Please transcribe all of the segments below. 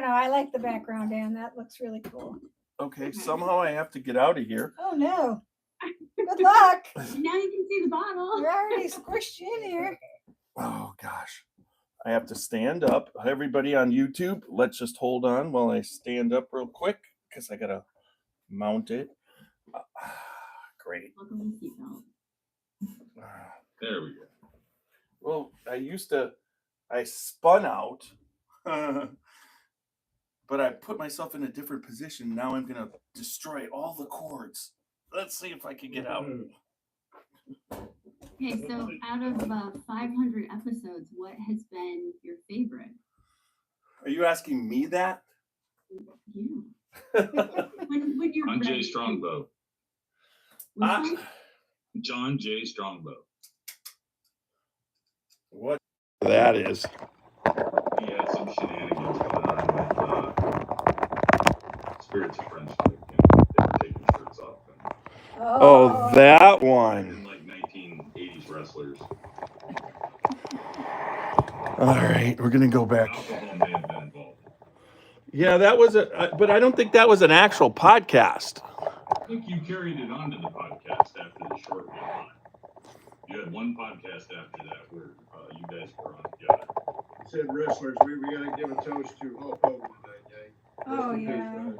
don't know. I like the background, Dan. That looks really cool. Okay, somehow I have to get out of here. Oh no. Good luck. Now you can see the bottle. You're already squished in here. Oh gosh. I have to stand up. Everybody on YouTube, let's just hold on while I stand up real quick because I gotta mount it. Great. Welcome to seatbelt. There we go. Well, I spun out, but I put myself in a different position. Now I'm gonna destroy all the cords. Let's see if I can get out. Okay, so out of 500 episodes, what has been your favorite? Are you asking me that? Yeah. when you're John J. ready. Strongbow. Which one? John J. Strongbow. What that is? He had some shenanigans going on with Spirits of Friendship. They were taking shirts off. Oh, that one. And like 1980s wrestlers. All right, we're gonna go back. Alcohol may have been involved. Yeah, that was but I don't think that was an actual podcast. I think you carried it on to the podcast after the short went on. You had one podcast after that where you guys were on together. Said wrestlers, we gotta give a toast to Hulk Hogan tonight, gang. Oh yeah.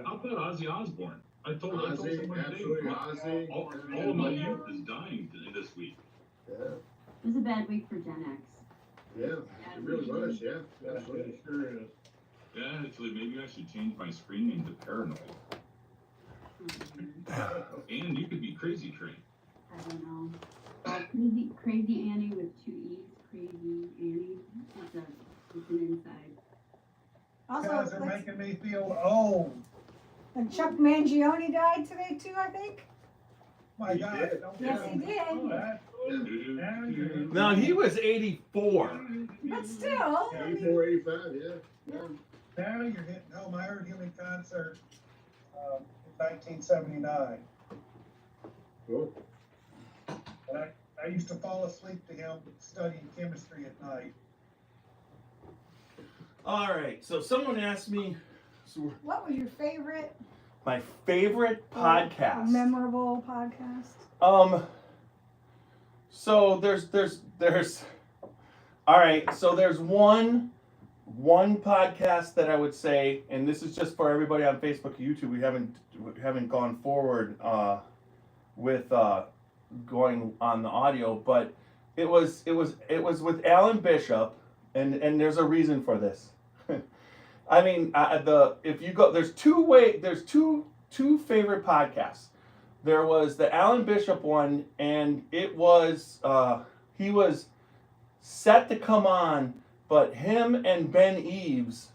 How about Ozzy Osbourne? I told Ozzy, someone absolutely, today, Ozzy. all of my youth is dying this week. Yeah, It was a bad week for Gen X. yeah, it really was, yeah, absolutely. Sure is. Yeah, actually, maybe I should change my screen name to Paranoid. And you could be Crazy Train. I don't know. Crazy Annie with 2 E's. Crazy Annie. It's an inside. Also, You guys are making me feel old. and Chuck Mangione died today too, I think. My He God. did. Don't Yes, tell he me. did. Oh, that- Now you're- No, he was 84. But still, I mean, 84, 85, yeah. Now you're hitting home. I heard him in concert in 1979. Cool. And I used to fall asleep to him studying chemistry at night. All right, so someone asked me what was your favorite my favorite podcast. memorable podcast? So there's all right, so there's one podcast that I would say, and this is just for everybody on Facebook and YouTube. We haven't gone forward with going on the audio, but it was with Alan Bishop, and there's a reason for this. I mean, if you go, there's two favorite podcasts. There was the Alan Bishop one, and it was he was set to come on, but him and Ben Eves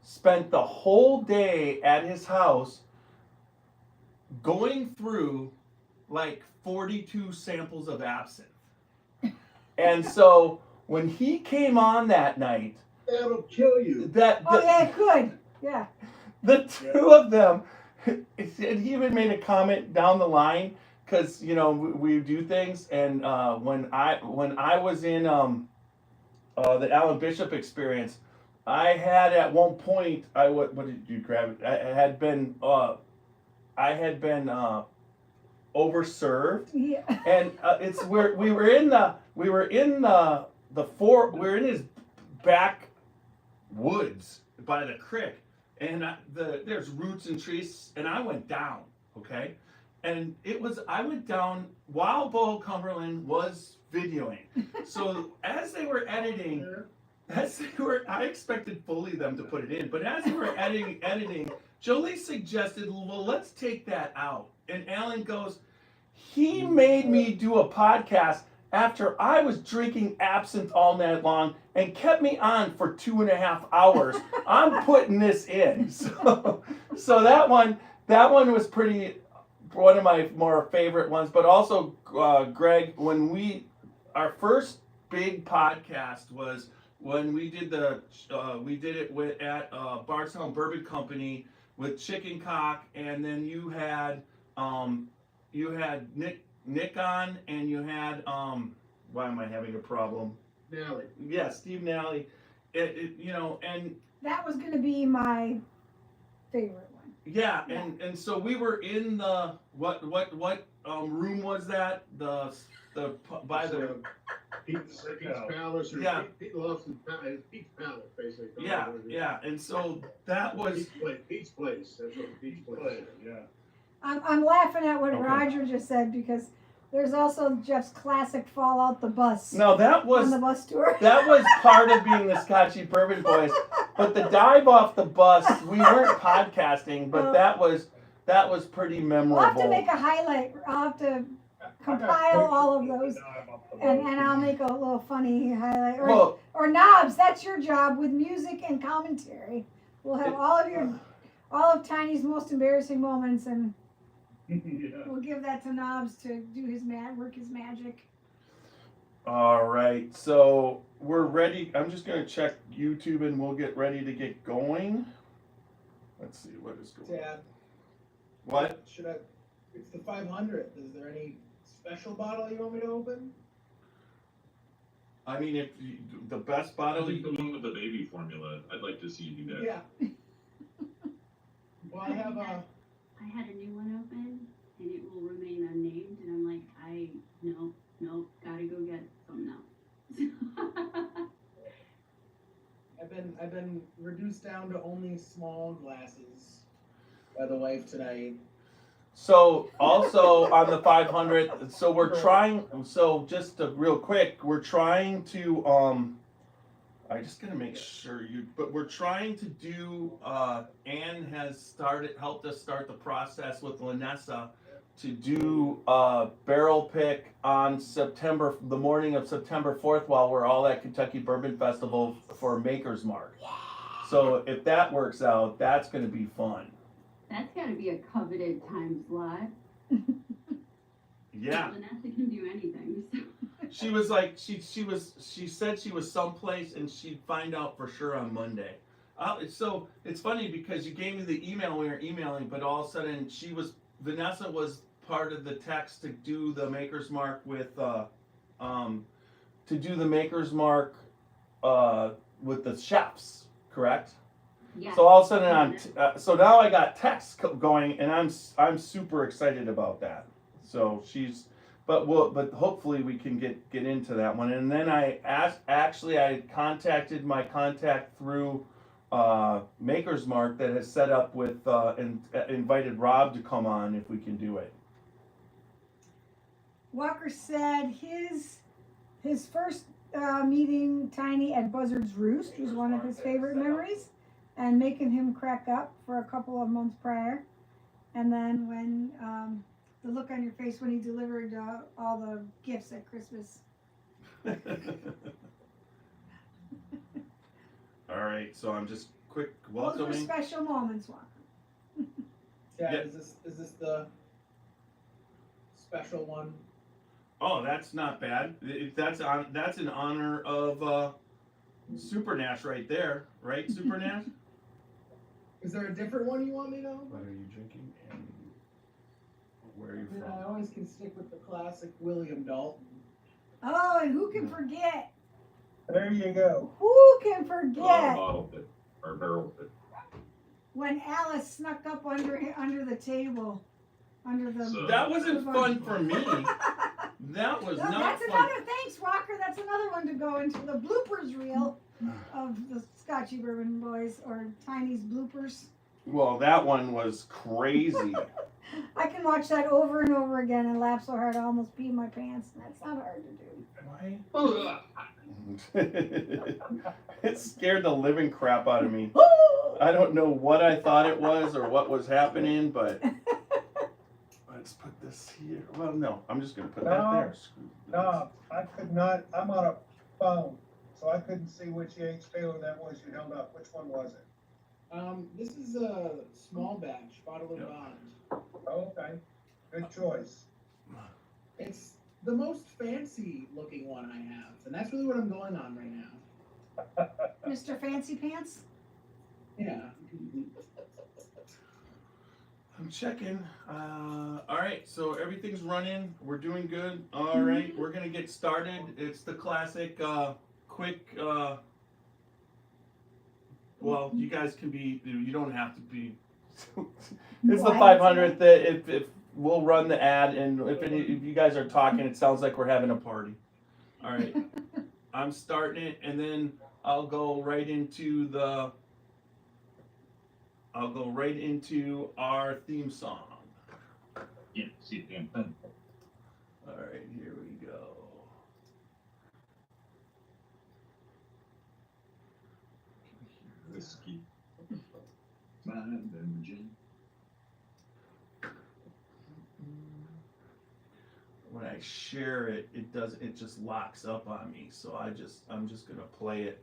spent the whole day at his house going through like 42 samples of absinthe. And so when he came on that night, That'll kill you. Oh yeah, it could. Yeah. the two of them, and he even made a comment down the line, because we do things, and when I was in the Alan Bishop experience, I had at one point what did you grab? I had been overserved, Yeah. and it's where we were in his back woods by the creek, and there's roots and trees, and I went down, okay, and I went down while Bo Cumberland was videoing. So as they were editing, I expected fully them to put it in, but as they were editing, Jolie suggested, well, let's take that out, and Alan goes, he made me do a podcast after I was drinking absinthe all night long and kept me on for 2.5 hours. I'm putting this in. So that one was one of my more favorite ones. But also, Greg, our first big podcast was when we did it at Bardstown Bourbon Company with Chicken Cock, and then you had Nick on, and you had why am I having a problem? Nally. Yeah, Steve Nally. And that was gonna be my favorite one. Yeah, and so we were in the what room was that? By the Pete's Palace or Yeah. Pete Lawson, Pete's Palace, basically. yeah, and so that was Pete's Place, that's what Pete's Place is. Yeah. I'm laughing at what Okay. Roger just said because there's also Jeff's classic fall out the bus no, that on was the bus tour. that was part of being the Scotchy Bourbon Boys. But the dive off the bus, we weren't podcasting, but that was pretty memorable. We'll have to make a highlight. I'll have to compile all of those, and I'll make a little funny highlight. Or Nobs, that's your job with music and commentary. We'll have all of Tiny's most embarrassing moments, and we'll give that to Nobs to do work his magic. All right, so we're ready. I'm just gonna check YouTube and we'll get ready to get going. Let's see what is going on. Dad, What? should I? It's the 500. Is there any special bottle you want me to open? I mean, the best bottle. I think the one with the baby formula, I'd like to see you do that. Yeah. Well, I have I had a new one open, and it will remain unnamed, and I'm like, nope, gotta go get something else. I've been reduced down to only small glasses by the wife tonight. So also on the 500, so we're trying. So just real quick, we're trying to. I just gotta make sure but we're trying to do. Anne has helped us start the process with Lanessa to do barrel pick on the morning of September 4th while we're all at Kentucky Bourbon Festival for Maker's Mark. So if that works out, that's gonna be fun. That's gotta be a coveted time slot. Yeah. Vanessa can do anything. So. She was like, she said she was someplace and she'd find out for sure on Monday. So it's funny because you gave me the email, we were emailing, but all of a sudden Vanessa was part of the text to do the Maker's Mark with the chefs, correct? Yeah. So all of a sudden so now I got texts going and I'm super excited about that. So but hopefully we can get into that one. And then I contacted my contact through Maker's Mark that has set up with and invited Rob to come on if we can do it. Walker said his first meeting Tiny at Buzzard's Roost was one of his favorite memories, and making him crack up for a couple of months prior. And then when the look on your face when he delivered all the gifts at Christmas. All right, so I'm just quick Those were welcoming. special moments, Walker. Yeah. Yeah. Is this the special one? Oh, that's not bad. That's in honor of Super Nash right there, right? Super Nash. Is there a different one you want me to open? What are you drinking and where are you I mean, from? I always can stick with the classic William Dalton. Oh, and who can forget? There you go. Who can forget Bottle pit, or barrel pit. when Alice snuck up under the table, under the. So- That wasn't fun for me. That was No, not that's fun. another. Thanks, Walker. That's another one to go into the bloopers reel of the Scotchy Bourbon Boys, or Tiny's bloopers. Well, that one was crazy. I can watch that over and over again and laugh so hard I almost pee my pants. And that's not hard to do. It scared the living crap out of me. I don't know what I thought it was or what was happening, but let's put this here. Well, no, I'm just gonna put that No. there. Screw this. No, I could not. I'm on a phone, so I couldn't see which HPO that was you held up. Which one was it? This is a small batch, bottle of Yep. bond. Oh, okay, good choice. It's the most fancy looking one I have, and that's really what I'm going on right now. Mr. Fancy Pants? Yeah. I'm checking. All right, so everything's running. We're doing good. All right, we're gonna get started. It's the classic quick Well, you guys can be. You don't have to be. It's the Why? 500th. That if we'll run the ad, and if you guys are talking, it sounds like we're having a party. All right, I'm starting it, and then I'll go right into our theme song. Yeah, see, damn thing. All right, here we go. Whiskey. Mind and gin. When I share it, it just locks up on me. So I'm just gonna play it.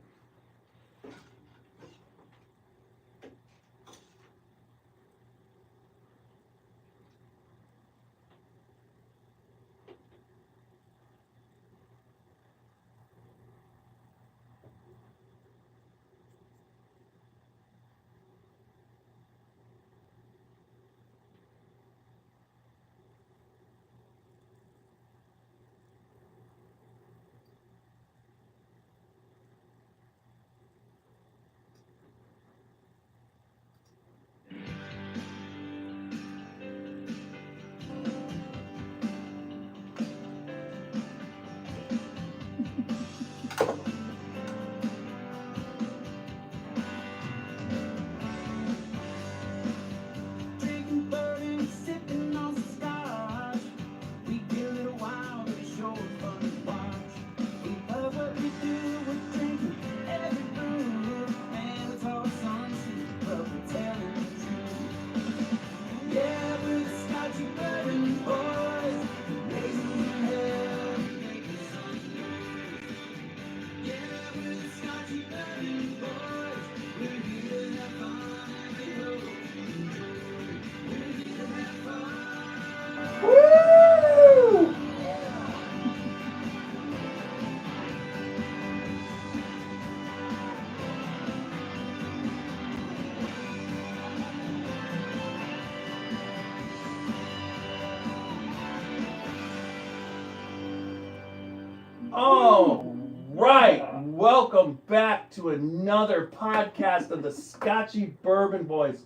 All right, welcome back to another podcast of the Scotchy Bourbon Boys.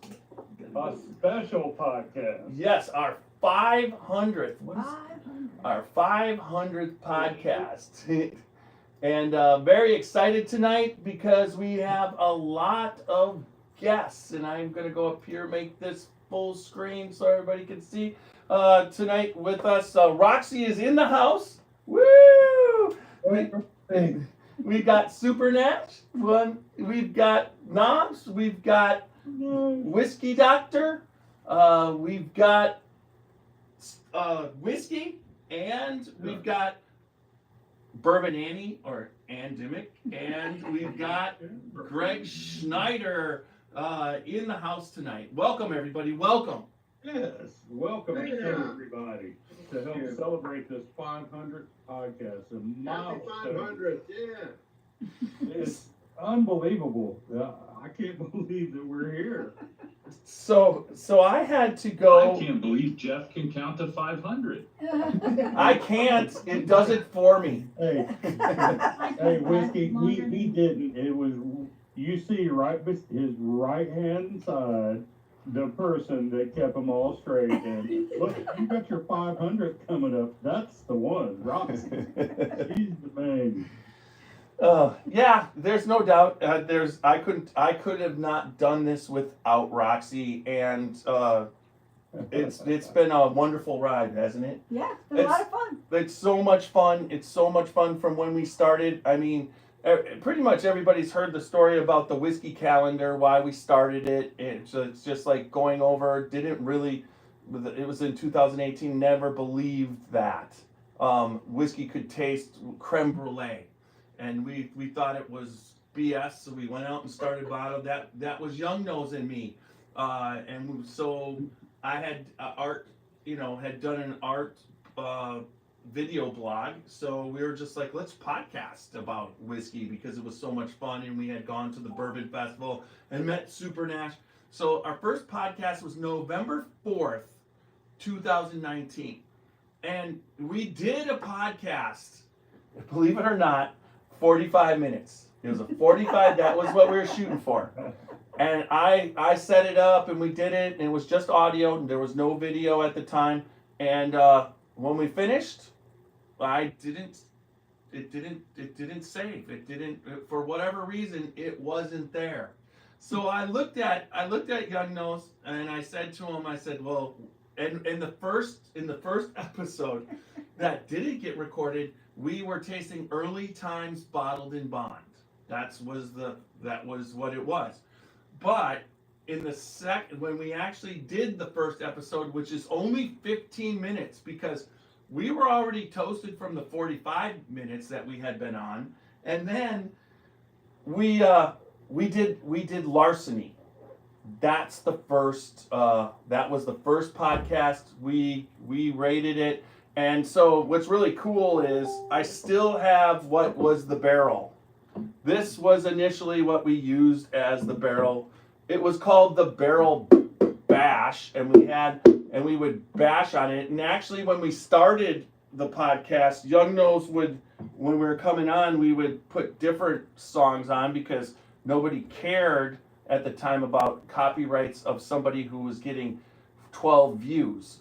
A special podcast. Yes, our 500th. 500. Our 500th podcast. And very excited tonight because we have a lot of guests. And I'm going to go up here, make this full screen so everybody can see. Tonight with us, Roxy is in the house. Woo! We've got Super Nash. We've got Nobs. We've got Whiskey Doctor. We've got whiskey. And we've got Bourbon Annie or Andemic. And we've got Greg Schneider in the house tonight. Welcome, everybody. Welcome. Yes, welcome everybody to help celebrate this 500th podcast. A Happy milestone. 500, yeah. It's unbelievable. I can't believe that we're here. So I had to go. I can't believe Jeff can count to 500. I can't. It does it for me. Hey, hey, Whiskey, he didn't. It was, you see right his right hand side, the person that kept them all straight. And look, you got your 500th coming up. That's the one, Roxy. She's the man. Yeah, there's no doubt. I could have not done this without Roxy, and it's been a wonderful ride, hasn't it? Yeah, it's been a lot of fun. It's so much fun. It's so much fun from when we started. I mean, pretty much everybody's heard the story about the whiskey calendar, why we started it. It's just like going over. Didn't really. It was in 2018. Never believed that whiskey could taste crème brûlée. And we thought it was BS, so we went out and started bottle. That was Young Nose and me, so I had art, had done an art video blog. So we were just like, let's podcast about whiskey because it was so much fun, and we had gone to the Bourbon Festival and met Super Nash. So our first podcast was November 4th, 2019, and we did a podcast. Believe it or not. 45 minutes. It was a 45. That was what we were shooting for. And I set it up and we did it, and it was just audio, and there was no video at the time. And when we finished, it didn't save. For whatever reason, it wasn't there. So I looked at Young Nose and I said to him, I said, well, and in the first episode that didn't get recorded, we were tasting Early Times Bottled in Bond. That was what it was. But in the when we actually did the first episode, which is only 15 minutes, because we were already toasted from the 45 minutes that we had been on, and then we did Larceny. That's the first. That was the first podcast. We rated it, and so what's really cool is I still have what was the barrel. This was initially what we used as the barrel. It was called the barrel bash, and we would bash on it. And actually, when we started the podcast, Young Nose when we were coming on, we would put different songs on because nobody cared at the time about copyrights of somebody who was getting 12 views.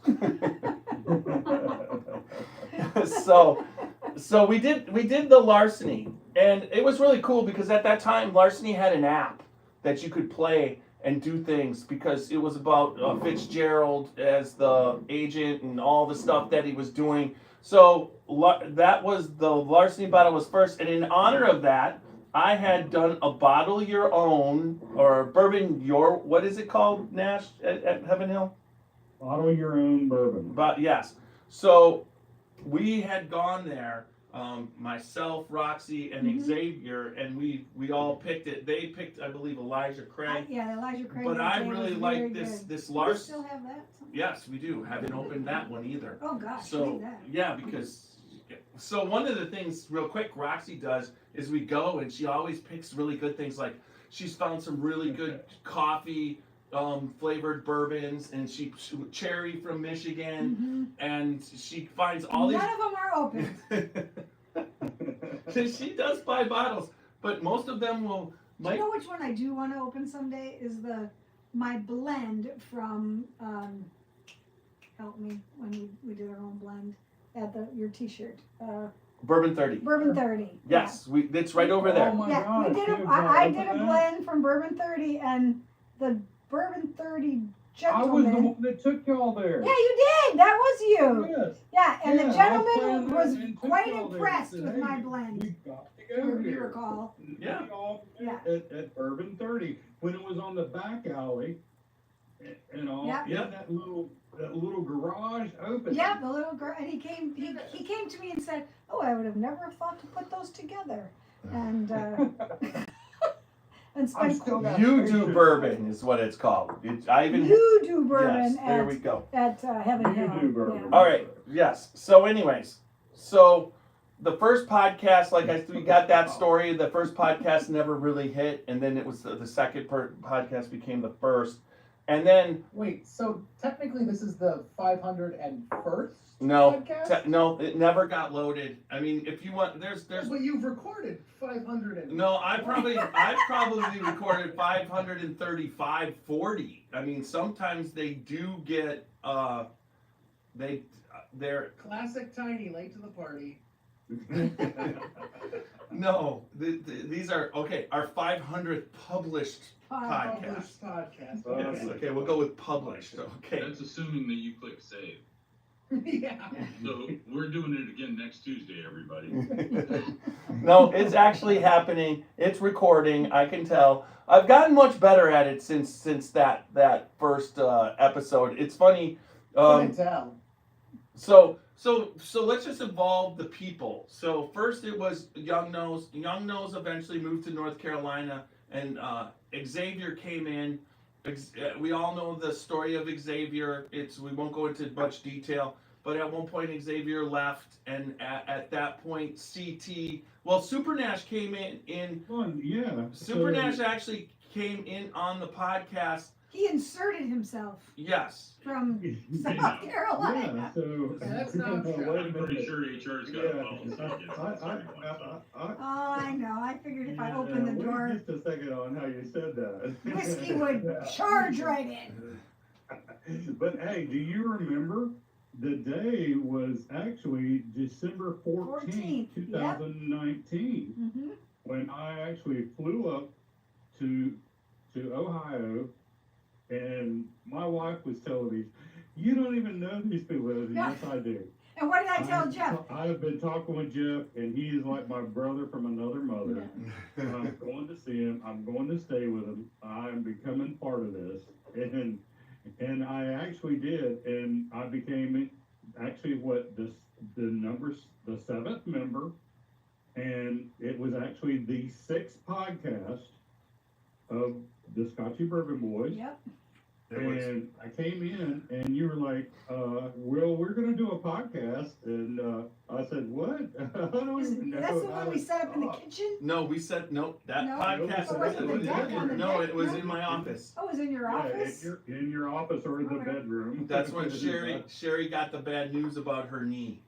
So we did the Larceny, and it was really cool because at that time Larceny had an app that you could play and do things, because it was about Fitzgerald as the agent and all the stuff that he was doing. So that was the Larceny bottle was first, and in honor of that, I had done a bottle your own, or bourbon your, what is it called, Nash, at Heaven Hill? Bottle your own bourbon. But yes, so we had gone there, myself, Roxy, and Xavier, and we all picked it. They picked, I believe, Elijah Craig. Elijah Craig. But I really like this Do you Larceny. still have that? Yes, we do. Haven't opened that one either. Oh gosh, So leave that. yeah, because one of the things, real quick, Roxy does is we go and she always picks really good things. Like she's found some really good coffee flavored bourbons, and she cherry from Michigan, and she finds all these. None of them are open. She does buy bottles, but most of them will. Do you know which one I do want to open someday? Is my blend from help me when we did our own blend at your T-shirt. Bourbon 30. Bourbon 30. Yes, it's right over there. Oh my Yeah, gosh, we did. I did a blend from Bourbon 30, and the Bourbon 30 I was the gentleman. one that took y'all there. Yeah, you did. That was you. Yes. Yeah, and the Yeah, I gentleman planned was that and took quite y'all there. impressed Said, with "Hey, my blend. We got to go You here." recall? Yeah. We all Yeah. at Bourbon 30 when it was on the back alley, and all Yeah. in that little garage open. Yeah, the little girl, and he came to me and said, "Oh, I would have never thought to put those together." And and I'm spent still got You pictures. do bourbon is what it's called. you do bourbon Yes, there we go. at Heaven You Hill. do bourbon. All right. Yes. So, anyways, the first podcast, we got that story. The first podcast never really hit, and then it was the second podcast became the first, and then Wait, so technically this is the 501st no, podcast? no, it never got loaded. I mean, if you want, there's. But you've recorded 500 and... No, I probably recorded 535, 40. I mean, sometimes they do get they're Classic Tiny, late to the party. no. These are okay. Our 500th published podcast. Published podcast. Yes. Okay, we'll go with published. Okay. That's assuming that you click save. Yeah. So we're doing it again next Tuesday, everybody. No, it's actually happening. It's recording. I can tell. I've gotten much better at it since that first episode. It's funny. Couldn't tell. So let's just involve the people. So first it was Young Nose. Young Nose eventually moved to North Carolina, and Xavier came in. We all know the story of Xavier. We won't go into much detail, but at one point Xavier left, and at that point Super Nash came in. Yeah. Super Nash actually came in on the podcast. He inserted himself Yes. from South Yeah. Carolina. Yeah, so. That's not true. Wait a I'm pretty minute. sure HR's got a policy against inserting myself. Oh, I know. I figured if I opened the Wait door, just a second on how you said that. whiskey would charge right in. But hey, do you remember the day was actually December 14th, 14th, yep. 2019, Mm-hmm. when I actually flew up to Ohio, and my wife was telling me, "You don't even know these people." I said, "Yes, I do." And what did I tell Jeff? I have been talking with Jeff, and he is like my brother from another mother. I'm going to see him. I'm going to stay with him. I'm becoming part of this, and I actually did, and I became actually the seventh member, and it was actually the 6th podcast of the Scotchy Bourbon Boys. Yep. And I came in, and you were like, well, we're going to do a podcast. And I said, what? I don't even know. That's the one we set up in the kitchen? No, we said, no, that No? podcast. Oh, was it the deck on the No, deck? it was No? in my office. Oh, it was in your office? In your office or in the Okay. bedroom. That's when Sherry got the bad news about her knee.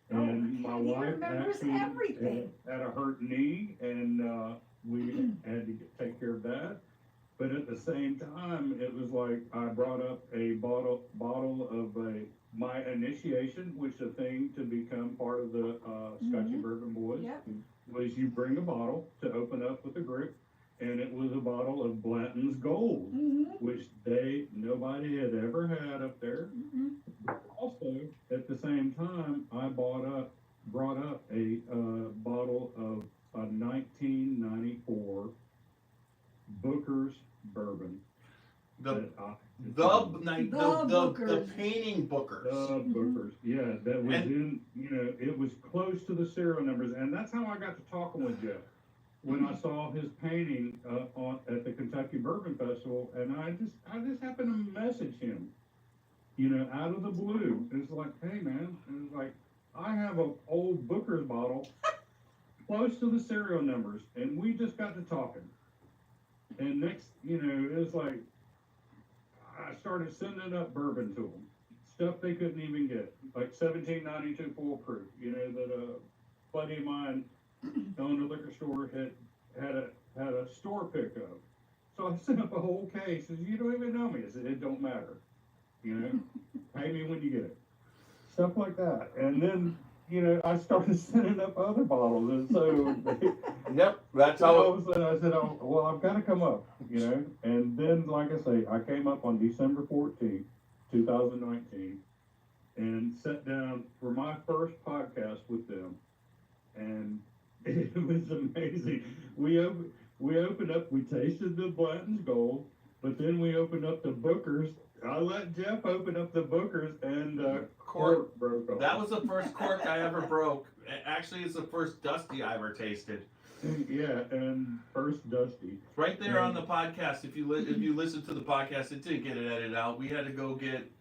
And my He wife remembers actually everything. had a hurt knee, and we had to take care of that. But at the same time, it was like I brought up a bottle of my initiation, which is a thing to become part of the Scotchy Bourbon Boys. Yep. Was you bring a bottle to open up with the group, and it was a bottle of Blanton's Gold, Mm-hmm. which nobody had ever had up there. Mm-hmm. Also, at the same time, I brought up a bottle of a 1994 Booker's bourbon. The Bookers. painting bookers. The Booker's, yeah, that was it was close to the serial numbers, and that's how I got to talking with Jeff. When I saw his painting at the Kentucky Bourbon Festival, and I just happened to message him, out of the blue. It's like, hey man, it's like, I have an old Booker's bottle close to the serial numbers, and we just got to talking. And next, it was like, I started sending up bourbon to them, stuff they couldn't even get, like 1792 full proof, that a buddy of mine owned a liquor store had a store pick of. So I sent up a whole case. Says, you don't even know me. I said, it don't matter, pay me when you get it, stuff like that. And then, I started sending up other bottles, and so Yep, that's how. all of a sudden I said, oh, well, I've got to come up, and then, like I say, I came up on December 14th, 2019, and sat down for my first podcast with them, and it was amazing. We opened up, we tasted the Blanton's Gold, but then we opened up the Booker's. I let Jeff open up the Booker's, and cork broke off. That was the first cork I ever broke. Actually, it's the first Dusty I ever tasted. Yeah, and first Dusty. Right there on the podcast. If you listen to the podcast, it didn't get it edited out. We had to go get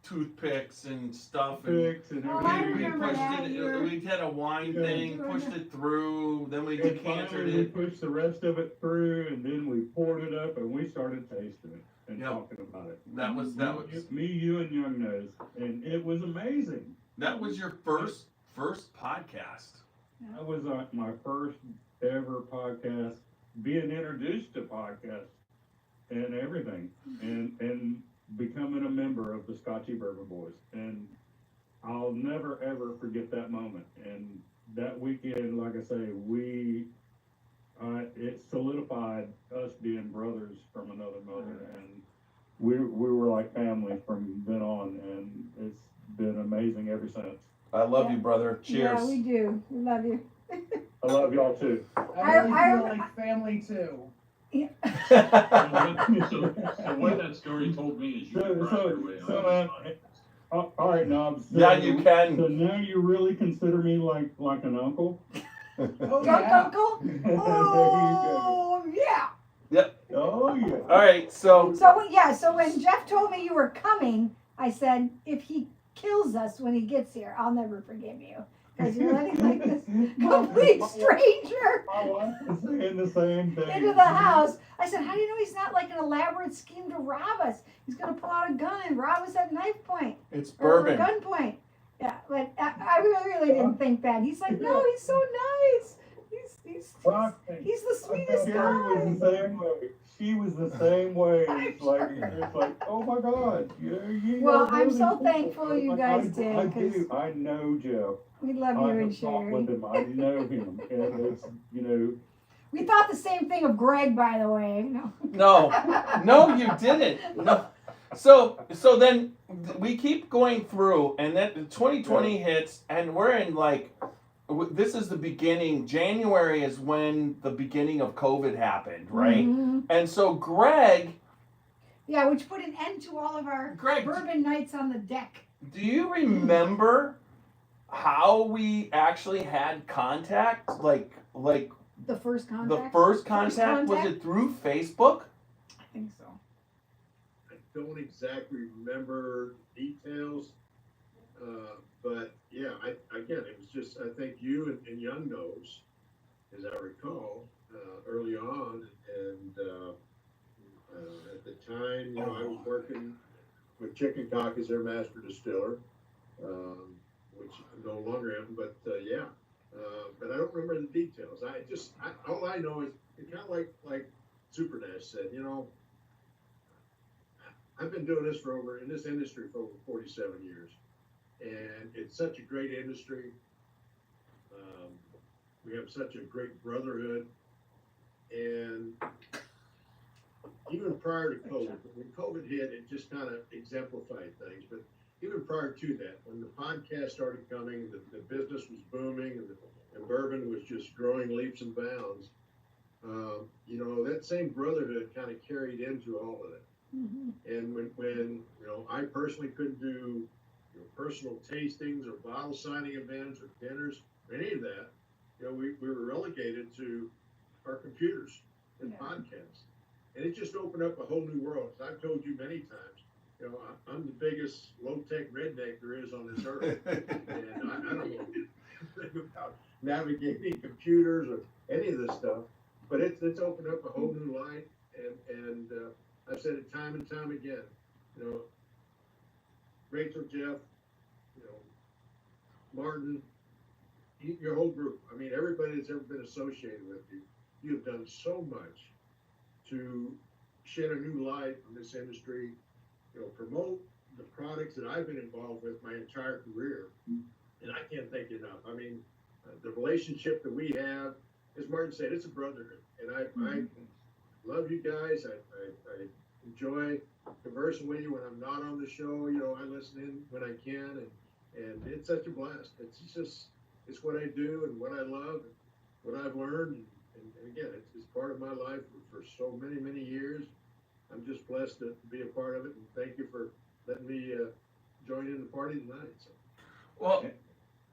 toothpicks and stuff. Picks and Oh, I everything. We remember pushed that. it. We had a wine Yeah. thing, pushed it through. Then we And decanted finally, we it. pushed the rest of it through, and then we poured it up, and we started tasting it and Yep. talking about it. That was Me, you, and Young Nose, and it was amazing. that was your first podcast. That was my first ever podcast, being introduced to podcasts and everything, and becoming a member of the Scotchy Bourbon Boys. And I'll never ever forget that moment. And that weekend, like I say, it solidified us being brothers from another mother, and we were like family from then on, and it's been amazing ever since. I love you, brother. Cheers. Yeah, we do. We love you. I love y'all too. I really I- feel like family too. So what that story told me is you So- brought so- your way on so, this podcast. All right, Nobs. So, Yeah, you can. So now you really consider me like an uncle? Oh, Drunk yeah. uncle? There you Oh, yeah. go. Oh yeah. All right, so So when Jeff told me you were coming, I said, if he kills us when he gets here, I'll never forgive you. Because you're letting like this complete stranger My wife was saying the same thing. into the house. I said, how do you know he's not like an elaborate scheme to rob us? He's going to pull out a gun and rob us at knife point. It's Or bourbon. gunpoint. Yeah, but I really didn't think that. He's like, no, he's so nice. He's the sweetest Carrie guy. was the same way. She was the same way. I'm It's like, sure. it's like, oh my God. You Well, know I'm those so people. thankful you guys did, I 'cause do. I know Joe. We love I you and have talked with Sherry. him. I know him. And it's, you know, We thought the same thing of Greg, by the way. No. No, you didn't. No. So then we keep going through, and then 2020 hits, and we're in like, this is the beginning. January is when the beginning of COVID happened, right? Mhm. And so Greg, Yeah, which put an end to all of our bourbon nights on the deck. do you remember how we actually had contact? Like The first the contact. first contact, was it through Facebook? I think so. I don't exactly remember details, but yeah, again, it was just, I think you and Young Nobs, as I recall, early on, and at the time, you know, I was working with Chicken Cock as their master distiller, which I no longer am, but yeah. But I don't remember the details. All I know is it kind of like Super Nash said, you know, I've been doing this in this industry for over 47 years, and it's such a great industry. We have such a great brotherhood, and even prior to COVID, when COVID hit, it just kind of exemplified things. But even prior to that, when the podcast started coming, the business was booming, and bourbon was just growing leaps and bounds. You know, that same brotherhood kind of carried into all of that. Mm-hmm. And when you know, I personally couldn't do personal tastings or bottle signing events or dinners or any of that, you know, we were relegated to our computers and podcasts. And it just opened up a whole new world. As I've told you many times, you know, I'm the biggest low-tech redneck there is on this earth. And I don't know anything about navigating computers or any of this stuff. But it's opened up a whole new light. And I've said it time and time again, you know, Rachel, Jeff, you know, Martin, your whole group. I mean, everybody that's ever been associated with you, you have done so much to shed a new light on this industry, you know, promote the products that I've been involved with my entire career. And I can't thank you enough. I mean, the relationship that we have, as Martin said, it's a brotherhood. And I love you guys. I enjoy conversing with you when I'm not on the show. You know, I listen in when I can, and it's such a blast. It's what I do and what I love and what I've learned. And again, it's part of my life for so many, many years. I'm just blessed to be a part of it, and thank you for letting me join in the party tonight. So. Well,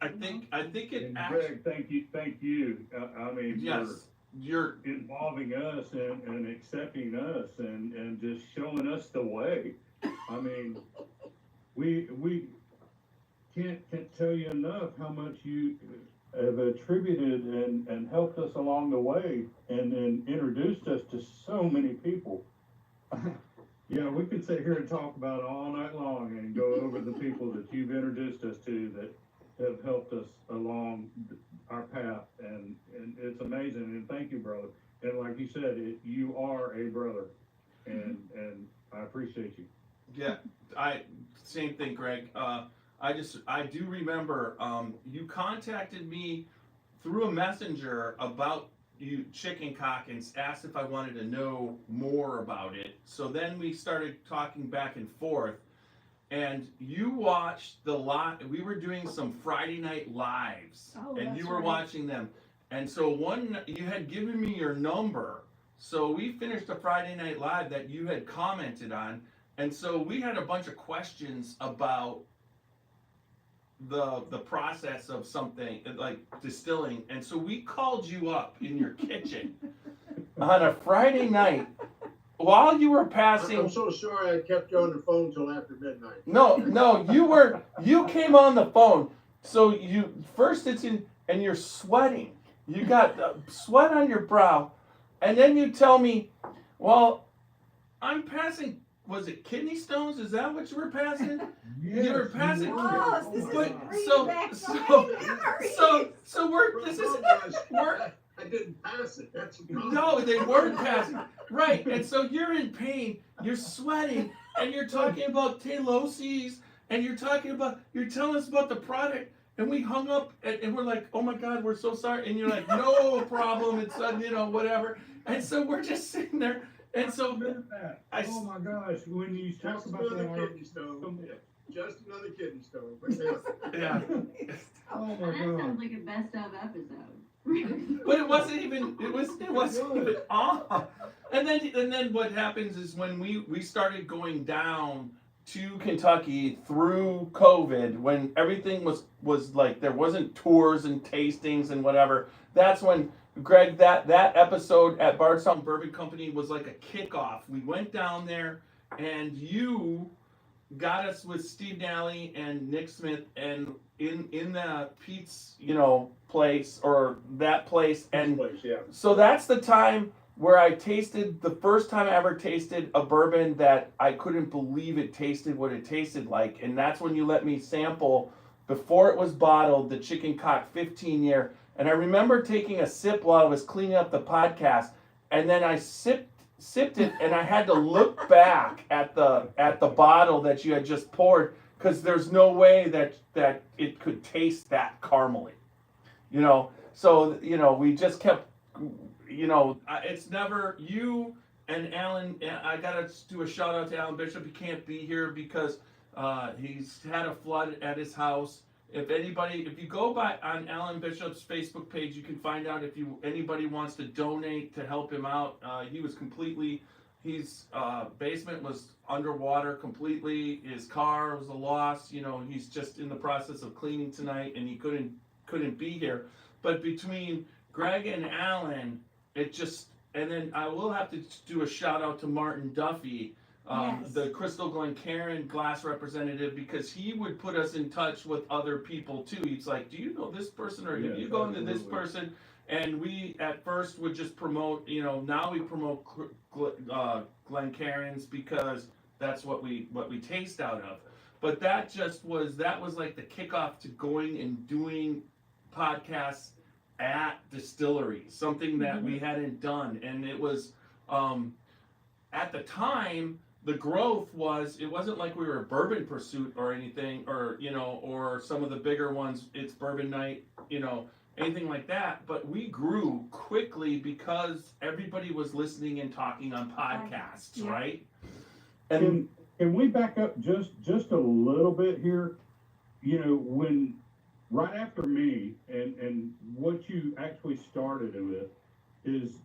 I think it and actually. Greg, thank you. I mean, Yes, you're involving us and accepting us and just showing us the way. I mean, we can't tell you enough how much you have attributed and helped us along the way and introduced us to so many people. Yeah, we could sit here and talk about it all night long and go over the people that you've introduced us to that have helped us along our path, and it's amazing. And thank you, brother. And like you said, you are a brother, and I appreciate you. Yeah, same thing, Greg. I do remember you contacted me through a messenger about Chicken Cock and asked if I wanted to know more about it. So then we started talking back and forth, and you watched the lot. We were doing some Friday night lives, and you were watching them. And so you had given me your number. So we finished a Friday night live that you had commented on, and so we had a bunch of questions about the process of something like distilling, and so we called you up in your kitchen on a Friday night while you were passing. I'm so sorry I kept you on the phone till after midnight. No, you came on the phone So you first it's in, and you're sweating. You got sweat on your brow, and then you tell me, well, I'm passing. Was it kidney stones? Is that what you were passing? Yes, You were passing. Oh, this is But bringing so back so so many memories. so we're this is we're I didn't pass it, that's the problem. no, they weren't passing. Right, and so you're in pain, you're sweating, and you're talking about Taylosi's, and you're telling us about the product, and we hung up, and we're like, oh my God, we're so sorry, and you're like, no problem, it's whatever, and so we're just sitting there, and so Oh my gosh, when you talk Just about another that, kidney stone, just another kidney stone, but yeah, oh my That God. sounds like a best of episode. but it wasn't even on. And then what happens is when we started going down to Kentucky through COVID, when everything was like there wasn't tours and tastings and whatever. That's when Greg that episode at Bardstown Bourbon Company was like a kickoff. We went down there and you got us with Steve Nally and Nick Smith and in the Pete's place or that place, and yeah. so that's the time where I tasted the first time I ever tasted a bourbon that I couldn't believe it tasted what it tasted like, and that's when you let me sample before it was bottled the Chicken Cock 15-year, and I remember taking a sip while I was cleaning up the podcast, and then I sipped it, and I had to look back at the bottle that you had just poured because there's no way that it could taste that caramely, So we just kept, it's never you and Alan. I gotta do a shout out to Alan Bishop. He can't be here because he's had a flood at his house. If you go by on Alan Bishop's Facebook page, you can find out if anybody wants to donate to help him out. His basement was underwater completely. His car was a loss. He's just in the process of cleaning tonight, and he couldn't be here. But between Greg and Alan, and then I will have to do a shout out to Martin Duffy. Yes. The Crystal Glencairn glass representative, because he would put us in touch with other people too. He's like, do you know this person, or have you gone to this person? And we at first would just promote, now we promote Glencairns because that's what we taste out of. But that was like the kickoff to going and doing podcasts at distilleries, something that we hadn't done. And it was, at the time, the growth it wasn't like we were a Bourbon Pursuit or anything, or some of the bigger ones, it's Bourbon Night, anything like that. But we grew quickly because everybody was listening and talking on podcasts, Yeah. right? And Can we back up just a little bit here? When right after me and what you actually started it with is,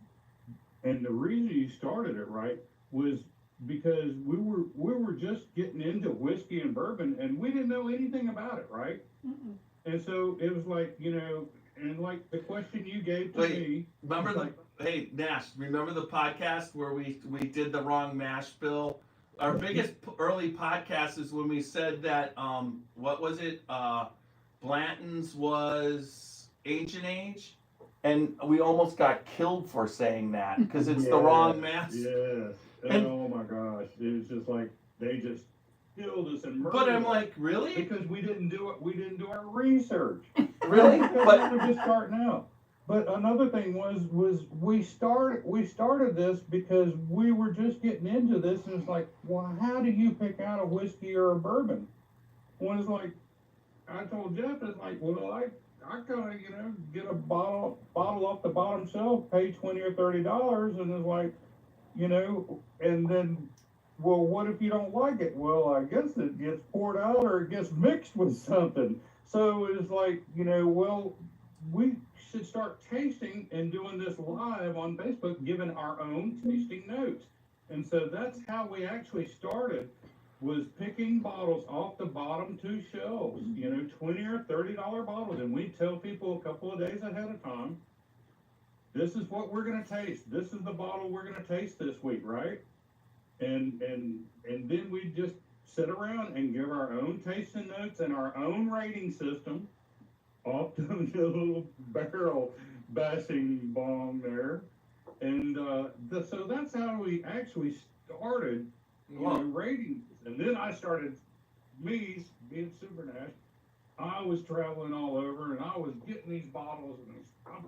and the reason you started it right was because we were just getting into whiskey and bourbon and we didn't know anything about it, right? Mm-mm. And so it was like, and like the question you gave to me. Remember hey Nash, remember the podcast where we did the wrong mash bill? Our biggest early podcast is when we said that what was it? Blanton's was Ancient Age, and we almost got killed for saying that because it's the wrong mash. Yes. And- oh my gosh, it was just like they just killed us and murdered But I'm us like, really? because we didn't do it. We didn't do our research. Really? Because But we were just starting out. But another thing was we started this because we were just getting into this, and it's like, well, how do you pick out a whiskey or a bourbon? Well, it's like I told Jeff, it's like, well, I kind of get a bottle off the bottom shelf, pay $20 or $30, and it's like, and then, well, what if you don't like it? Well, I guess it gets poured out or it gets mixed with something. So it's like, well, we should start tasting and doing this live on Facebook, giving our own tasting notes. And so that's how we actually started, was picking bottles off the bottom two shelves, $20 or $30 bottles. And we tell people a couple of days ahead of time, this is what we're going to taste. This is the bottle we're going to taste this week, right? And then we just sit around and give our own tasting notes and our own rating system. off to the little barrel bashing bong there. And so that's how we actually started, ratings. And then I started, me being Super Nash, I was traveling all over and I was getting these bottles and I'm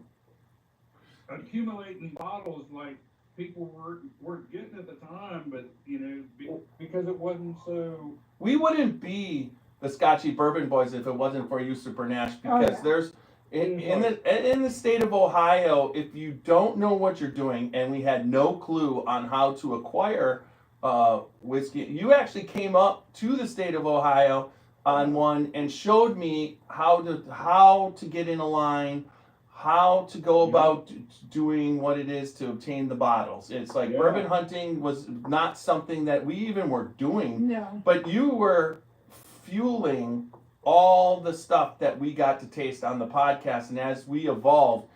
accumulating bottles like people weren't getting at the time, but because it wasn't so. We wouldn't be the Scotchy Bourbon Boys if it wasn't for you, Super Nash, because there's in the state of Ohio, if you don't know what you're doing, and we had no clue on how to acquire whiskey, you actually came up to the state of Ohio on one and showed me how to get in a line, how to go about doing what it is to obtain the bottles. It's like bourbon hunting was not something that we even were doing. No. But you were fueling all the stuff that we got to taste on the podcast, and as we evolved,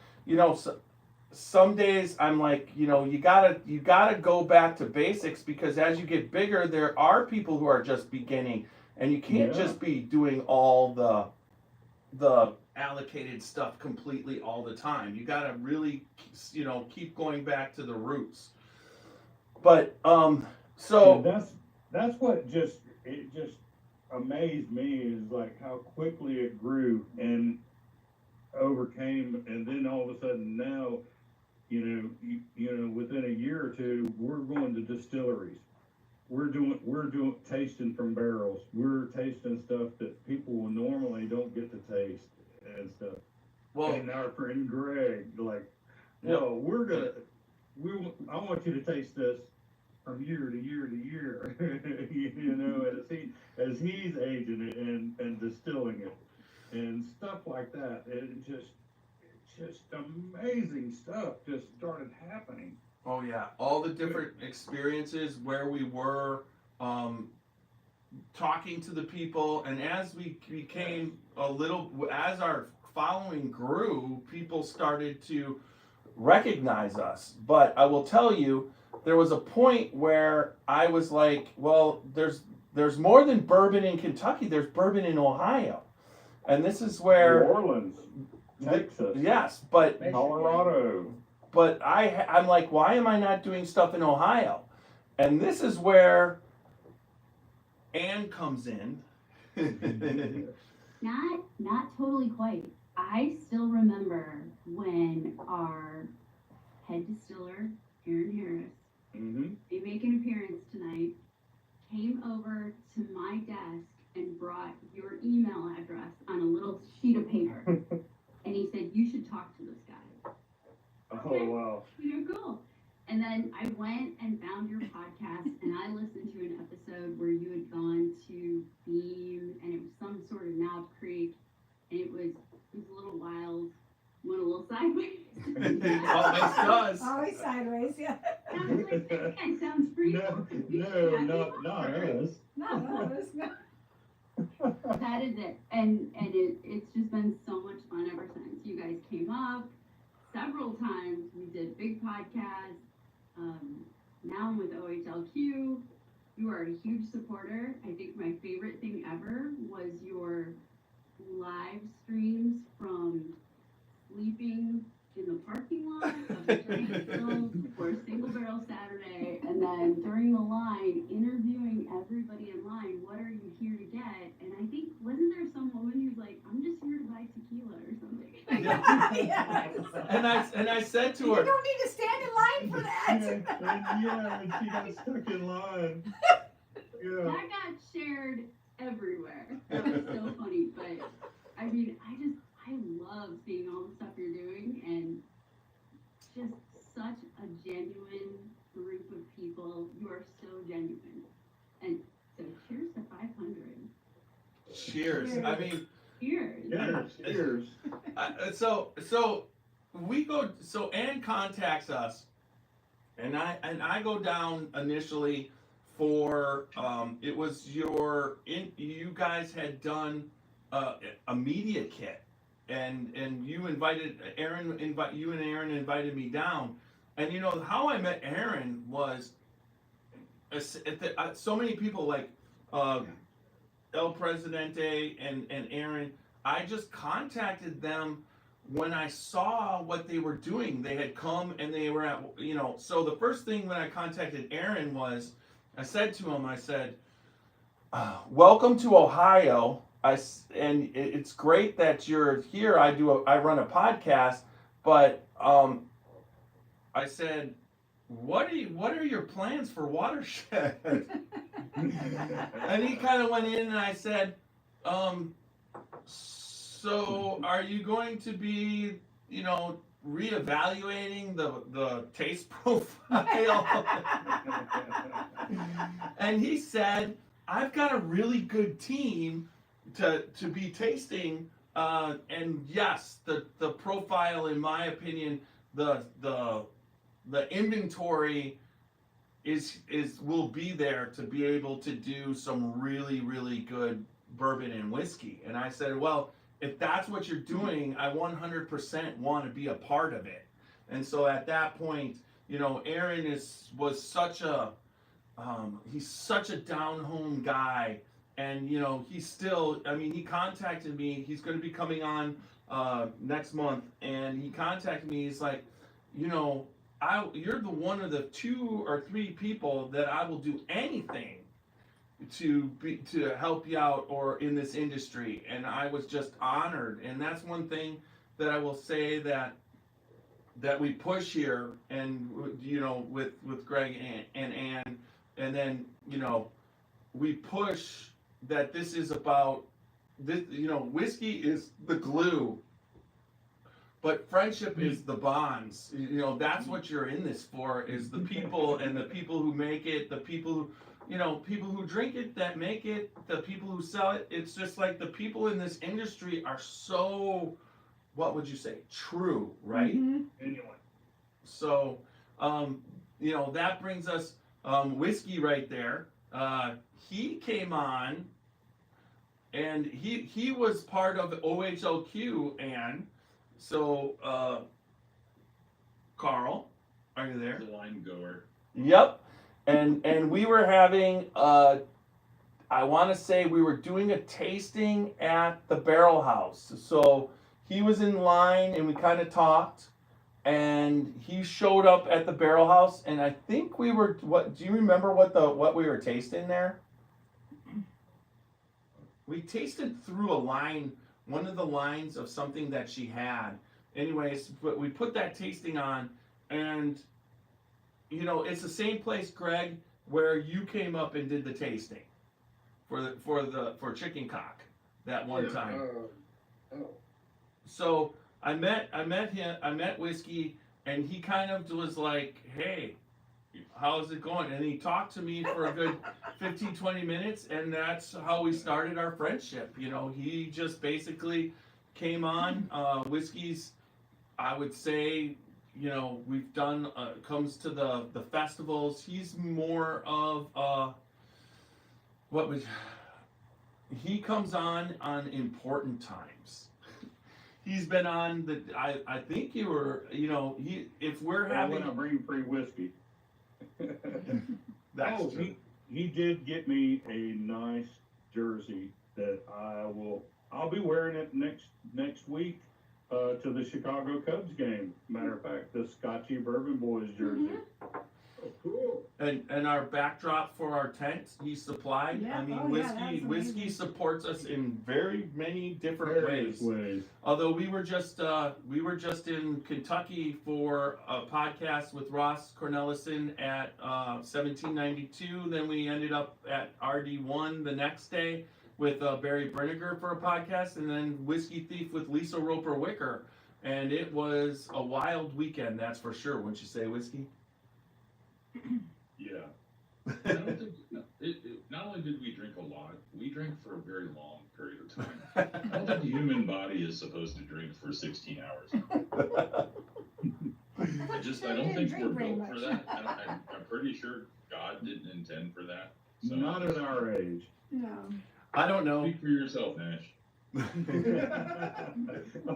some days I'm like, you gotta go back to basics, because as you get bigger, there are people who are just beginning, and you can't just be doing all the allocated stuff completely all the time. You gotta really, keep going back to the roots. But so that's what just amazed me, is like how quickly it grew and overcame, and then all of a sudden now, within a year or two, we're going to distilleries. We're doing tasting from barrels. We're tasting stuff that people normally don't get to taste and stuff. Well, and our friend Greg, like, well, I want you to taste this from year to year to year, as he's aging it and distilling it and stuff like that. It just amazing stuff just started happening. Oh yeah, all the different experiences where we were talking to the people, and as we became as our following grew, people started to recognize us. But I will tell you, there was a point where I was like, well, there's more than bourbon in Kentucky, there's bourbon in Ohio. And this is where New Orleans, Texas. Yes, but Colorado. But I'm like, why am I not doing stuff in Ohio? And this is where Anne comes in. Not totally quite. I still remember when our head distiller, Aaron Harris, they make an appearance tonight, came over to my desk and brought your email address on a little sheet of paper. And he said, you should talk to this guy. Oh, wow. Cool. And then I went and found your podcast, and I listened to an episode where you had gone to Beam, and it was some sort of Knob Creek, and it was a little wild, went a little sideways. Always does. Always sideways, yeah. And I was like, that guy sounds pretty cool. Not us. No, it's not. That is it. And it's just been so much fun ever since. You guys came up several times. We did big podcasts. Now I'm with OHLQ. You are a huge supporter. I think my favorite thing ever was your live streams from sleeping in the parking lot of the Drain Film for a Single Barrel Saturday, and then during the line, interviewing everybody in line, what are you here to get? And I think, wasn't there some woman who's like, I'm just here to buy tequila or something? Yeah. And I said to You her, don't need to stand in line for that. And she got stuck in line. Yeah. That got shared everywhere. That was so funny. But I mean, I love seeing all the stuff you're doing, and just such a genuine group of people. You are so genuine. And so cheers to 500. cheers. I mean, Cheers. Cheers. So Ann contacts us, and I go down initially for it was you guys had done a media kit, and you invited Aaron invited me down, and you know how I met Aaron was so many people like El Presidente and Aaron. I just contacted them when I saw what they were doing. They had come and they were at, so the first thing when I contacted Aaron was, I said to him, I said, welcome to Ohio. And it's great that you're here. I run a podcast, but I said, what are your plans for Watershed? And he kind of went in and I said, so are you going to be, reevaluating the taste profile? And he said, I've got a really good team to be tasting, and yes, the profile, in my opinion, the inventory will be there to be able to do some really, really good bourbon and whiskey. And I said, well, if that's what you're doing, I 100% want to be a part of it. And so at that point, Aaron was such a he's such a down home guy, and he's still, he contacted me. He's going to be coming on next month, and he contacted me. He's like, you're one of the 2 or 3 people that I will do anything to help you out or in this industry. And I was just honored. And that's one thing that I will say that we push here, and with Greg and Ann, and then we push that this is about this. Whiskey is the glue, but friendship is the bonds. That's what you're in this for, is the people, and the people who make it, the people who people who drink it, that make it, the people who sell it. It's just like the people in this industry are so, what would you say, true, right? Mm-hmm. Anyway, so that brings us whiskey right there. He came on, and he was part of OHLQ, and so Carl, are you there? The line goer. Yep. And we were having, I want to say we were doing a tasting at the Barrel House. So he was in line and we kind of talked, and he showed up at the Barrel House, and I think we were, do you remember what we were tasting there? We tasted through a line, one of the lines of something that she had. Anyways, but we put that tasting on, and it's the same place, Greg, where you came up and did the tasting for chicken cock that one time. So I met him. I met Whiskey, and he kind of was like, "Hey, how's it going?" And he talked to me for a good 15, 20 minutes, and that's how we started our friendship. He just basically came on. Whiskey's, I would say, we've done, comes to the festivals. He's more of, he comes on important times. He's been on I think you were, if we're having. When I bring free whiskey. That's true. He did get me a nice jersey that I'll be wearing it next week. To the Chicago Cubs game. Matter of fact, the Scotchy Bourbon Boys jersey. Mm-hmm. Oh, cool. And our backdrop for our tent, he supplied. Yeah. Whiskey supports us in very many different ways. Although we were just in Kentucky for a podcast with Ross Cornelison at 1792. Then we ended up at RD1 the next day with Barry Brinegar for a podcast, and then Whiskey Thief with Lisa Roper Wicker. And it was a wild weekend, that's for sure. Wouldn't you say, Whiskey? Yeah. I don't think, not only did we drink a lot, we drank for a very long period of time. I don't think the human body is supposed to drink for 16 hours. I don't think we're built for that. I'm pretty sure God didn't intend for that. So. Not at our age. No. I don't know. Speak for yourself, Nash.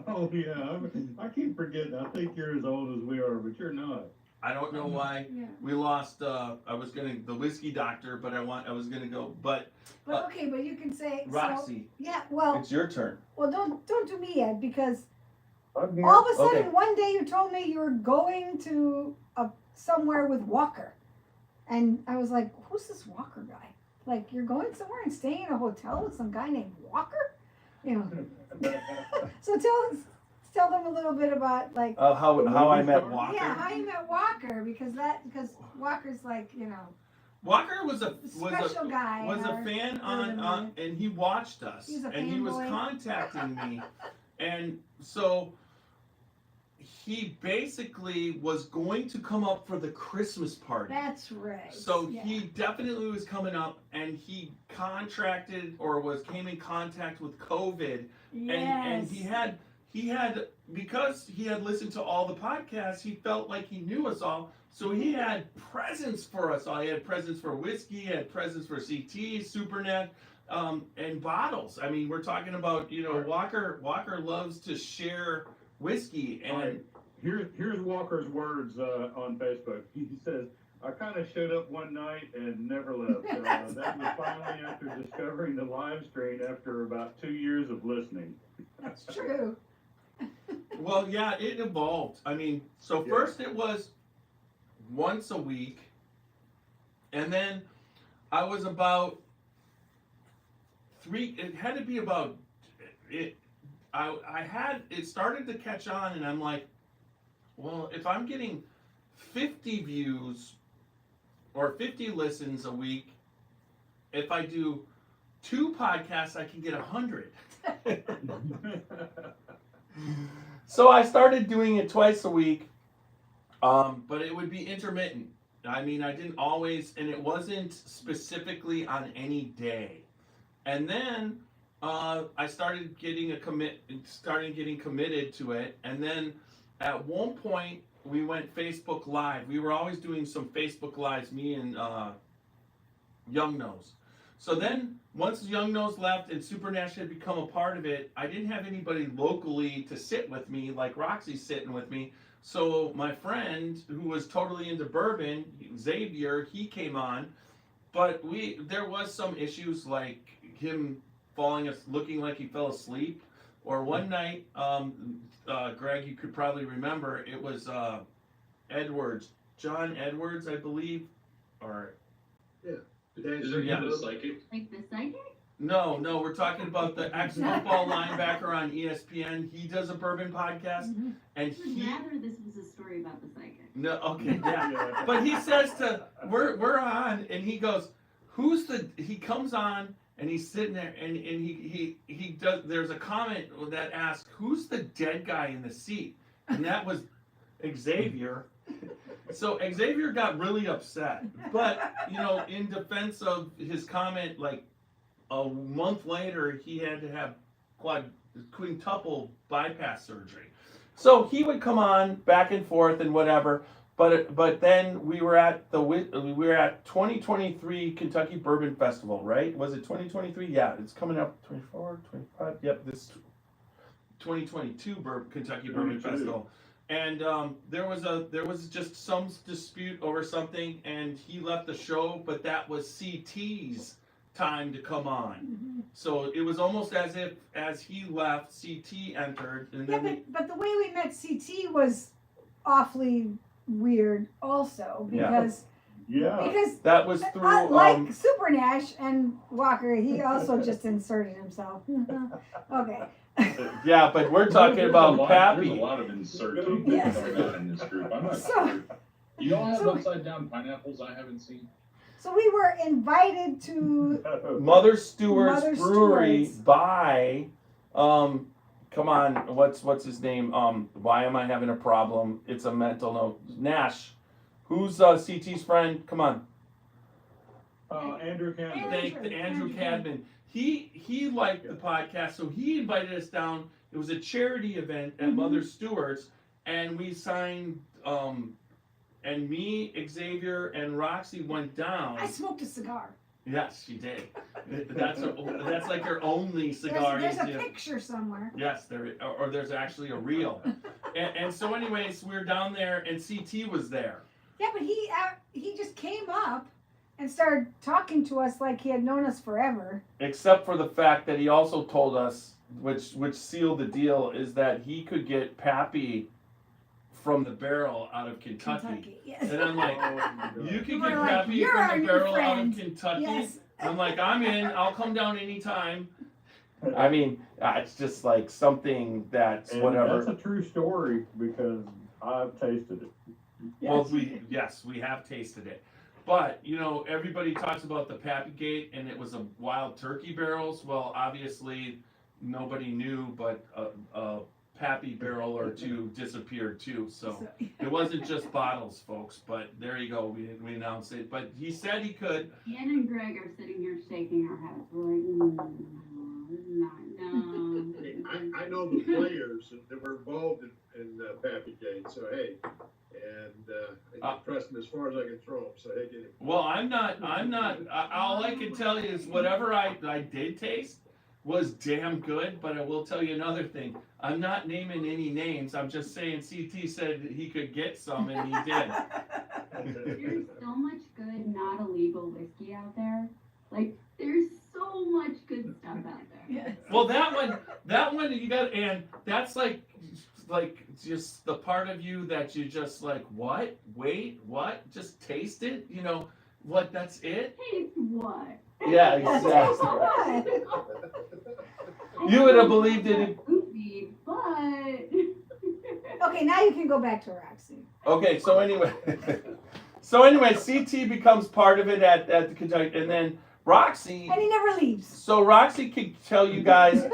Oh yeah, I keep forgetting. I think you're as old as we are, but you're not. I don't know why Yeah. we lost. I was the whiskey doctor, but I was gonna go. But Okay, but you can say so. Roxy, Yeah. Well, it's your turn. well, don't do me yet because I'm here. all of a sudden Okay. one day you told me you were going to somewhere with Walker, and I was like, who's this Walker guy? Like you're going somewhere and staying in a hotel with some guy named Walker? You know. So tell them a little bit about like. How I met Walker. Yeah, how you met Walker because Walker's like Walker was a special guy. was in a our fan urban on life. and he watched us He's a and he was fanboy. contacting me, and so he basically was going to come up for the Christmas party. That's right. So yeah. he definitely was coming up, and he contracted or came in contact with COVID, and he had because he had listened to all the podcasts, he felt like he knew us all. So he had presents for us all. He had presents for whiskey, he had presents for CT, Supernet, and bottles. I mean, we're talking about, Walker loves to share whiskey, and Here's Walker's words on Facebook. He says, I kind of showed up one night and never left. That was finally after discovering the live stream after about 2 years of listening. That's true. well, yeah, it evolved. I mean, so first it was once a week, and then I was about it had to be about it. It started to catch on, and I'm like, well, if I'm getting 50 views or 50 listens a week, if I do 2 podcasts, I can get 100. So I started doing it twice a week, but it would be intermittent. I mean, I didn't always, and it wasn't specifically on any day. And then I started getting committed to it, and then at one point we went Facebook Live. We were always doing some Facebook Lives, me and Young Nose. So then once Young Nose left and Super Nash had become a part of it, I didn't have anybody locally to sit with me like Roxy's sitting with me. So my friend who was totally into bourbon, Xavier, he came on, but there was some issues like him looking like he fell asleep. Or one night, Greg, you could probably remember, it was John Edwards, I believe, or Isn't he the psychic? Like the psychic? no, we're talking about the ex-football linebacker on ESPN. He does a bourbon podcast, Mhm. and I would rather this was a story about the psychic. no, okay, yeah. But he says we're on, and he goes, he comes on, and he's sitting there, and he does, there's a comment that asks, who's the dead guy in the seat? And that was Xavier. So Xavier got really upset, but, in defense of his comment, like a month later, he had to have quintuple bypass surgery. So he would come on back and forth and whatever. But then we were at 2023 Kentucky Bourbon Festival, right? Was it 2023? Yeah, it's coming up 24, 25. Yep, this 2022 Kentucky Bourbon Festival. And there was just some dispute over something, and he left the show, but that was CT's time to come on. Mhm. So it was almost as if as he left, CT entered, and Yeah, then but the way we met CT was awfully weird also because that was through like Super Nash and Walker, he also just inserted himself. Okay. yeah, but we're talking about There's Pappy. a lot of inserting Yes. going on in this group. I'm not So- sure. You don't have so- upside down pineapples I haven't seen? So we were invited to Mother Stewart's Mother Brewery Stewart's. by come on, what's his name? Why am I having a problem? It's a mental note. Nash. Who's CT's friend? Come on. Andrew Campbell. Andrew Cadman. He liked the podcast, so he invited us down. It was a charity event at Mhm. Mother Stewart's, and we signed and me, Xavier, and Roxy went down. I smoked a cigar. Yes, she did. That's like her only cigar. There's a you know. picture somewhere. Yes, or there's actually a reel. And so anyways, we were down there, and CT was there. Yeah, but he just came up and started talking to us like he had known us forever. Except for the fact that he also told us, which sealed the deal, is that he could get Pappy from the barrel out of Kentucky. Yes. And I'm like, Oh, you can We're get like, Pappy "You're from our the new barrel out friend." of Kentucky. Yes. I'm like, I'm in. I'll come down anytime. I mean, it's just like something that's And whatever. that's a true story because I've tasted it. Well, we have tasted it, but everybody talks about the Pappy Gate, and it was a wild turkey barrels. Well, obviously, nobody knew, but a Pappy barrel or two disappeared too. So it wasn't just bottles, folks. But there you go. We announced it. But he said he could. Ian and Greg are sitting here shaking our heads. We're like, no. I know the players that were involved in Pappy Gate, so hey, and I can trust them as far as I can throw them. So hey, get him. Well, I'm not. All I can tell you is whatever I did taste was damn good. But I will tell you another thing. I'm not naming any names. I'm just saying CT said that he could get some, and he did. There's so much good, not illegal whiskey out there. Like, there's so much good stuff out there. Yes. Well, that one you got, and that's like just the part of you that you just like, what? Wait, what? Just taste it? What? That's it? Taste what? Yeah, Yes, exactly. taste what? You would have believed it. Goofy, but Okay, now you can go back to Roxy. Okay, so anyway, CT becomes part of it at the Kentucky, and then Roxy. And he never leaves. So Roxy could tell you guys,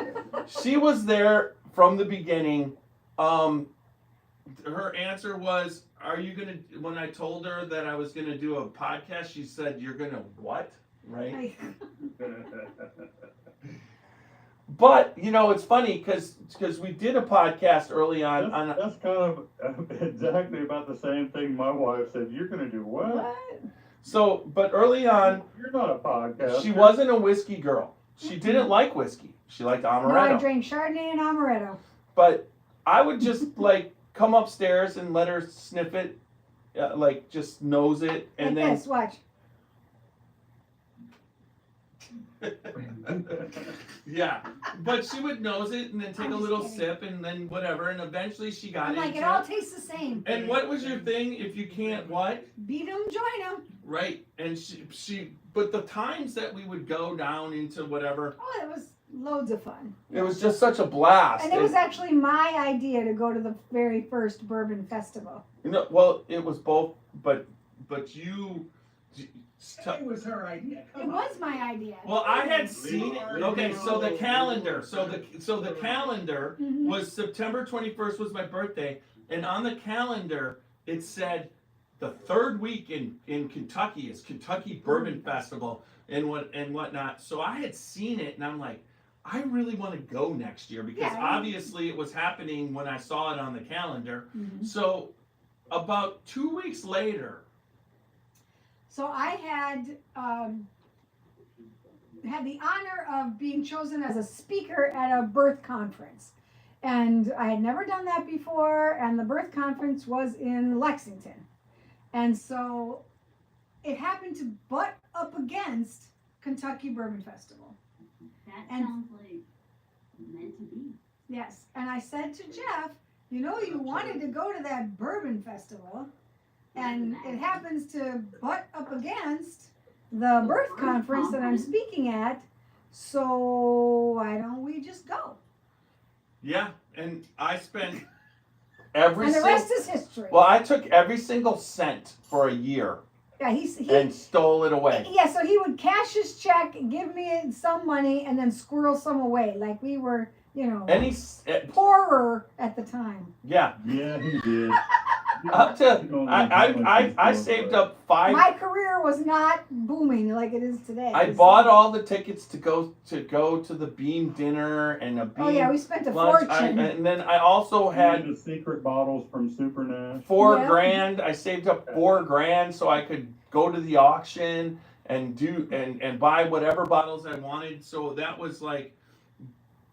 she was there from the beginning. Her answer was, "Are you gonna?" When I told her that I was gonna do a podcast, she said, "You're gonna what?" Right? But it's funny because we did a podcast early on. That's kind of exactly about the same thing my wife said. You're gonna do what? What? So, but early on, You're not a podcast. she wasn't a whiskey girl. She didn't like whiskey. She liked No, I amaretto. drank Chardonnay and Amaretto. But I would just come upstairs and let her sniff it, just nose it, and Like then this, watch. yeah. But she would nose it and then take I'm a just little kidding. sip and then whatever, and eventually she got I'm like, into it all it. tastes the same. And what was your thing? If you can't what? Beat them, join them. Right. And she but the times that we would go down into whatever, Oh, it was loads of fun. it was just such a blast. And it was actually my idea to go to the very first bourbon festival. Well, it was both, but you. It was her idea. It Come on. was my idea. Well, I had seen it. Okay, so the calendar. So the calendar Mhm. was September 21st was my birthday, and on the calendar it said the third week in Kentucky is Kentucky Bourbon Festival and whatnot. So I had seen it, and I'm like, I really want to go next year because Yeah. obviously it was happening when I saw it on the calendar. Mhm. So about 2 weeks later. So I had the honor of being chosen as a speaker at a birth conference. And I had never done that before, and the birth conference was in Lexington. And so it happened to butt up against Kentucky Bourbon Festival. that And- sounds like meant to be. Yes, and I said to Jeff, you wanted to go to that bourbon festival, and it happens to butt up against the birth conference that I'm speaking at, so why don't we just go? Yeah, and I spent every And the single. rest is history. Well, I took every single cent for a year Yeah, and stole it away. yeah, so he would cash his check, give me some money, and then squirrel some away, like we were, And poorer at the time. yeah, Yeah, he did. up to I saved up My career was not booming like it is today. I bought all the tickets to go to the Beam dinner and a Beam Oh yeah, we spent a lunch. fortune. And then I also had the secret bottles from Super Nash. $4 Yeah. grand. I saved up $4 grand so I could go to the auction and buy whatever bottles I wanted. So that was like, We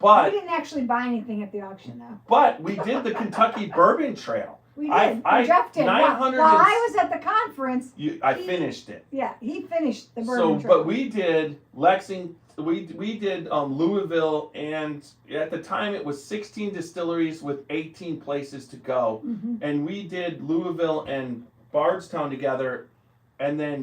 but didn't actually buy anything at the auction though. we did the Kentucky Bourbon Trail. We did. Jeff did. 900 While I was at the conference, I finished it. yeah, he finished the So, bourbon trail. but we did Lexington, we did Louisville, and at the time it was 16 distilleries with 18 places to go. Mhm. And we did Louisville and Bardstown together. And then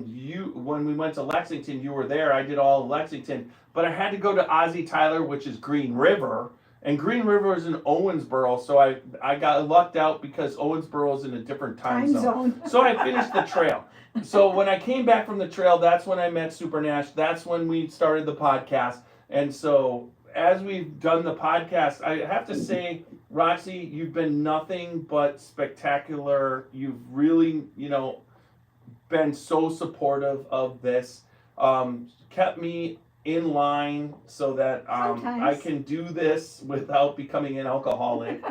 when we went to Lexington, you were there. I did all of Lexington. But I had to go to Ozzie Tyler, which is Green River. And Green River is in Owensboro, so I got lucked out because Owensboro is in a different time zone. So I finished the trail. So when I came back from the trail, that's when I met Super Nash. That's when we started the podcast. And so as we've done the podcast, I have to say, Roxy, you've been nothing but spectacular. You've really, been so supportive of this. Kept me in line so that I Sometimes. can do this without becoming an alcoholic.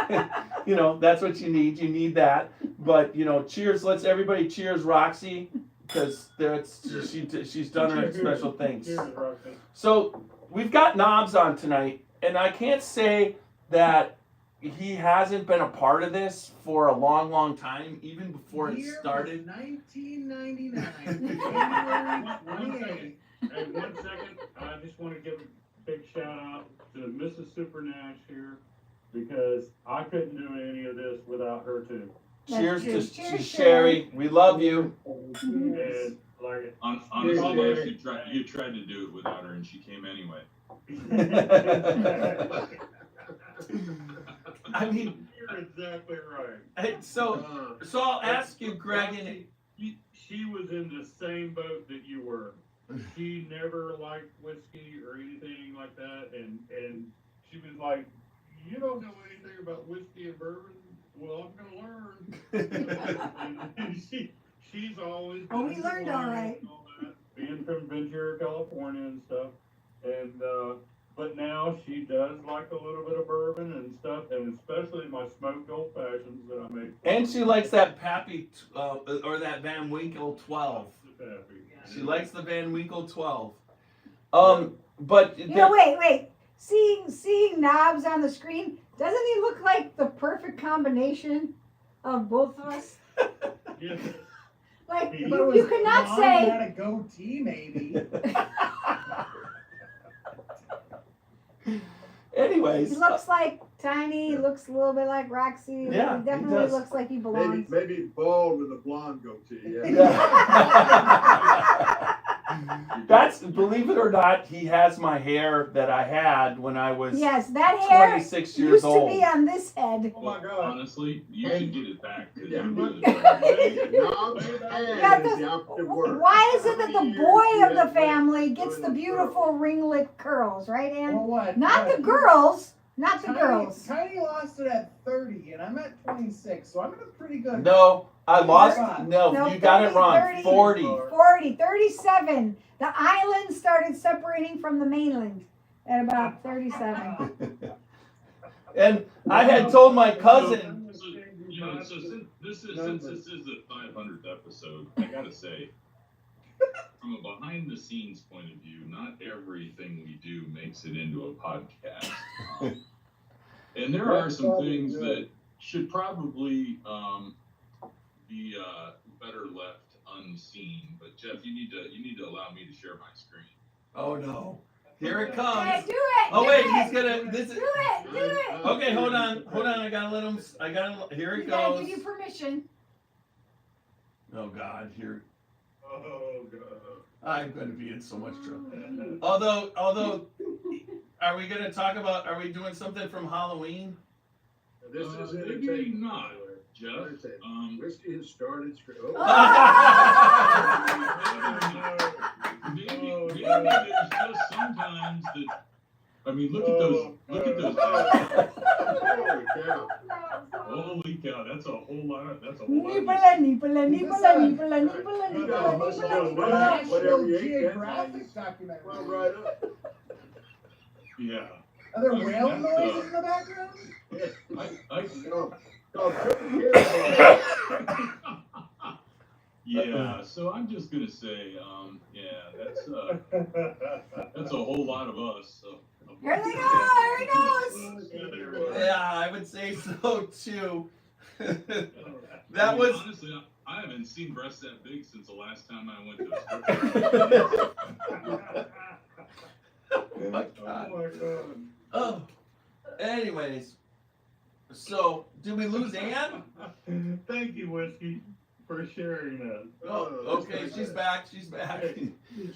That's what you need. You need that. But cheers. Let's everybody cheers Roxy, because she's done her special things. Cheers, Roxy. So we've got Nobs on tonight, and I can't say that he hasn't been a part of this for a long, long time, even before it started. 1999. One second. Hey, 1 second. I just want to give a big shout out to Mrs. Super Nash here, because I couldn't do any of this without her too. Cheers to Cheers, Sherry. We love you. And like, Honestly, guys, you tried to do it without her, and she came anyway. I mean, you're exactly right. so I'll ask you, Greg, and She was in the same boat that you were. She never liked whiskey or anything like that, and she was like, "You don't know anything about whiskey and bourbon? Well, I'm gonna learn." and she's always Oh, we learned all right. and all that, being from Ventura, California, and stuff. And but now she does like a little bit of bourbon and stuff, and especially my smoked old fashions that I make. And she likes that Pappy or that Van Winkle 12. She likes the Van Winkle 12. But wait. Seeing Nobs on the screen, doesn't he look like the perfect combination of both of us? Yeah. Like He you cannot Mom say. had a goatee, maybe. Anyways, He looks like Tiny. He looks a little bit like Roxy. Yeah, he he definitely does. looks like he belongs. Maybe bald with a blonde goatee, yeah. That's, believe it or not, he has my hair that I had when I was Yes, that hair 26 years used old. to be on this head. Oh my God. Honestly, you should get it back. 'Cause Yeah. you did it. Knobs got and this- the opposite word. Why is it that the boy of the Yeah. family gets the beautiful ringlet curls, right, Ann? Well, what? Not what? the girls. Not the Tiny, girls. Tiny lost it at 30, and I'm at 26, so I'm in a pretty good. No, I lost. No, No, you got it wrong. 30. 40. 40, 37. The island started separating from the mainland at about 37. And I had told my cousin. So, so since this is the 500th episode, I gotta say, from a behind the scenes point of view, not everything we do makes it into a podcast. And there are some things that should probably be better left unseen. But Jeff, you need to allow me to share my screen. Oh no! Here it Okay, comes. do it. Oh do wait, it. he's gonna. This is. Do it. Do it. Okay, hold on. I gotta let him. Here We it gotta goes. give you permission. Oh God, here. Oh God. I'm gonna be in so much trouble. Although, are we gonna talk about? Are we doing something from Halloween? This is Maybe entertainment. not, by the way. Jeff. Entertainment. Whiskey has started. Maybe there's just sometimes that. I mean, look at those. Holy cow. Holy cow! That's a whole lot. The National Geographic documentary. Well, right up. Yeah. Are there whale noises in the background? Yeah, so I'm just gonna say, that's a whole lot of us. So. Here they go. Here he goes. Yeah, I would say so too. That I mean, was. honestly, I haven't seen breasts that big since the last time I went to a strip club. Oh my God. Oh. Anyways, so did we lose Ann? Thank you, Whiskey, for sharing that. Oh, okay, she's back. She's back.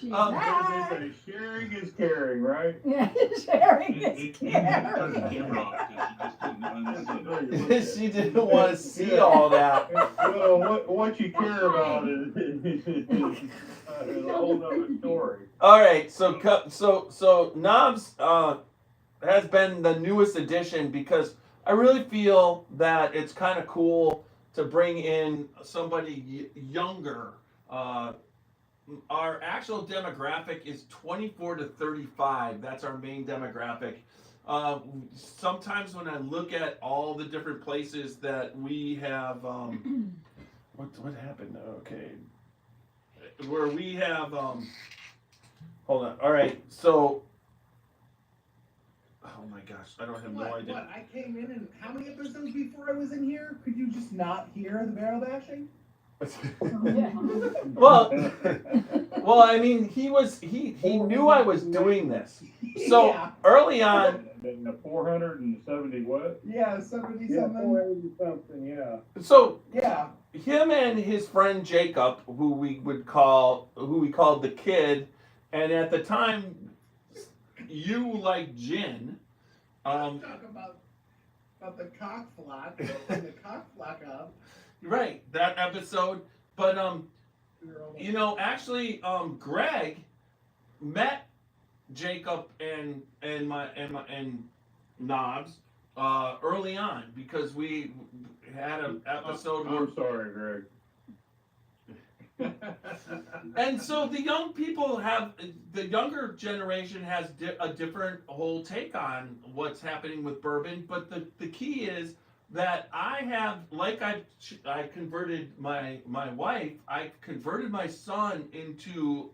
She's Um, back. They say sharing is caring, right? Yeah, sharing is Turn the caring. camera off because she just didn't understand. She didn't want to see all that. Well, what you care about is a whole other story. All right, so Nobs has been the newest addition because I really feel that it's kind of cool to bring in somebody younger. Our actual demographic is 24 to 35. That's our main demographic. Sometimes when I look at all the different places that we have, what happened? Okay, where we have, hold on. All right, so, oh my gosh, I don't have no idea. What? I came in and how many episodes before I was in here? Could you just not hear the barrel bashing? Well, I mean, he knew I was doing this. So Yeah. early on, The 470 what? Yeah, 70 Yeah, something. 480 something, yeah. so Yeah. him and his friend Jacob, who we called the kid, and at the time, you like gin. Talk about the cock flock, and the cock flock up. Right, that episode. But We were almost- you know, actually, Greg met Jacob and Nobs early on because we had an episode where. I'm sorry, Greg. And so the younger generation has a different whole take on what's happening with bourbon. But the key is that I have, like I converted my wife, I converted my son into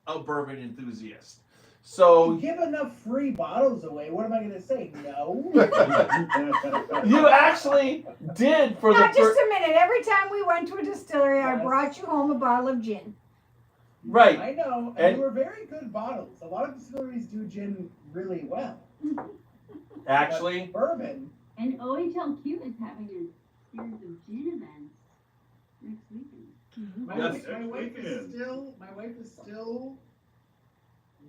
a bourbon enthusiast. So You give enough free bottles away. What am I going to say? No. you actually did for Now, the just a minute. Every time we went to a distillery, I Yes. brought you home a bottle of gin. right. I know, and And- they were very good bottles. A lot of distilleries do gin really well. Actually, But bourbon. And OHLQ is having a series of gin events next weekend. My Yes. wife is still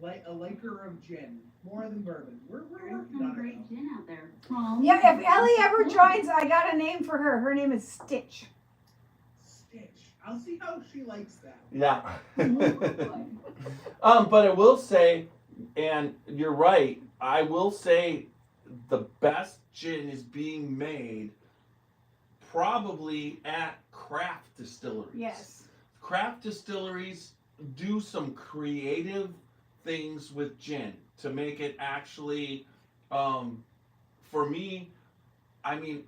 like a liker of gin more than bourbon. We're There's working some on it. great though. gin out there. From Yeah, if Ellie ever joins, I got a name for her. Her name is Stitch. Stitch. I'll see how she likes that. yeah. Oh, But I will say, and you're right, I will say the best gin is being made probably at craft distilleries. Yes. Craft distilleries do some creative things with gin to make it actually, for me, I mean,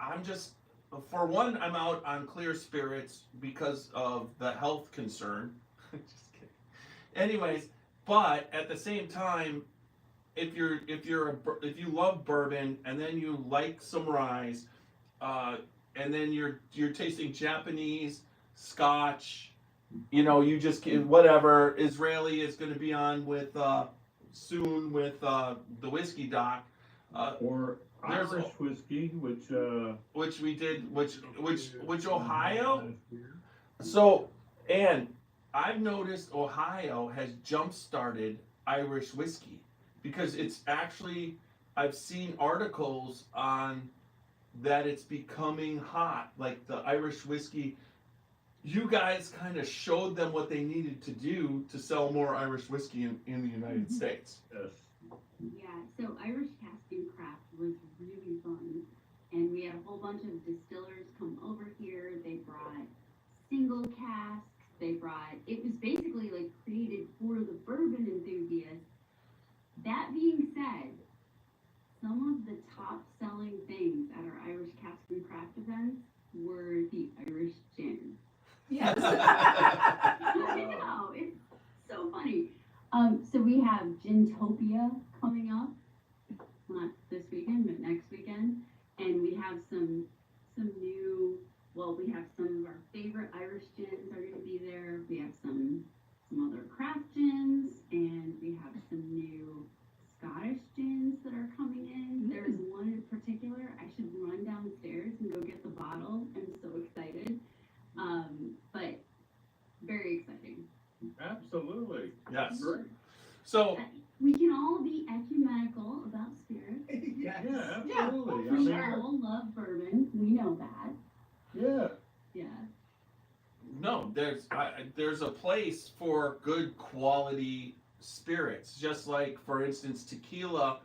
for one, I'm out on clear spirits because of the health concern. Just kidding. Anyways, but at the same time, if you love bourbon and then you like some rye, and then you're tasting Japanese, Scotch, you know, you just whatever. Israeli is going to be on with soon with the whiskey doc. Or There's Irish whiskey, which we did, which Ohio. So, and I've noticed Ohio has jump-started Irish whiskey because it's actually, I've seen articles on that it's becoming hot, like the Irish whiskey. You guys kind of showed them what they needed to do to sell more Irish whiskey in the United States. yes. yeah, so Irish Casting Craft was really fun. And we had a whole bunch of distillers come over here. They brought single casks. It was basically like created for the bourbon enthusiasts. That being said, some of the top selling things at our Irish Casting Craft events were the Irish gin. Yes. I know, it's so funny. So we have Gintopia coming up, not this weekend, but next weekend, and we have some some new, well, we have some of our favorite Irish gins are going to be there. We have some other craft gins, and we have some new Scottish gins that are coming in. There's one in particular. I should run downstairs and go get the bottle. I'm so excited. But very exciting. Absolutely. Yes. Great. So We can all be ecumenical about spirits. Yes. Yeah, absolutely. I We mean, all love bourbon. We know that. yeah. Yeah. no, there's a place for good quality spirits, just like, for instance, tequila,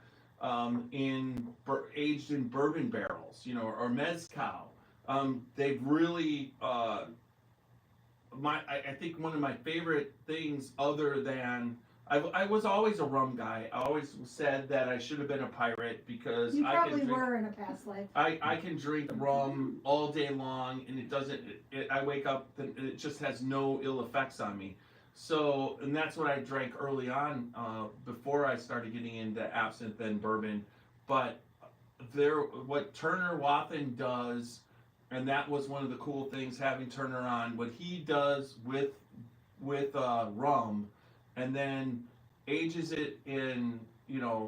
aged in bourbon barrels, or mezcal. They've really, I think one of my favorite things, other than I was always a rum guy. I always said that I should have been a pirate because You I probably can drink. were in a past life. I can drink rum all day long, and it doesn't. I wake up and it just has no ill effects on me. So, and that's what I drank early on, before I started getting into absinthe and bourbon. But what Turner Wathen does, and that was one of the cool things having Turner on. What he does with rum, and then ages it in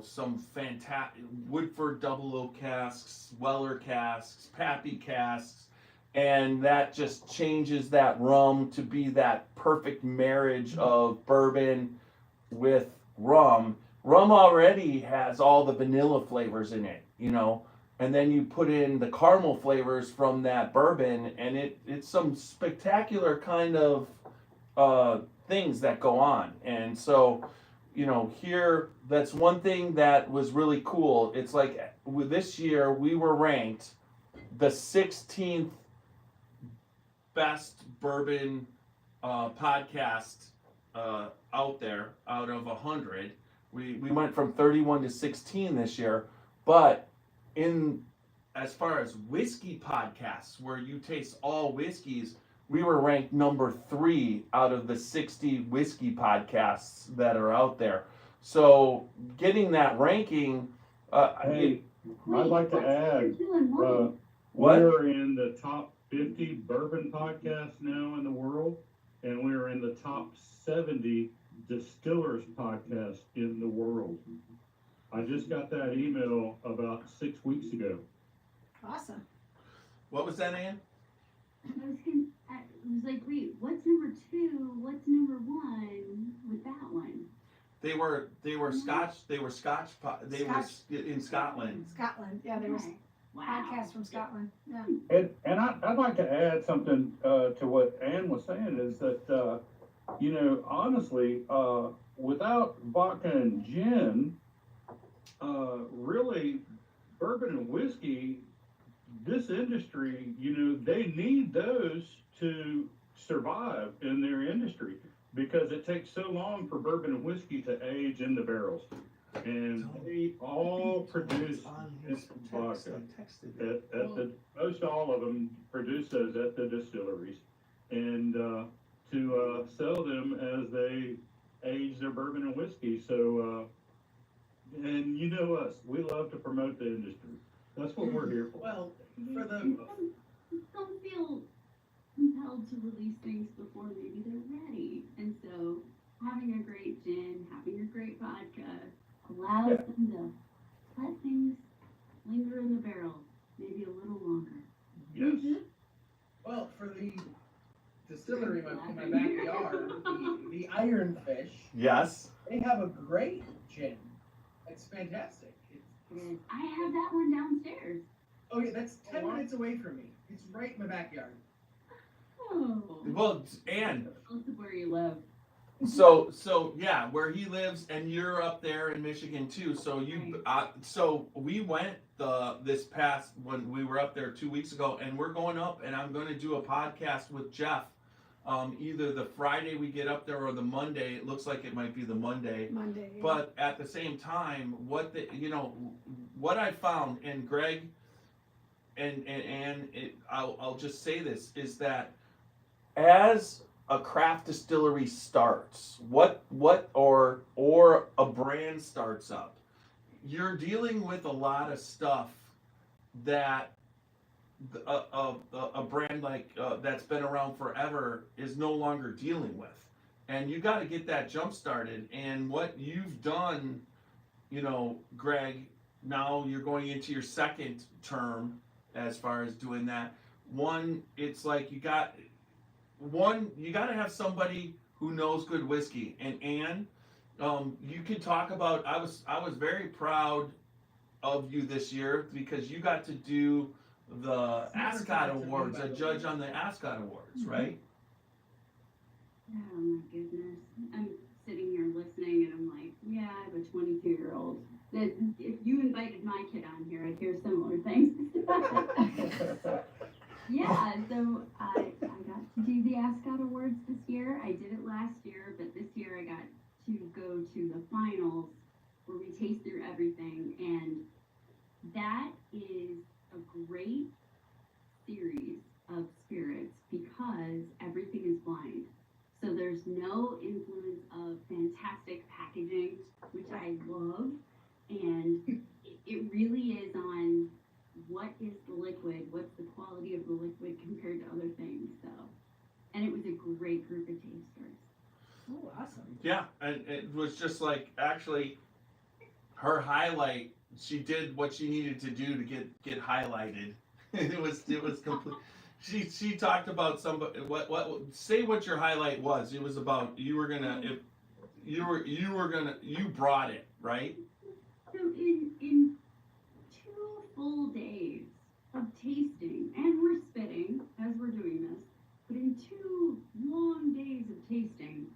some fantastic Woodford double oak casks, Weller casks, Pappy casks, and that just changes that rum to be that perfect marriage of bourbon with rum. Rum already has all the vanilla flavors in it, and then you put in the caramel flavors from that bourbon, and it's some spectacular kind of things that go on. And so, here, that's one thing that was really cool. It's like this year we were ranked the 16th best bourbon podcast out there out of 100. We went from 31 to 16 this year, but as far as whiskey podcasts, where you taste all whiskeys, we were ranked number 3 out of the 60 whiskey podcasts that are out there. So getting that ranking, Hey, I'd like to add, what? we're in the top 50 bourbon podcasts now in the world, and we're in the top 70 distillers podcasts in the world. I just got that email about 6 weeks ago. Awesome. What was that, Ann? I was like, wait, what's number 2? What's number 1 with that one? They were Scotch. They were Scotch. They were in Scotland. Scotland. Yeah, there was Okay. Wow. podcasts from Scotland. Yeah. And I'd like to add something to what Ann was saying, is that, honestly, without vodka and gin, really, bourbon and whiskey, this industry, they need those to survive in their industry, because it takes so long for bourbon and whiskey to age in the barrels. And they all produce vodka. Most all of them produce those at the distilleries, and to sell them as they age their bourbon and whiskey. So, and us, we love to promote the industry. That's what we're here for. Well, for the Some feel compelled to release things before maybe they're ready. And so having a great gin, having a great vodka allows them to let things linger in the barrel maybe a little longer. Yes. well, for the distillery in my backyard, the Ironfish, Yes. they have a great gin. It's fantastic. I have that one downstairs. Oh yeah, that's 10 minutes away from me. It's right in my backyard. Oh. Well, Ann, Close to where you live. so yeah, where he lives, and you're up there in Michigan too. So so we went this past, when we were up there 2 weeks ago, and we're going up, and I'm going to do a podcast with Jeff. Either the Friday we get up there or the Monday. It looks like it might be the Monday. Monday. Yeah. But at the same time, what I found, and Greg, I'll just say this, is that as a craft distillery starts, or a brand starts up, you're dealing with a lot of stuff that a brand like that's been around forever is no longer dealing with. And you got to get that jump started. And what you've done, you know, Greg, now you're going into your second term as far as doing that. One, it's like you got to have somebody who knows good whiskey. And Anne, you can talk about. I was very proud of you this year because you got to do the Ascot Awards, a judge on the Ascot Awards, right? Oh my goodness. I'm sitting here listening and I'm like, yeah, I have a 22-year-old. That if you invited my kid on here, I'd hear similar things. Yeah, so I got to do the Ascot Awards this year. I did it last year, but this year I got to go to the finals where we taste through everything, and that is a great series of spirits because everything is blind. So there's no influence of fantastic packaging, which I love, and it really is on what is the liquid, what's the quality of the liquid compared to other things. So, and it was a great group of tasters. Oh, awesome. Yeah, and it was just like actually her highlight. She did what she needed to do to get highlighted. it was complete. She talked about somebody. What say what your highlight was? It was about you brought it, right? So in 2 full days of tasting, and we're spitting as we're doing this, but in 2 long days of tasting,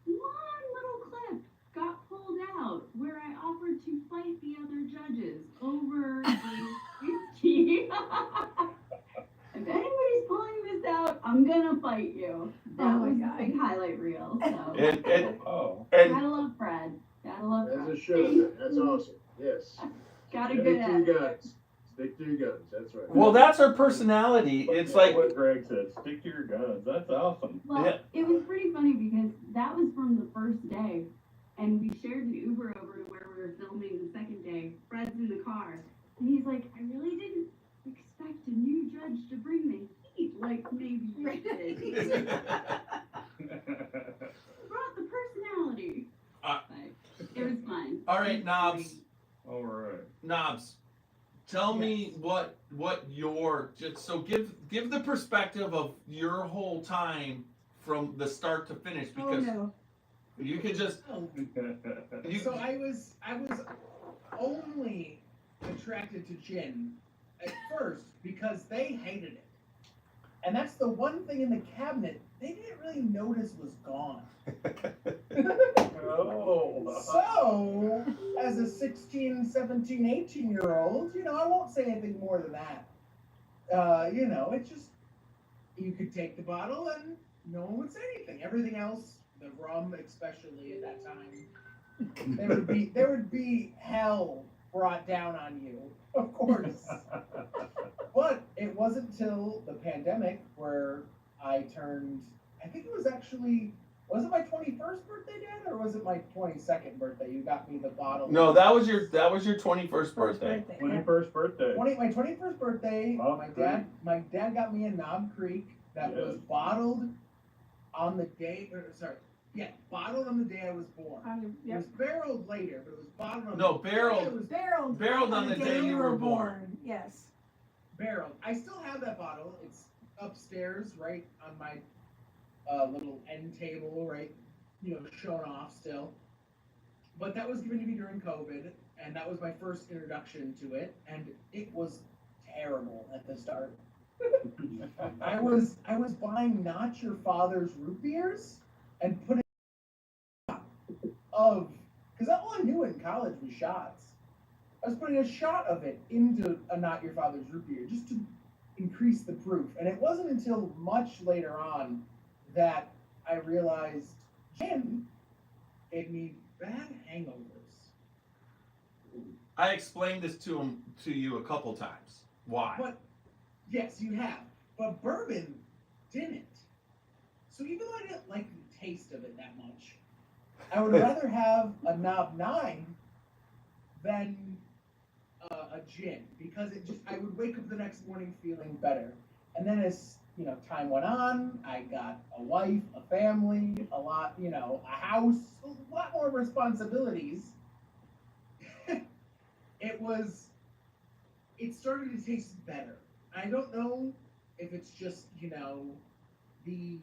one little clip got pulled out where I offered to fight the other judges over the whiskey. If anybody's pulling this out, I'm gonna fight you. That was the big highlight reel. So And gotta love Fred. Gotta love Fred. As it should. That's awesome. Yes. Got a Stick good to at your guns. Stick to your guns. That's right. well, that's her personality. It's like what Greg said, stick to your guns. That's awesome. Well, Yeah. it was pretty funny because that was from the first day, and we shared an Uber over to where we were filming the second day. Fred's in the car, and he's like, I really didn't expect a new judge to bring the heat like maybe you did. Brought the personality. But it was fun. all right, Nobs. All right. Nobs, tell me what your just so give the perspective of your whole time from the start to finish Oh, because no. you could just you, So I was only attracted to gin at first because they hated it. And that's the one thing in the cabinet they didn't really notice was gone. Oh. So, as a 16, 17, 18-year-old, I won't say anything more than that. It's just, you could take the bottle and no one would say anything. Everything else, the rum especially at that time, there would be hell brought down on you, of course. But it wasn't until the pandemic where I turned, I think it was actually, was it my 21st birthday, Dad, or was it my 22nd birthday? You got me the bottle. no, that was your 21st birthday. 21st birthday. My 21st birthday, Knob my dad got me a Knob Creek that was bottled on the day, bottled on the day I was born. It was barreled later, but it was bottled on No, the barreled. day it was Barreled on the day you were born. Yes. barreled. I still have that bottle. It's upstairs, right on my little end table, right, shown off still. But that was given to me during COVID, and that was my first introduction to it, and it was terrible at the start. I was buying not your father's root beers and putting because all I knew in college was shots. I was putting a shot of it into a not your father's root beer just to increase the proof. And it wasn't until much later on that I realized gin gave me bad hangovers. I explained this to you a couple times. Why? But yes, you have. But bourbon didn't. So even though I didn't like the taste of it that much, I would rather have a Knob 9 than a gin because I would wake up the next morning feeling better. And then as time went on, I got a wife, a family, a lot, a house, a lot more responsibilities. It started to taste better. I don't know if it's just, the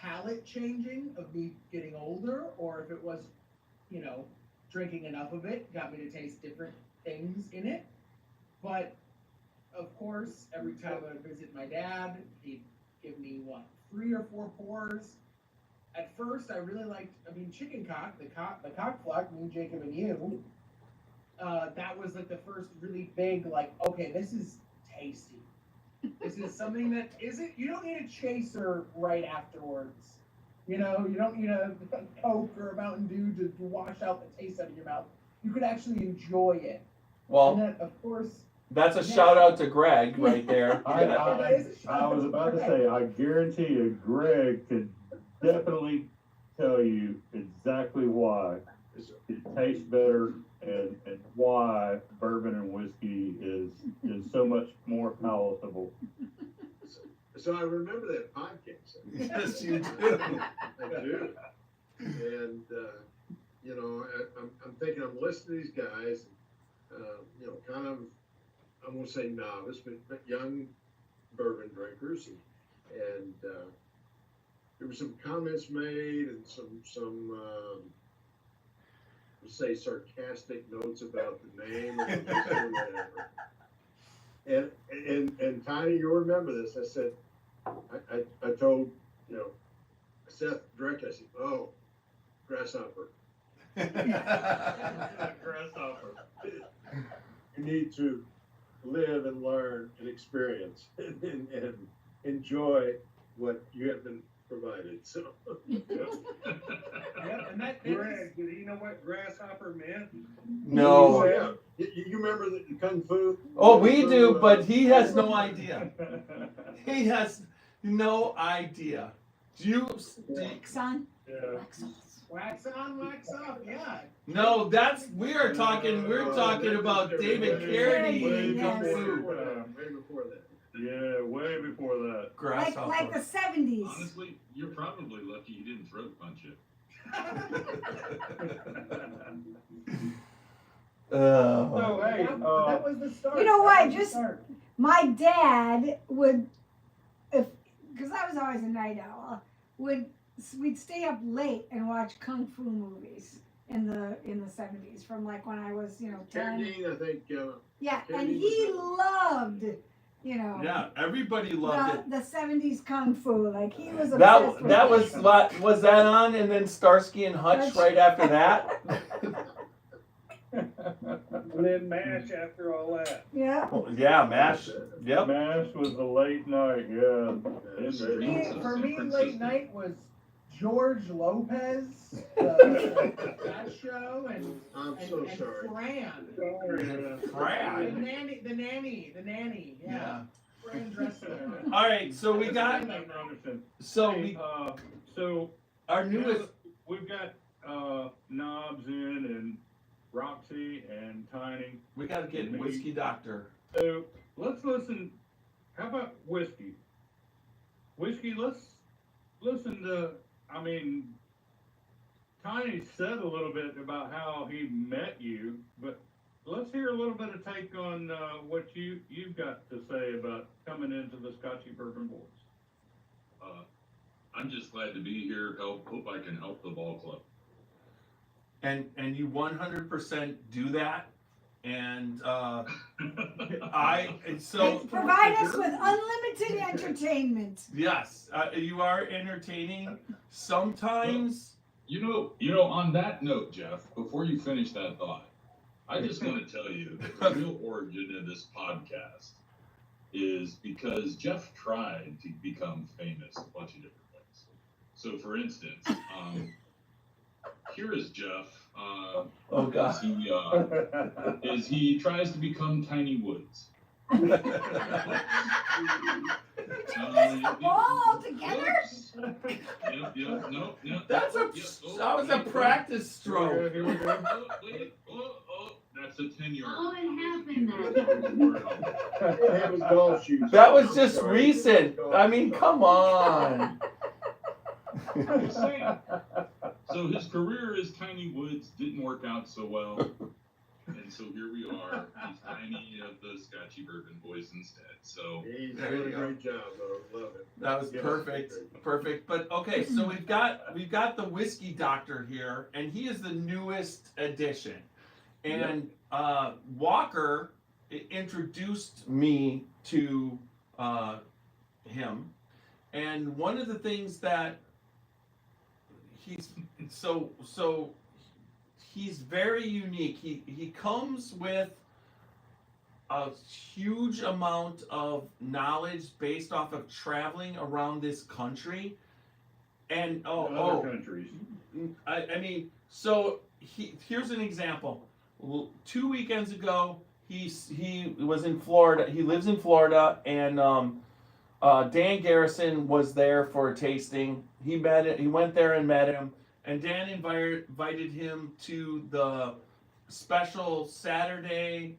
palate changing of me getting older, or if it was, drinking enough of it got me to taste different things in it. But of course, every time I would visit my dad, he'd give me 3 or 4 pours. At first, I really liked, chicken cock, the cock flock, me, Jacob, and you. That was like the first really big, okay, this is tasty. This is something that isn't, you don't need a chaser right afterwards. You don't need a Coke or a Mountain Dew to wash out the taste out of your mouth. You could actually enjoy it. Well, and then, of course, that's a shout out to Greg right there. I was about to say, I guarantee you, Greg could definitely tell you exactly why it tastes better and why bourbon and whiskey is so much more palatable. So I remember that podcast. Yes, you do. I do. And, I'm thinking, I'm listening to these guys, kind of, I won't say novice, but young bourbon drinkers. And there were some comments made and some we'll say sarcastic notes about the name or whatever. And Tiny, you'll remember this. I said, I told, Seth directly, I said, oh, grasshopper. Grasshopper. You need to live and learn and experience and enjoy what you have been provided. So, Yeah, and Greg, did he know what grasshopper meant? No. yeah. You remember the Kung Fu? Oh, we do, but he has no idea. He has no idea. Wax on, Yeah. wax off. wax on, wax off, yeah. No, we're talking about David Carradine Carradine, Kung yes. Fu. Way before that. Yeah, way before that. Like Grasshopper. the 70s. Honestly, you're probably lucky you didn't throat punch it. So, hey, that was the start. You know what, That was the just- start. My dad would, because I was always a night owl, we'd stay up late and watch kung fu movies in the 70s from like when I was 10. Carradine, I think, Yeah, and Carradine he was loved Yeah, everybody loved it. the 70s kung fu. Like he was obsessed with That it. was that on, and then Starsky and Hutch right after that. And then MASH after all that. Yeah. Yeah, MASH. Yep. MASH was the late night, yeah. For me, late night was George Lopez, that show, and I'm so and sorry. Fran. The nanny, yeah. Fran Dressler. All right, so we got so our newest. We've got Nobs in and Roxy and Tiny. We got to get Whiskey Doctor. So let's listen. How about whiskey? Whiskey, let's listen to, Tiny said a little bit about how he met you, but let's hear a little bit of take on what you've got to say about coming into the Scotchy Bourbon Boys. I'm just glad to be here. Hope I can help the ball club. And you 100% do that, and Provide us with unlimited entertainment. Yes, you are entertaining. Sometimes. You know, on that note, Jeff, before you finish that thought, I just want to tell you that the real origin of this podcast is because Jeff tried to become famous a bunch of different ways. So, for instance, here is Jeff. Oh God. Is he tries to become Tiny Woods. All together? No. That was a practice stroke. Wait, that's lost a 10-yard. Oh, it happened that. It was golf shoes. That was I'm just sorry. recent. I mean, come on. I'm just saying. So his career as Tiny Woods didn't work out so well. And so here we are. He's Tiny of the Scotchy Bourbon Boys instead. So He's There doing you a go. great job, though. Love it. That was Yeah. perfect. But okay, so we've got the whiskey doctor here, and he is the newest addition. And Walker introduced me to him, and one of the things that he's he's very unique. He comes with a huge amount of knowledge based off of traveling around this country, and Other countries. I mean, so here's an example. 2 weekends ago, he was in Florida. He lives in Florida, and Dan Garrison was there for a tasting. He went there and met him, and Dan invited him to the special Saturday.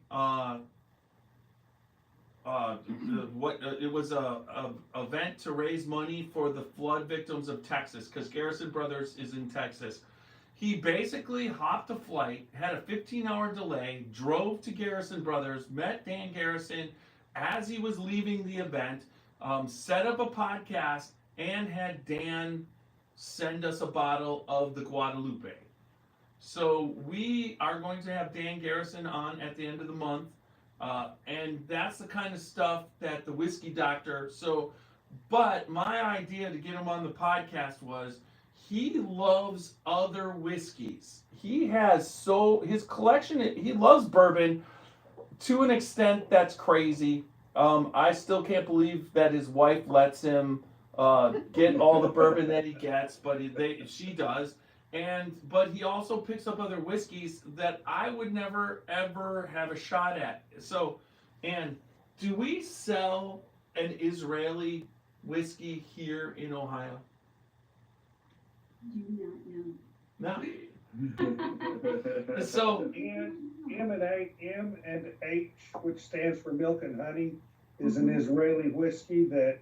It was a event to raise money for the flood victims of Texas, because Garrison Brothers is in Texas. He basically hopped a flight, had a 15-hour delay, drove to Garrison Brothers, met Dan Garrison as he was leaving the event, set up a podcast, and had Dan send us a bottle of the Guadalupe. So we are going to have Dan Garrison on at the end of the month. And that's the kind of stuff that the whiskey doctor, but my idea to get him on the podcast was, he loves other whiskeys. He has his collection, he loves bourbon to an extent that's crazy. I still can't believe that his wife lets him get all the bourbon that he gets, but she does. But he also picks up other whiskeys that I would never ever have a shot at. So, and do we sell an Israeli whiskey here in Ohio? Do not know. No. So M and H, which stands for milk and honey, is an Israeli whiskey that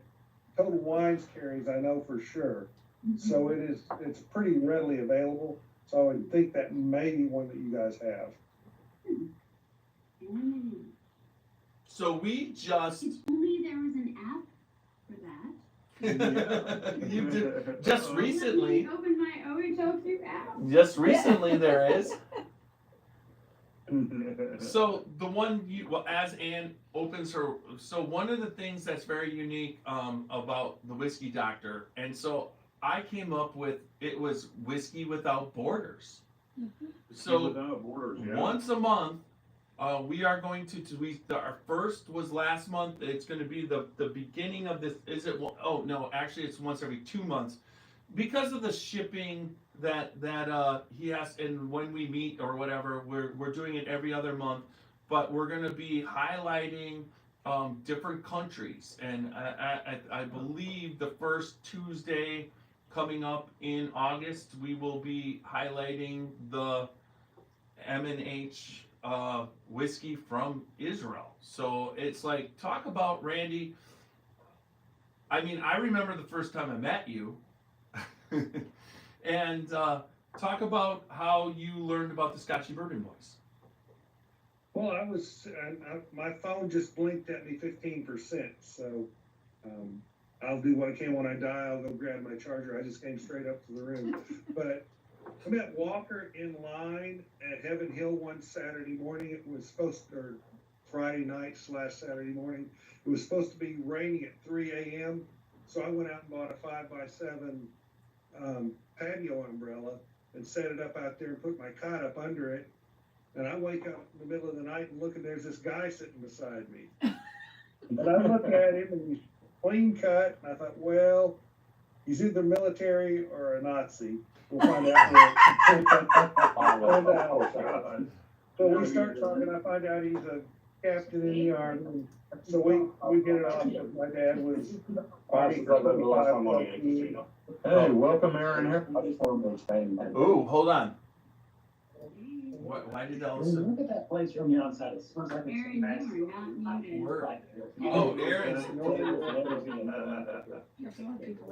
Total Wines carries, I know for sure. So it's pretty readily available. So I would think that may be one that you guys have. So we just If only there was an app for that. you did just recently. Open my OHLQ app. Just recently there is. So the one as Ann opens her, so one of the things that's very unique about the whiskey doctor, and so I came up with, it was Whiskey Without Borders. So Without Borders, yeah. once a month, we are going our first was last month. It's going to be the beginning of this. Is it? Oh no, actually it's once every 2 months, because of the shipping that he has. And when we meet or whatever, we're doing it every other month. But we're going to be highlighting different countries, and I believe the first Tuesday coming up in August, we will be highlighting the M&H whiskey from Israel. So it's like, talk about, Randy, I mean, I remember the first time I met you, and talk about how you learned about the Scotchy Bourbon Boys. Well, my phone just blinked at me 15%, so I'll do what I can when I die. I'll go grab my charger. I just came straight up to the room. But I met Walker in line at Heaven Hill one Saturday morning. It was supposed to, or Friday night / Saturday morning. It was supposed to be raining at 3 a.m. So I went out and bought a 5x7 patio umbrella and set it up out there and put my cot up under it. And I wake up in the middle of the night and look, and there's this guy sitting beside me. And I look at him and he's clean cut, and I thought, well, he's either military or a Nazi. We'll find out. So we start talking. I find out he's a captain in the army. So we get it off. My dad was. Hey, welcome, Aaron. Ooh, hold on. Why did all of a sudden? Look at that place from the outside. It smells like it's Aaron, you are not muted. Word. Oh, Aaron's.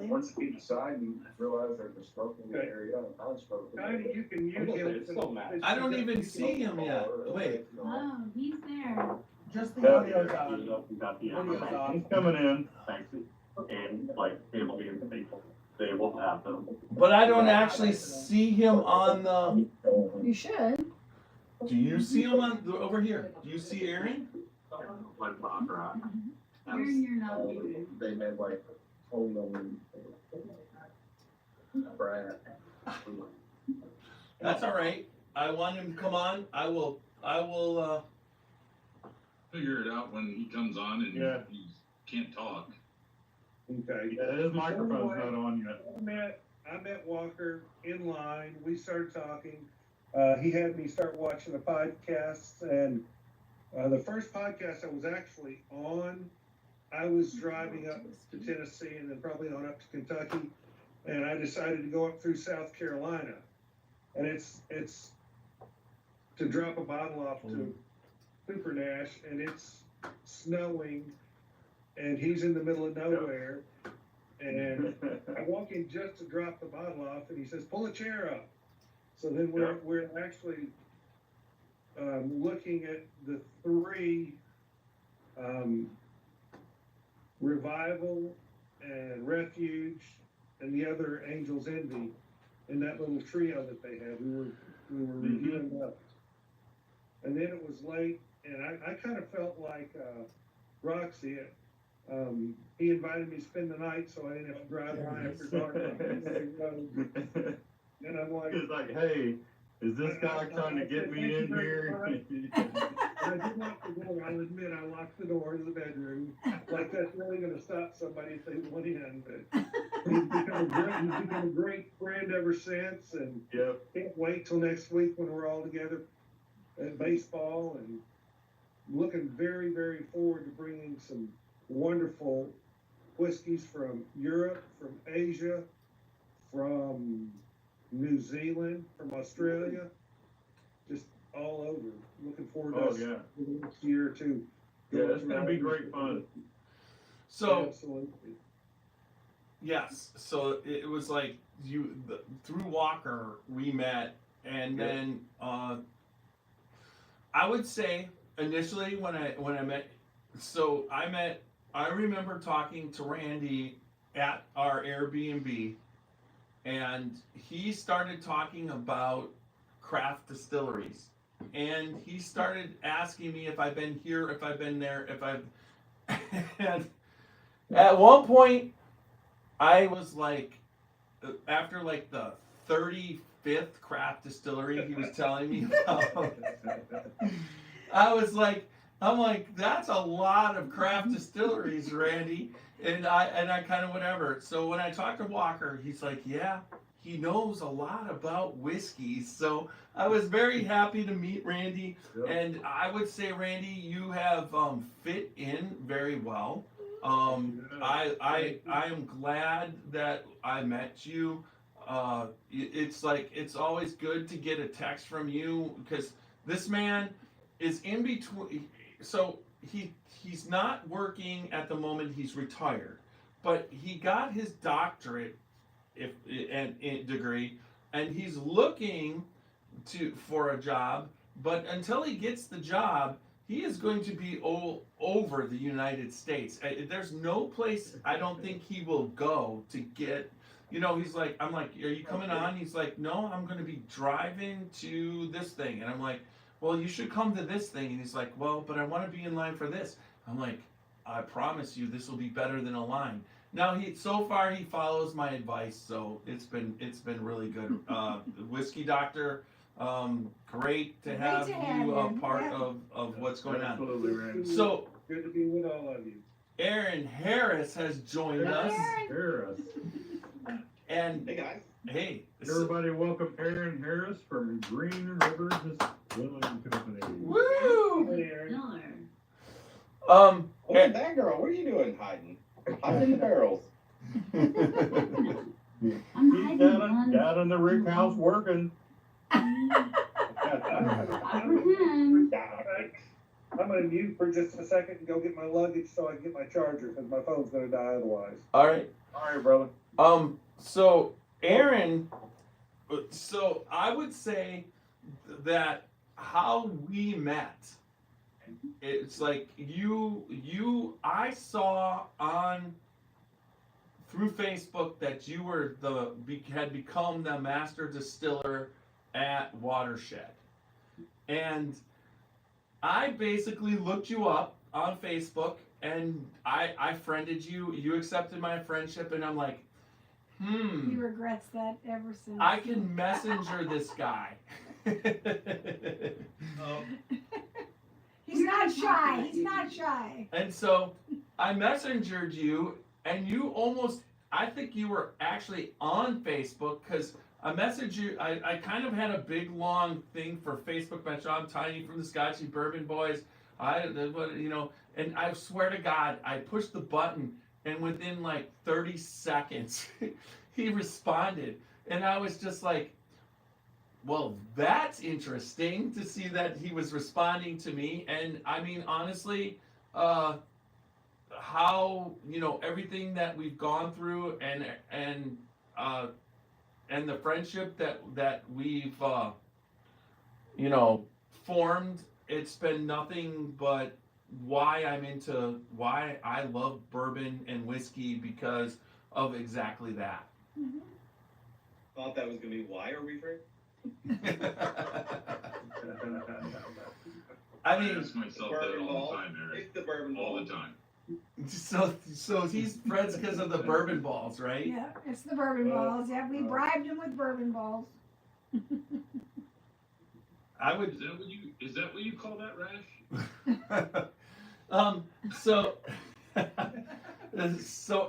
Once you decide and realize that there's smoke in the area, I'll smoke. Kinda, you can use him. I don't even see him yet. Wait. Oh, he's there. Just the audio's on. You got the Audio's off. He's coming in. Thanks. And like, it'll be in the people. They will have them. But I don't actually see him on the. You should. Do you see him on over here? Do you see Aaron? Like Barbara. Aaron, you're not muted. They made like aluminum. Brad. That's all right. I want him to come on. I will. Figure it out when he comes on and Yeah. he can't talk. Okay. Yeah, his microphone's not on yet. I met Walker in line. We started talking. He had me start watching the podcasts, and the first podcast I was actually on, I was driving up to Tennessee and then probably on up to Kentucky, and I decided to go up through South Carolina, and it's to drop a bottle off to Super Nash, and it's snowing, and he's in the middle of nowhere, and I walk in just to drop the bottle off, and he says, "Pull a chair up." So then we're actually looking at the three Revival and Refuge and the other Angels Envy in that little trio that they had. We were reviewing that. And then it was late, and I kind of felt like Roxy. He invited me to spend the night, so I didn't have to drive by after dark. And I'm like, He's like, hey, is this guy trying to get me in here? I did lock the door. I'll admit I locked the door to the bedroom. Like that's really going to stop somebody if they want in. But he's become a great friend ever since, and Yep. can't wait till next week when we're all together at baseball, and looking very, very forward to bringing some wonderful whiskeys from Europe, from Asia, from New Zealand, from Australia, just all over. Looking forward to Oh, us yeah. for the next year or two. Yeah, it's gonna be great fun. So Absolutely. yes. So it was like through Walker we met, and then I would say initially when I met. So I remember talking to Randy at our Airbnb, and he started talking about craft distilleries, and he started asking me if I've been here, if I've been there, if I've, and at one point I was like, after like the 35th craft distillery he was telling me about, I'm like, that's a lot of craft distilleries, Randy. And I kind of whatever. So when I talked to Walker, he's like, yeah, he knows a lot about whiskeys. So I was very happy to meet Randy. Yep. And I would say, Randy, you have fit in very well. I am glad that I met you. It's like, it's always good to get a text from you, because this man is in between. So he's not working at the moment. He's retired, but he got his doctorate and degree, and he's looking for a job. But until he gets the job, he is going to be all over the United States. There's no place I don't think he will go to get. He's like, I'm like, are you coming on? He's like, no, I'm going to be driving to this thing, and I'm like, well, you should come to this thing. And he's like, well, but I want to be in line for this. I'm like, I promise you this will be better than a line. Now so far he follows my advice, so it's been really good. Whiskey Doctor, great to have you a part of what's going on. Absolutely, Randy. So Good to be with all of you. Aaron Harris has joined us. Harris. And Hey guys. hey, Everybody welcome Aaron Harris from Green River Distilling Company. woo! Hey, Aaron. Miller. Look at that girl. What are you doing hiding? Hiding in the barrels. I'm He's hiding down one. in the Rick House working. I'm gonna mute for just a second and go get my luggage so I can get my charger, because my phone's gonna die otherwise. All right, brother. So Aaron, so I would say that how we met, it's like I saw through Facebook that you were had become the master distiller at Watershed. And I basically looked you up on Facebook and I friended you. You accepted my friendship, and I'm like, He regrets that ever since. I can messenger this guy. He's not shy. He's not shy. And so I messengered you, and you I think you were actually on Facebook, because I messaged you. I kind of had a big long thing for Facebook message. I'm Tiny from the Scotchy Bourbon Boys. And I swear to God, I pushed the button, and within like 30 seconds, he responded. And I was just like, well, that's interesting to see that he was responding to me. And I mean, honestly, how, everything that we've gone through and the friendship that we've, formed, it's been nothing but why I love bourbon and whiskey, because of exactly that. Mm-hmm. Thought that was gonna be why are we friends? I mean, ask myself that Bourbon all ball. the time, Eric. It's the bourbon All ball. the time. so he's friends because of the bourbon balls, right? Yeah, it's the bourbon balls. Yeah, we bribed him with bourbon balls. I would. Is that what you call that, Rash? So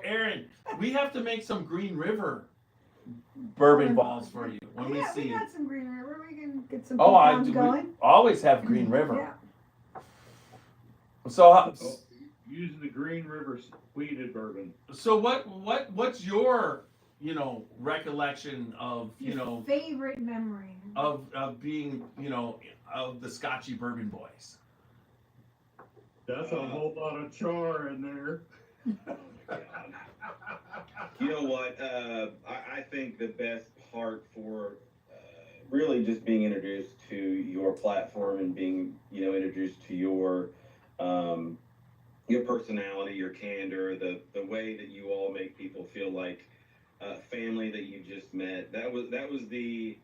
Aaron, we have to make some Green River bourbon balls for you when we see we you. got some Green River. We can get some Oh, pecans going. we always have Green River. Yeah. So Using the Green River wheated bourbon. so what's your recollection of Your favorite memory. of being of the Scotchy Bourbon Boys? That's a whole lot of char in there. You know what? I think the best part for really just being introduced to your platform and being, introduced to your personality, your candor, the way that you all make people feel like family that you just met. That was the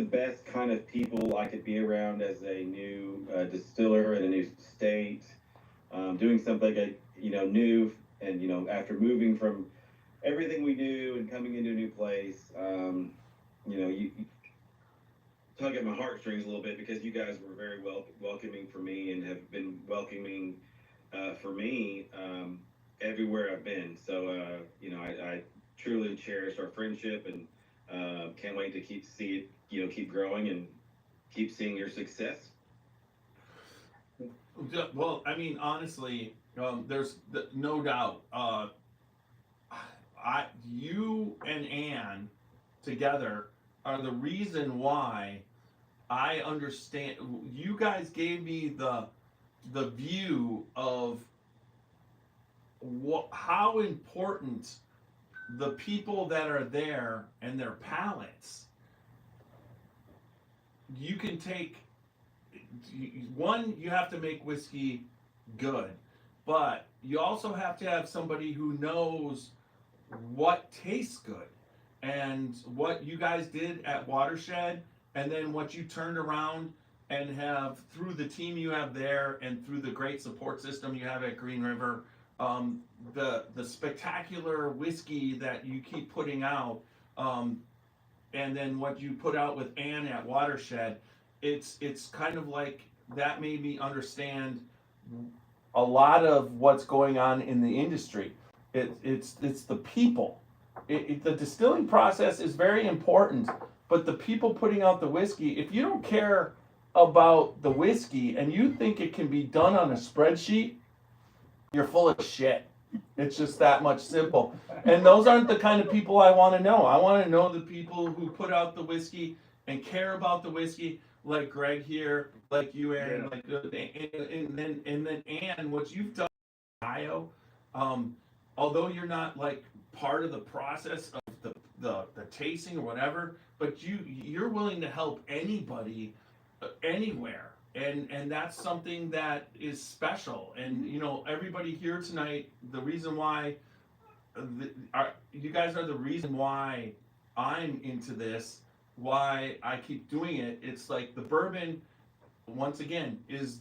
best kind of people I could be around as a new distiller in a new state, doing something new, and after moving from everything we do and coming into a new place, you tug at my heartstrings a little bit, because you guys were very welcoming for me and have been welcoming for me everywhere I've been. So I truly cherish our friendship, and can't wait to keep growing and keep seeing your success. Well, I mean, honestly, there's no doubt. You and Ann together are the reason why I understand. You guys gave me the view of how important the people that are there and their palates. You can take one. You have to make whiskey good, but you also have to have somebody who knows what tastes good. And what you guys did at Watershed, and then what you turned around and have through the team you have there, and through the great support system you have at Green River, the spectacular whiskey that you keep putting out, and then what you put out with Ann at Watershed, it's kind of like that made me understand a lot of what's going on in the industry. It's the people. The distilling process is very important, but the people putting out the whiskey, if you don't care about the whiskey and you think it can be done on a spreadsheet, you're full of shit. It's just that much simple. And those aren't the kind of people I want to know. I want to know the people who put out the whiskey and care about the whiskey, like Greg here, like you, Aaron, like and then Ann, what you've done in Ohio, although you're not like part of the process of the tasting or whatever, but you're willing to help anybody anywhere. And that's something that is special. And you know, everybody here tonight, the reason why you guys are the reason why I'm into this, why I keep doing it. It's like the bourbon, once again, is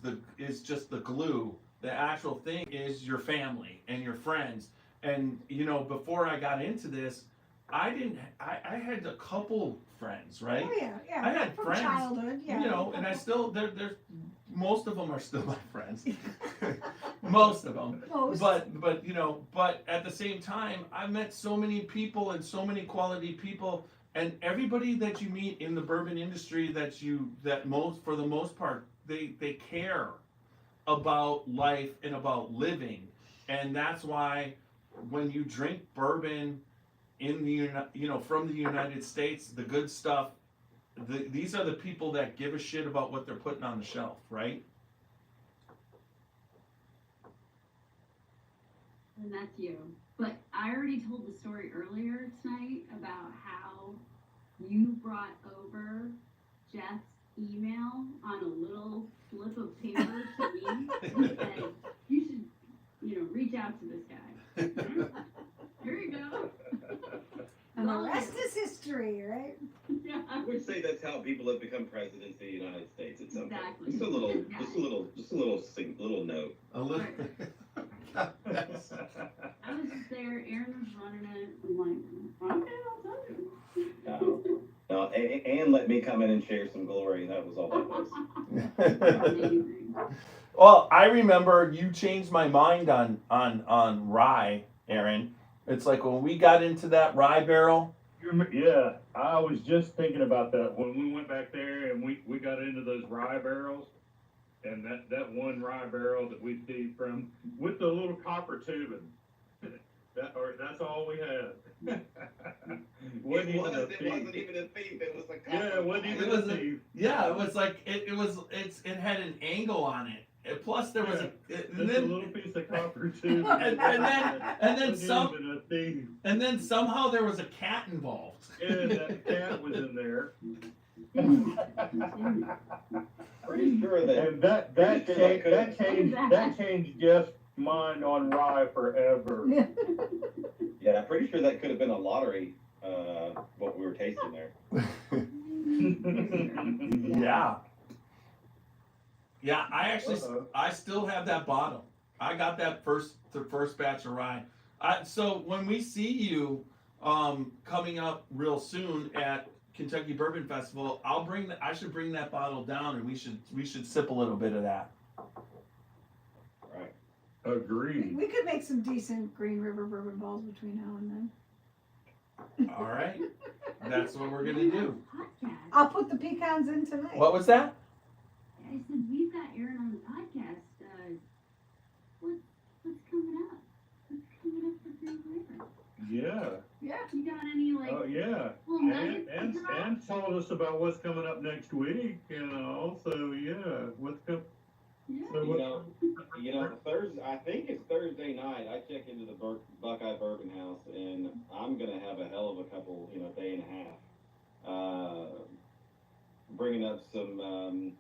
just the glue. The actual thing is your family and your friends. And you know, before I got into this, I had a couple friends, right? Oh yeah, yeah. I had From friends, childhood, yeah. you know, and I still there's most of them are still my friends, most of them. Most. But you know, but at the same time, I've met so many people and so many quality people, and everybody that you meet in the bourbon industry for the most part, they care about life and about living, and that's why when you drink bourbon in from the United States, the good stuff, these are the people that give a shit about what they're putting on the shelf, right? And that's you. But I already told the story earlier tonight about how you brought over Jeff's email on a little slip of paper to me and said, you should, reach out to this guy. Here you go. And the rest is history, right? Yeah. I would say that's how people have become presidents of the United States at some Exactly. point. Just a little note. A little. I was just there, Aaron was running it. I'm like, okay, I'll tell you. No, and let me come in and share some glory. That was all that was. Well, I remember you changed my mind on rye, Aaron. It's like when we got into that rye barrel. Yeah, I was just thinking about that when we went back there and we got into those rye barrels, and that one rye barrel that we see from with the little copper tubing. That's all we had. It wasn't even a thief. It was like yeah, it wasn't even a thief. Yeah, it was like it had an angle on it. And plus there was a little piece of copper too. and then somehow there was a cat involved. Yeah, that cat was in there. Pretty sure that. And that changed Jeff's mind on rye forever. Yeah, I'm pretty sure that could have been a lottery. What we were tasting there. Yeah. Yeah, I still have that bottle. I got the first batch of rye. So when we see you coming up real soon at Kentucky Bourbon Festival, I should bring that bottle down, and we should sip a little bit of that. Right. Agreed. We could make some decent Green River bourbon balls between now and then. All right, that's what we're gonna do. I'll put the pecans in tonight. What was that? I said, we've got Aaron on the podcast. What's coming up? What's coming up for Green River? Yeah. Yeah. You got any, like... Oh, yeah. And told us about what's coming up next week, so, yeah, what's coming... Yeah. So Thursday. I think it's Thursday night. I check into the Buckeye Bourbon House, and I'm gonna have a hell of a couple, day and a half. Bringing up some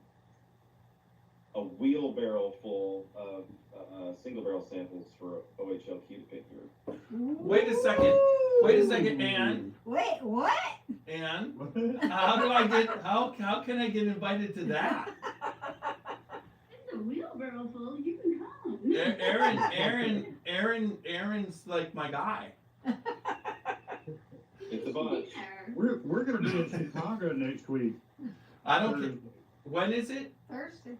a wheelbarrow full of single barrel samples for OHLQ to pick through. Wait a second, Ann. Wait, what? Ann, how can I get invited to that? It's a wheelbarrow full. You can come. Aaron's like my guy. It's a bunch. We're gonna be in Chicago next week. I don't care. When is it? Thursday.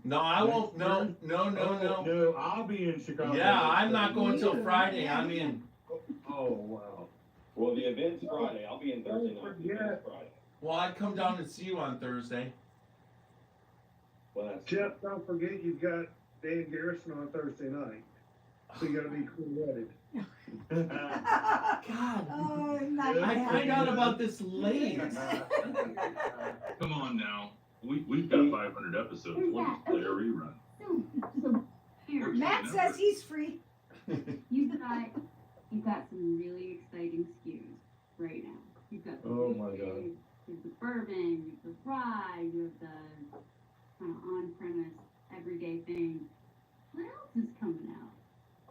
No, I won't. No. No, I'll be in Chicago. Yeah, I'm not going till Friday. I'm in. Oh, wow. Well, the event's Friday. I'll be in Thursday night. The event's Friday. Well, I'd come down and see you on Thursday. Well, that's Jeff, don't forget you've got Dan Garrison on Thursday night. So you gotta be cool-headed. God, Oh, I'm not I gonna find have out about this late. Come on now. We've got 500 episodes. We'll just play a rerun. So here, Matt says he's free. you've got some really exciting SKUs right now. You've got the Oh my whiskey, God. you have the bourbon, you have the rye, you have the kind of on-premise everyday thing. What else is coming out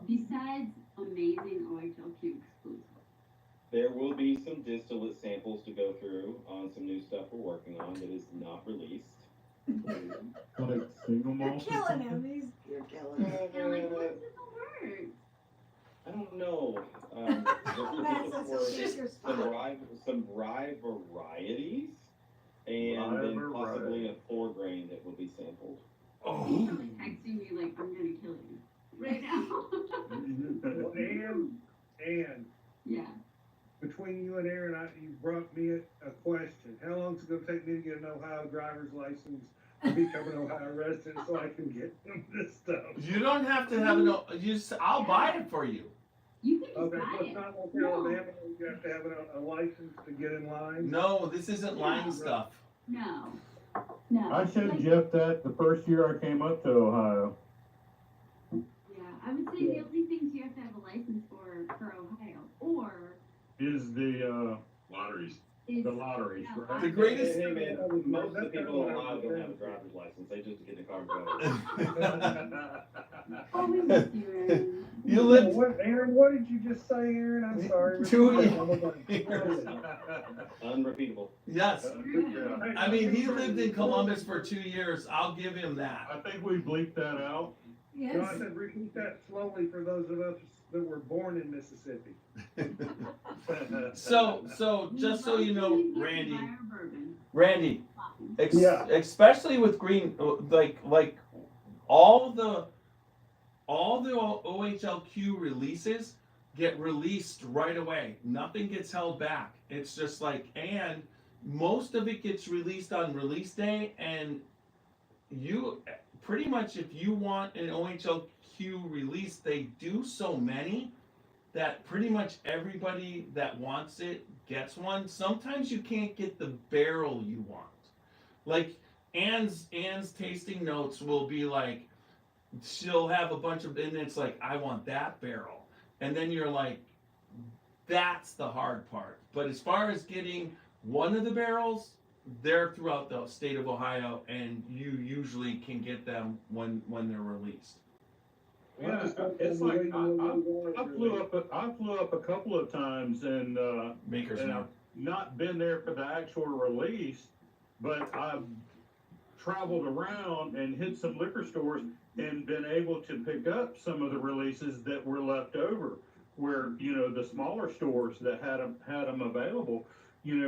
besides amazing OHLQ exclusive? There will be some distillate samples to go through on some new stuff we're working on that is not released. Like single You're malt. killing him. You're killing him. And like, what's in the works? I don't know. Matt says For he'll take your spot. some rye varieties, and Rye then possibly variety. a 4-grain that will be sampled. Oh, He's probably texting me like, I'm gonna kill you right now. Well, and Yeah. between you and Aaron, you brought me a question. How long is it gonna take me to get an Ohio driver's license to become an Ohio resident so I can get this stuff? you don't have to have I'll buy it for you. You can just Okay, buy so it's it. not like No. Alabama, you have to have a license to get in line? No, this isn't line Yeah. stuff. No. No. I showed Like, Jeff that the first year I came up to Ohio. Yeah, I would say the only things you have to have a license for Ohio or Is the Lotteries. lotteries, Yeah, right? The greatest. Hey man, most of the people in Ohio don't have a driver's license. They just get the car going. Oh, we miss you, Aaron. You lived What, Aaron, what did you just say, Aaron? I'm sorry. 2 years. Unrepeatable. Yes. Yeah. I mean, he lived in Columbus for 2 years. I'll give him that. I think we bleeped that out. No, I Yes. said repeat that slowly for those of us that were born in Mississippi. So just so you know, Welcome to Randy, Fire Bourbon. Randy, Yeah. especially with green, like all the OHLQ releases get released right away. Nothing gets held back. It's just like, and most of it gets released on release day, and you pretty much, if you want an OHLQ release, they do so many that pretty much everybody that wants it gets one. Sometimes you can't get the barrel you want. Like Anne's tasting notes will be like, she'll have a bunch of, and it's like, I want that barrel. And then you're like, that's the hard part. But as far as getting one of the barrels, they're throughout the state of Ohio, and you usually can get them when they're released. Yeah, it's like I flew up a couple of times and Maker's and Mark. I've not been there for the actual release, but I've traveled around and hit some liquor stores and been able to pick up some of the releases that were left over, where the smaller stores that had them available,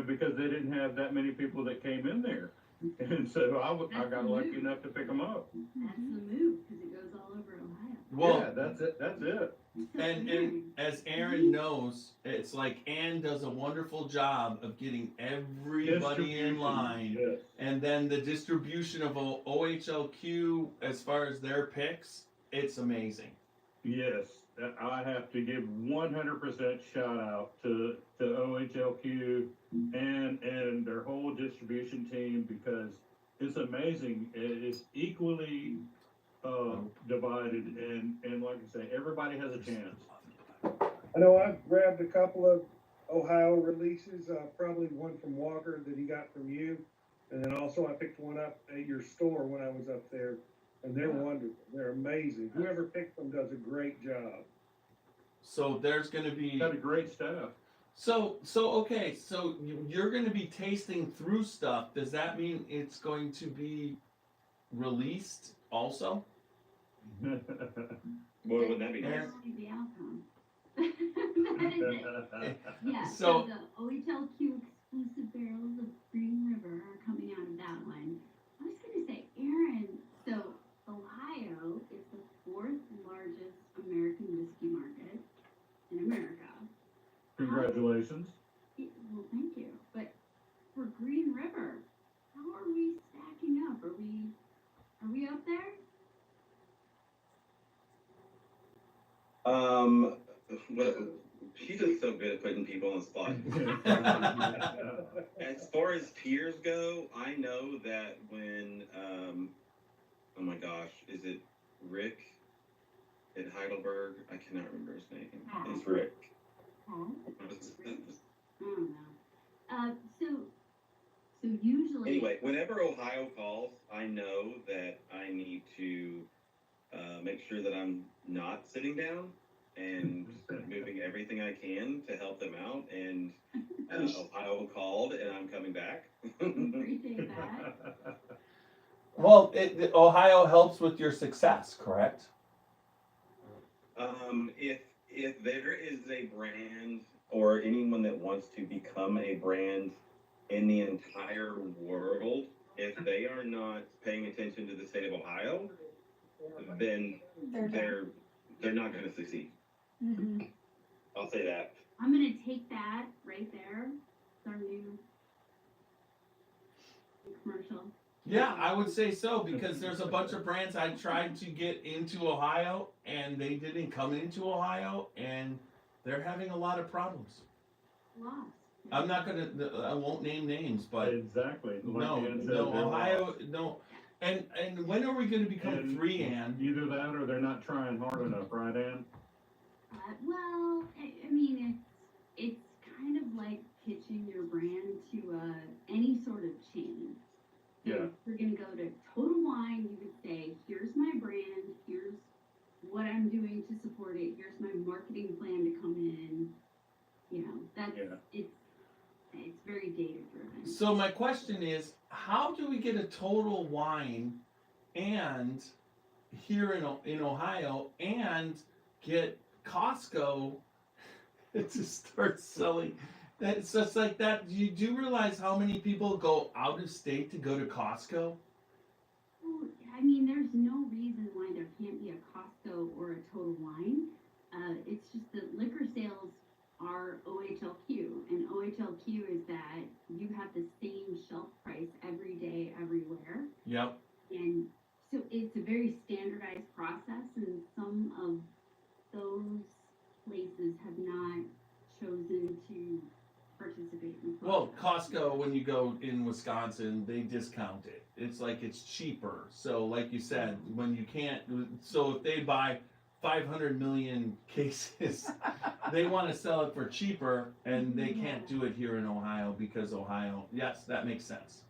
because they didn't have that many people that came in there, and so I got lucky enough to pick them up. That's the move, because it goes all over Ohio. Well, Yeah, that's it. That's it. and as Aaron knows, it's like Ann does a wonderful job of getting everybody in line. Yes. And then the distribution of OHLQ, as far as their picks, it's amazing. Yes, I have to give 100% shout out to OHLQ and their whole distribution team, because it's amazing. It's equally divided, and like I say, everybody has a chance. I know I've grabbed a couple of Ohio releases, probably one from Walker that he got from you. And then also I picked one up at your store when I was up there, and they're wonderful. They're amazing. Whoever picked them does a great job. So there's going to be. Got a great staff. So okay. So you're going to be tasting through stuff. Does that mean it's going to be released also? Boy, wouldn't that be nice? That's only the outcome. That is it. Yeah, So- so the OHLQ exclusive barrels of Green River are coming out of that one. I was gonna say, Aaron, so Ohio is the 4th largest American whiskey market in America. Congratulations. Well, thank you. But for Green River, how are we stacking up? Are we up there? Well, she's just so good at putting people on the spot. As far as peers go, I know that when, oh my gosh, is it Rick at Heidelberg? I cannot remember his name. It's Rick. I don't know. So usually. Anyway, whenever Ohio calls, I know that I need to make sure that I'm not sitting down and moving everything I can to help them out. And Ohio called, and I'm coming back. Appreciate that. Well, Ohio helps with your success, correct? If there is a brand or anyone that wants to become a brand in the entire world, if they are not paying attention to the state of Ohio, then they're not going to succeed. Mm-hmm. I'll say that. I'm gonna take that right there. It's our new commercial. Yeah, I would say so, because there's a bunch of brands I tried to get into Ohio and they didn't come into Ohio, and they're having a lot of problems. Lost. I'm not gonna, I won't name names, but Exactly. Like no, Ann said, no, they're Ohio, lost. no. And when are we gonna become And free, Ann? Either that or they're not trying hard enough, right, Ann? Well, I mean, it's kind of like pitching your brand to any sort of chain. So Yeah. if we're gonna go to Total Wine, you would say, here's my brand, here's what I'm doing to support it, here's my marketing plan to come in. You know, that's it's very data driven. So my question is, how do we get a Total Wine and here in Ohio and get Costco to start selling? It's just like that. Do you realize how many people go out of state to go to Costco? Well, I mean, there's no reason why there can't be a Costco or a Total Wine. It's just that liquor sales are OHLQ, and OHLQ is that you have the same shelf price every day, everywhere. Yep. And so it's a very standardized process, and some of those places have not chosen to participate in the Well, process. Costco, when you go in Wisconsin, they discount it. It's like it's cheaper. So, like you said, when you can't, so if they buy 500 million cases, they want to sell it for cheaper, and they can't do it here in Ohio because Ohio. Yes, that makes sense.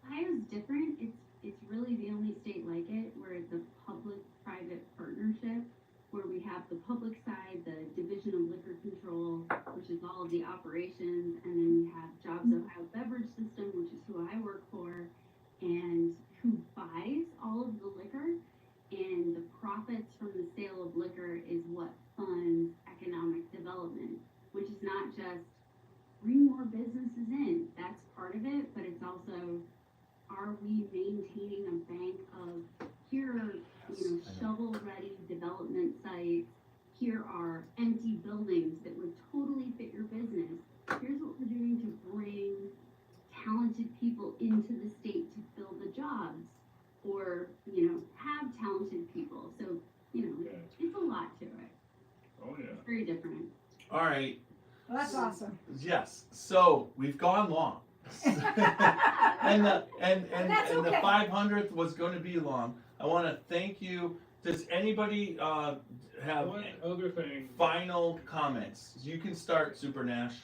Ohio's different. It's really the only state like it where it's a public-private partnership, where we have the public side, the Division of Liquor Control, which is all of the operations, and then you have Jobs Ohio Beverage System, which is who I work for, and who buys all of the liquor, and the profits from the sale of liquor is what funds economic development, which is not just bring more businesses in. That's part of it, but it's also, are we maintaining a bank of here are, shovel-ready development sites, here are empty buildings that would totally fit your business. Here's what we're doing to bring talented people into the state to fill the jobs, or, have talented people. So, it's a lot to it. Oh, yeah. It's very different. All right. Well, that's awesome. Yes. So we've gone long. and the okay. 500th was going to be long. I want to thank you. Does anybody have One other thing. final comments? You can start, Super Nash.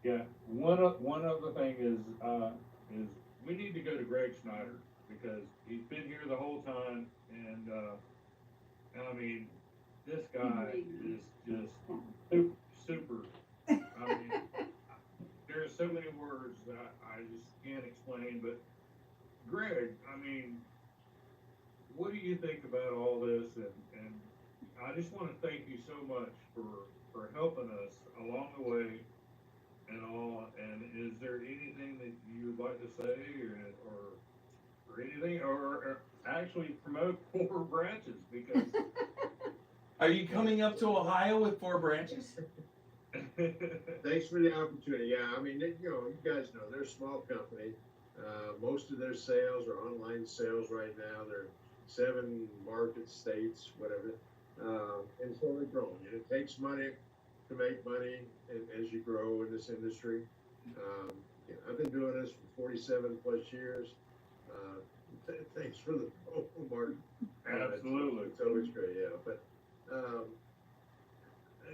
Yeah, one other thing is we need to go to Greg Schneider, because he's been here the whole time, and I mean, this guy is just super. I mean, there are so many words that I just can't explain, but Greg, I mean, what do you think about all this? And I just want to thank you so much for helping us along the way and all. And is there anything that you would like to say, or anything, or actually promote 4 branches? Because Are you coming up to Ohio with 4 branches? Thanks for the opportunity. Yeah, I mean, you guys know they're a small company. Most of their sales are online sales right now. They're 7 market states, whatever. and so they're growing. And it takes money to make money as you grow in this industry. Yeah, I've been doing this for 47 plus years. Thanks for the vocal, Mark. Absolutely. It's always great, yeah. But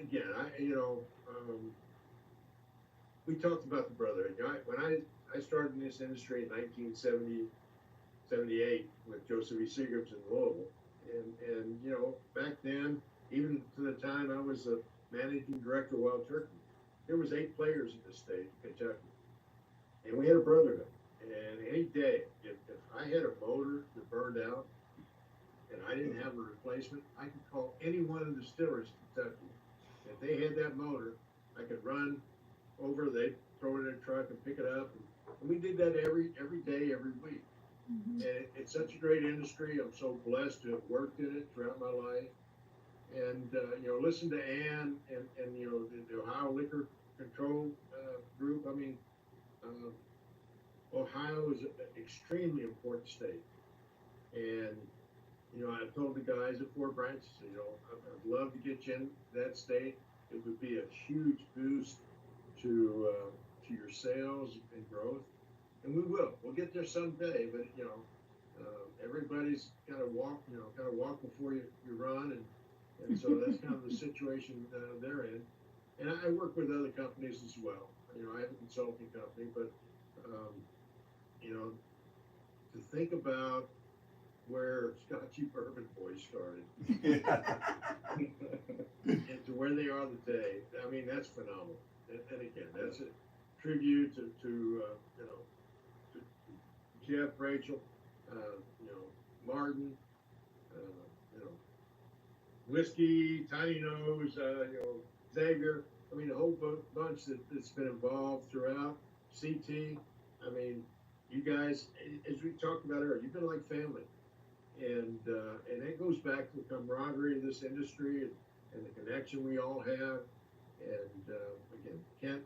again, we talked about the Brotherhood. When I started in this industry in 1978 with Joseph E. Seagrams in Louisville, and back then, even to the time I was a managing director of Wild Turkey, there was 8 players in the state of Kentucky, and we had a Brotherhood. And any day, if I had a motor that burned out and I didn't have a replacement, I could call any one of the distilleries in Kentucky. If they had that motor, I could run over, they'd throw it in a truck and pick it up. And we did that every day, every week. Mm-hmm. And it's such a great industry. I'm so blessed to have worked in it throughout my life. And, listen to Ann and the Ohio Liquor Control Group. I mean, Ohio is an extremely important state. And, I've told the guys at 4 branches, I'd love to get you in that state. It would be a huge boost to your sales and growth. And we will. We'll get there someday, but, everybody's got to walk before you run. And so that's kind of the situation they're in. And I work with other companies as well. I have a consulting company, but, to think about where Scotchy Bourbon Boys started and to where they are today, I mean, that's phenomenal. And again, that's a tribute to Jeff, Rachel, Martin, Whiskey, Tiny Nose, Xavier. I mean, a whole bunch that's been involved throughout. CT. I mean, you guys, as we talked about earlier, you've been like family, and it goes back to the camaraderie of this industry and the connection we all have. And again,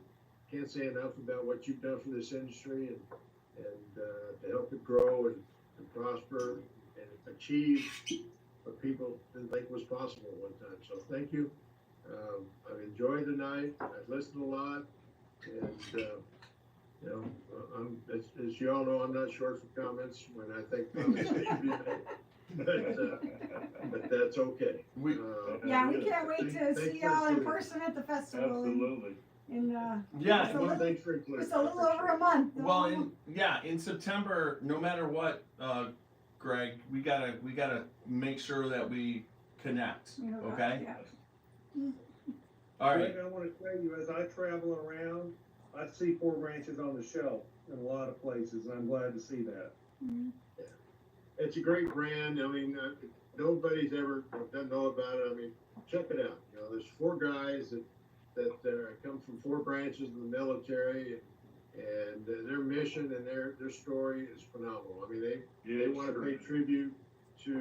can't say enough about what you've done for this industry and to help it grow and prosper and achieve what people didn't think was possible at one time. So thank you. I've enjoyed the night. I've listened a lot, and as you all know, I'm not short for comments when I think comments should be made. But that's okay. We can't wait to see y'all in person at the festival. Absolutely. Thanks for including. It's a little over a month. Well, in September, no matter what, Greg, we gotta make sure that we connect. Okay. Yeah. All right. Greg, I want to tell you, as I travel around, I see 4 branches on the shelf in a lot of places, and I'm glad to see that. Mm-hmm. It's a great brand. I mean, nobody's ever doesn't know about it. I mean, check it out. There's 4 guys that come from 4 branches of the military, and their mission and their story is phenomenal. I mean, they want to pay tribute to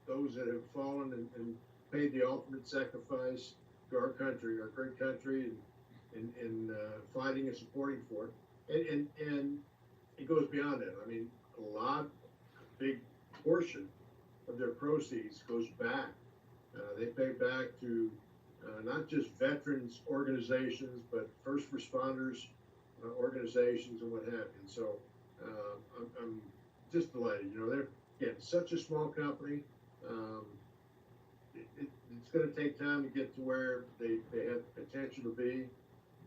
those that have fallen and paid the ultimate sacrifice to our country, our great country, and fighting and supporting for it. And it goes beyond that. I mean, a big portion of their proceeds goes back. They pay back to not just veterans organizations, but first responders organizations and what have you. And so I'm just delighted. They're such a small company. It's going to take time to get to where they have potential to be,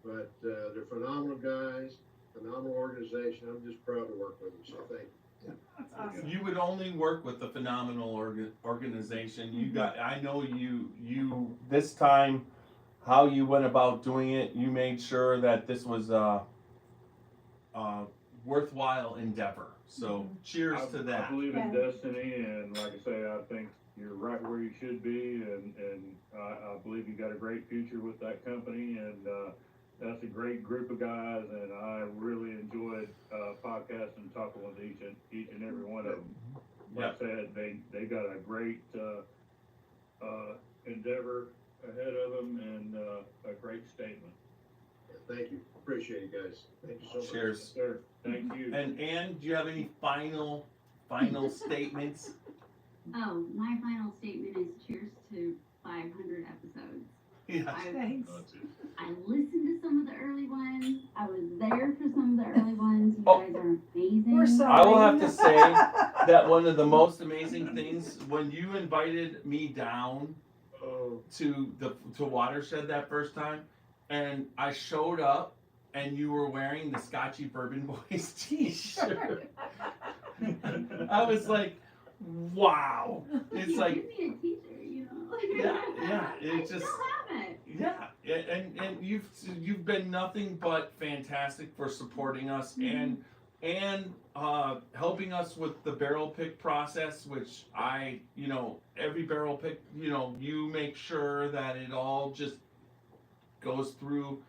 but they're phenomenal guys, phenomenal organization. I'm just proud to work with them. So thank you. That's awesome. You would only work with a phenomenal organization. I know you this time, how you went about doing it, you made sure that this was a worthwhile endeavor. So cheers to that. I believe in destiny, and like I say, I think you're right where you should be, and I believe you got a great future with that company, and that's a great group of guys, and I really enjoyed podcasting and talking with each and every one of them. Like I said, they got a great endeavor ahead of them, and a great statement. Thank you. Appreciate it, guys. Thank you so much. Cheers. Sir, thank you. And do you have any final statements? Oh, my final statement is cheers to 500 episodes. Yes. Thanks. I listened to some of the early ones. I was there for some of the early ones. You Oh. guys are amazing. We're sorry. I will have to say that one of the most amazing things when you invited me down to Watershed that first time, and I showed up, and you were wearing the Scotchy Bourbon Boys t-shirt. I was like, wow. It's You like, give me a t-shirt, you know. yeah. It I just, still have it. yeah. And you've been nothing but fantastic for supporting us and helping us with the barrel pick process, which every barrel pick, you make sure that it all just goes through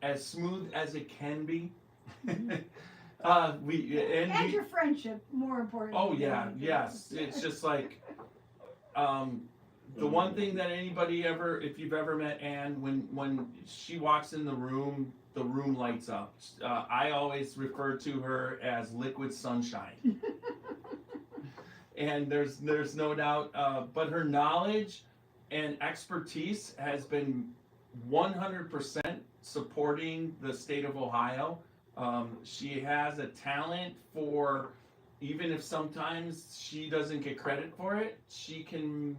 as smooth as it can be. And your friendship, more important. Oh yeah, yes. It's just like the one thing that anybody ever, if you've ever met Anne, when she walks in the room lights up. I always refer to her as liquid sunshine. And there's no doubt, but her knowledge and expertise has been 100% supporting the state of Ohio. She has a talent for, even if sometimes she doesn't get credit for it, she can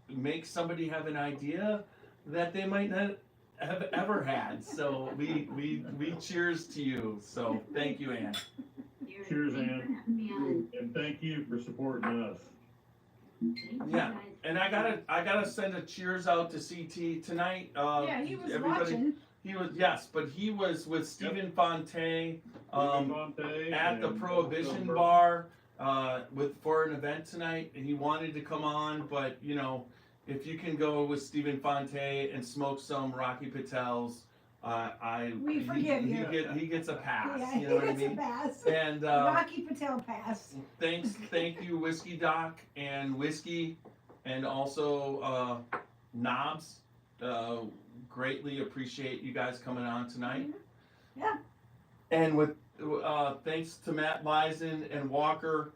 make somebody have an idea that they might not have ever had. So we cheers to you. So thank you, Ann. Cheers, Thanks Ann. for having me on. And thank you for supporting us. Thank you, Yeah, guys. and I gotta send a cheers out to CT tonight. Yeah, he was everybody, watching. He was, yes, but he was with Stephen Fonte at the Prohibition Bar for an event tonight, and he wanted to come on, but if you can go with Stephen Fonte and smoke some Rocky Patels, We forgive you. He gets a pass. Yeah, You know what I he gets a mean? pass. And Rocky Patel pass. thank you, Whiskey Doc and Whiskey, and also Nobs. Greatly appreciate you guys coming on tonight. Yeah. And with thanks to Matt Bison and Walker,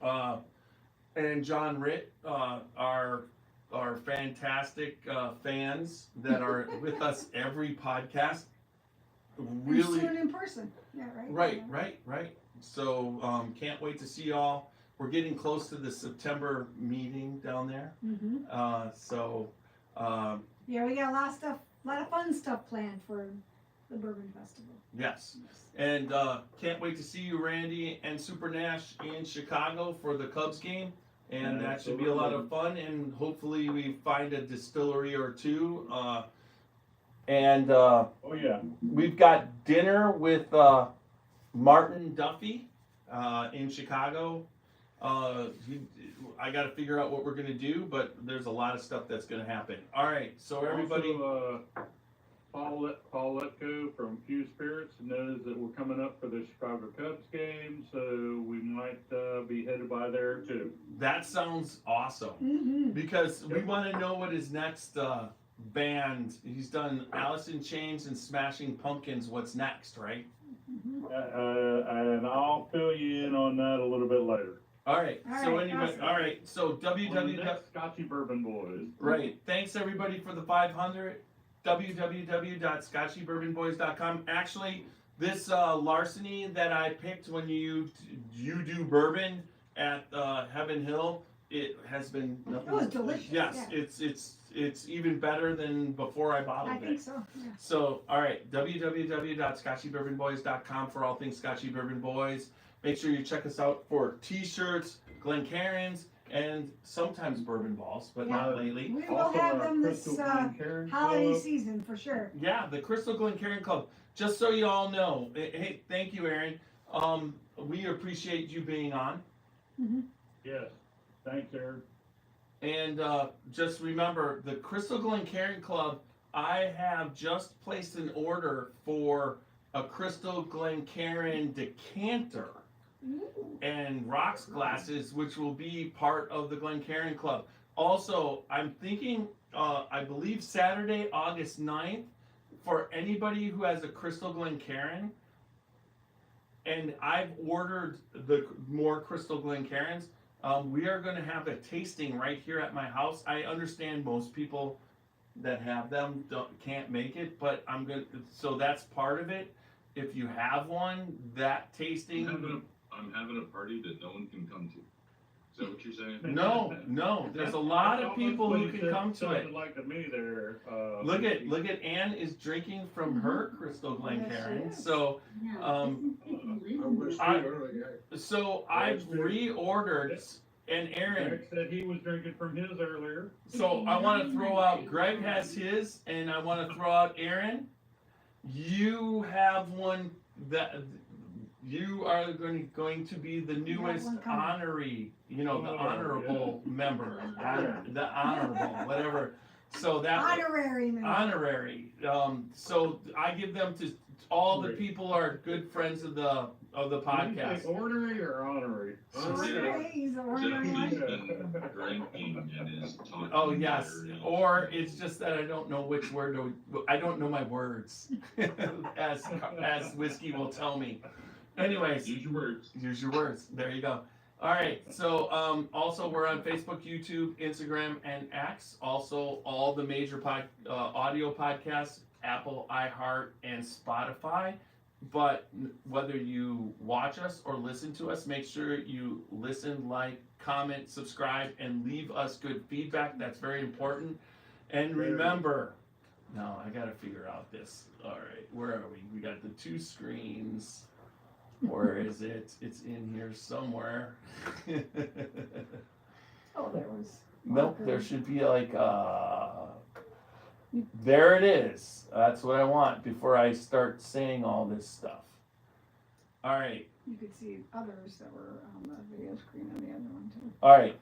and John Ritt, our fantastic fans that are with us every podcast. Really, And soon in person. Yeah, right. Right. So can't wait to see y'all. We're getting close to the September meeting down there. Mm-hmm. Yeah, we got a lot of fun stuff planned for the Bourbon Festival. yes. And can't wait to see you, Randy and Super Nash in Chicago for the Cubs game. And that should be a lot of fun. And hopefully we find a distillery or two. Oh yeah. We've got dinner with Martin Duffy in Chicago. I got to figure out what we're going to do, but there's a lot of stuff that's going to happen. All right, so everybody. Also, Paul Letko from Few Spirits knows that we're coming up for the Chicago Cubs game, so we might be headed by there too. That sounds awesome. Mm-hmm. Because we want to know what his next band. He's done Alice in Chains and Smashing Pumpkins. What's next, right? Mm-hmm. And I'll fill you in on that a little bit later. All right. So right, anyway, awesome. all right. So www. Scotchy Bourbon Boys. Right. Thanks everybody for the 500. www.scotchybourbonboys.com. Actually, this Larceny that I picked when you do bourbon at Heaven Hill, it has been nothing. It was delicious. Yes, Yeah. it's even better than before I bottled I it. think so. Yeah. So, all right, www.scotchybourbonboys.com for all things Scotchy Bourbon Boys. Make sure you check us out for T-shirts, Glencairns, and sometimes bourbon balls, but not lately. We will Also, have them this Crystal Glencairn holiday Club. season for sure. Yeah, the Crystal Glencairn Club. Just so you all know, hey, thank you, Aaron. We appreciate you being on. Mm-hmm. Yes. Thanks, Aaron. And just remember, the Crystal Glencairn Club, I have just placed an order for a Crystal Glencairn decanter and rocks glasses, which will be part of the Glencairn Club. Also, I'm thinking, I believe Saturday, August 9th, for anybody who has a Crystal Glencairn, and I've ordered the more Crystal Glencairns, We are gonna have a tasting right here at my house. I understand most people that have them can't make it, but so that's part of it. If you have one, that tasting. I'm having a party that no one can come to. Is that what you're saying? No, there's a lot of people who can come to it. Like to me there. Look at Ann is drinking from her Crystal Glencairn. Yes, she is. So, Yeah, this is so I've reordered, and Aaron. Greg said he was drinking from his earlier. So I want to throw out, Greg has his, and I want to throw out Aaron. You have one that you are going to be the newest honoree, the honorable member, the honorable, whatever. So that Honorary member. honorary. So I give them to all the people are good friends of the podcast. Ornery or honorary? Honorary, he's Jeff's ornery. been drinking and is talking. Oh yes, better. or it's just that I don't know which word I don't know my words, as whiskey will tell me. Anyways, Use your words. use your words. There you go. All right. So also we're on Facebook, YouTube, Instagram, and X. Also all the major audio podcasts, Apple, iHeart, and Spotify. But whether you watch us or listen to us, make sure you listen, like, comment, subscribe, and leave us good feedback. That's very important. And remember, now I got to figure out this. All right, where are we? We got the two screens. Where is it? It's in here somewhere. Oh, there was. Nope, there should be like, there it is. That's what I want before I start saying all this stuff. All right. You could see others that were on the video screen on the other one too. All right.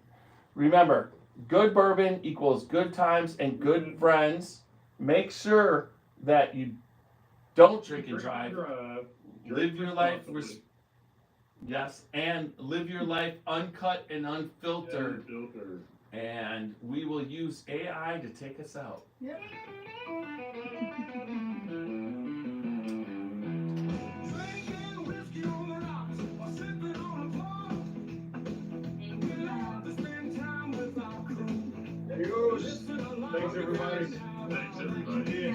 Remember, good bourbon equals good times and good friends. Make sure that you don't drink and drive. Live your life, yes, and live your life uncut and unfiltered. And we will use AI to take us out. Yep. There he goes. Thanks everybody. Thanks everybody. Hey,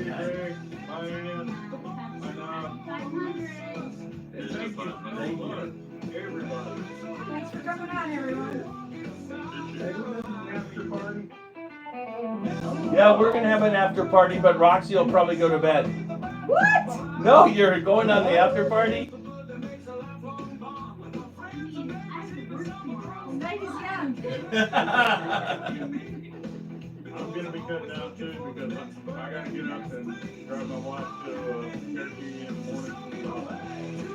Greg. Bye, Ann. It's been fun. Thank you. Everybody. Thanks for coming on, everyone. After party. Yeah, we're gonna have an after party, but Roxy will probably go to bed. What? No, you're going on the after party? Night is young. I'm gonna be cutting out too because I gotta get up and drive my wife to therapy in the morning.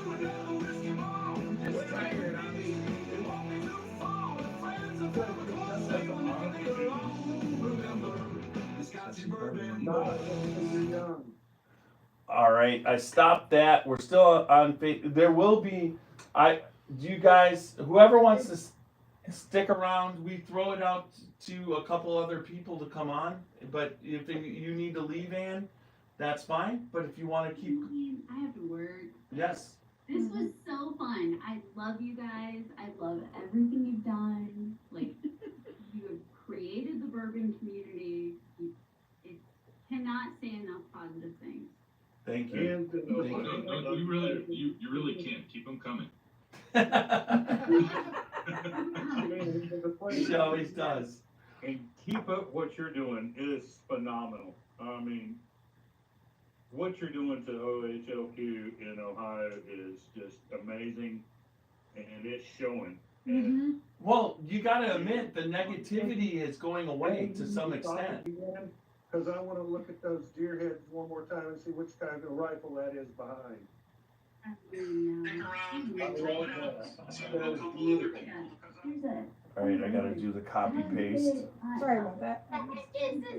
All right, I stopped that. We're still on. There will be. You guys, whoever wants to stick around, we throw it out to a couple other people to come on. But if you need to leave, Ann, that's fine. But if you want to keep, I have to work. yes. This was so fun. I love you guys. I love everything you've done. Like, you have created the bourbon community. It cannot say enough positive things. Thank you. No, you really can't. Keep them coming. She always does. And keep up what you're doing. It is phenomenal. I mean, what you're doing to OHLQ in Ohio is just amazing, and it's showing. Mm-hmm. Well, you got to admit the negativity is going away to some extent. Because I want to look at those deer heads one more time and see which kind of rifle that is behind. All right, I got to do the copy paste. Sorry about that.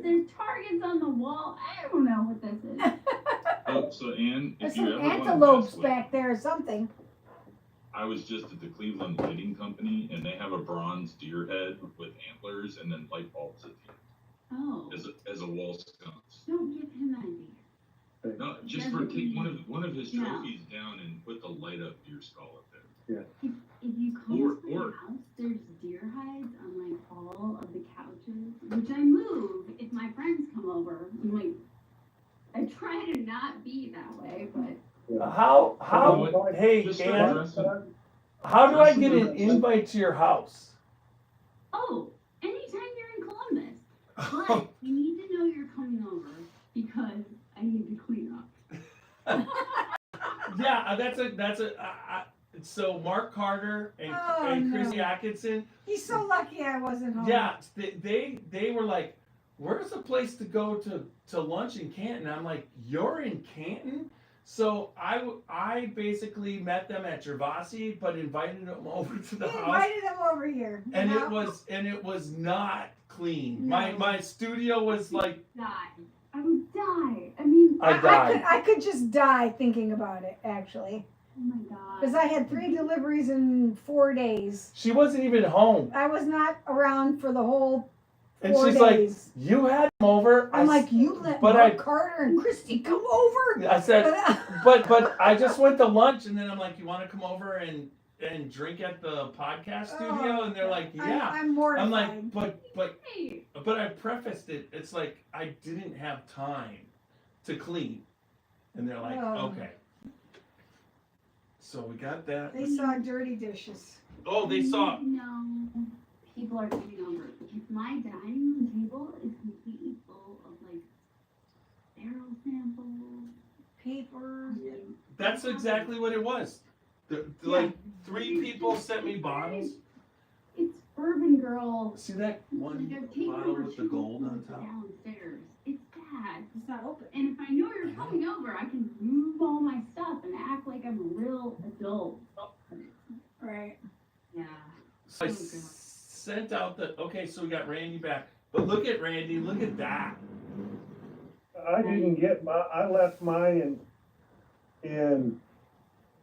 There's targets on the wall. I don't know what this is. Oh, so Ann, There's if you some ever want to antelopes mess with, back there or something. I was just at the Cleveland Lighting Company, and they have a bronze deer head with antlers and then light bulbs at the end Oh, as a wall sconce. don't give him an idea. No, just for take one of his trophies down and put the light up deer skull up there. If you come Or- to my house, there's hey, Just Ann, address it. how do I get an invite to your house? Oh, anytime you're in Columbus. But you need to know you're coming over because I need to clean up. Yeah, so Mark Carter and Chrissy Atkinson. He's so lucky I wasn't home. Yeah, they were like, where's the place to go to lunch in Canton? I'm like, you're in Canton? So I basically met them at Gervasi, but invited them over to the He house. invited them over here. And you it know? was not clean. No. My studio was like, I would die. I mean, I died. I could just die thinking about it, actually. oh my god. Because I had 3 deliveries in 4 days. She wasn't even home. I was not around for the whole And 4 she's days. like, you had them over. I'm like, you let but Mark I- Carter and Christy come over? I said, But, but I just went to lunch, and then I'm like, you want to come over and drink at the podcast studio? And they're like, yeah. I'm mortified. I'm like, but Hey, I prefaced it. It's like I didn't have time to clean, and they're like, Oh. okay. So we got that. They saw dirty dishes. Oh, they saw. No, people are coming over. If my dining room table is completely full of like barrel samples, Papers. That's exactly what it was. Like 3 people sent me bottles. it's Bourbon Girl. See that one Like, I've taken bottle over with the 2 gold on bottles top? downstairs. It's bad. It's not open. And if I know you're coming over, I can move all my stuff and act like I'm a real adult. Right. Yeah. So I Oh, God. sent out okay, so we got Randy back. But look at Randy, look at that. I didn't get I left mine in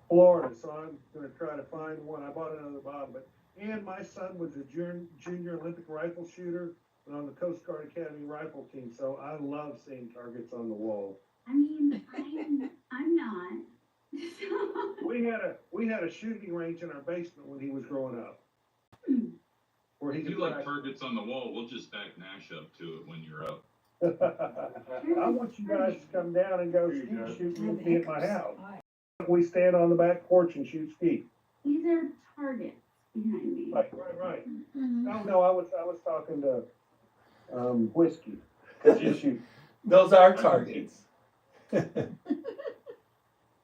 Florida, so I'm gonna try to find one. I bought another bottle, but, and my son was a junior Olympic rifle shooter and on the Coast Guard Academy rifle team, so I love seeing targets on the wall. I mean, I'm not. We had a shooting range in our basement when he was growing up. Where he If could you like practice. targets on the wall, we'll just back Nash up to it when you're up. I want you guys to come down and go There you skeet go. shooting with me at my house. We stand on the back porch and shoot skeet. These are targets behind me. Right. Mhm. No, I was talking to, Whiskey. 'Cause you shoot. Those are targets.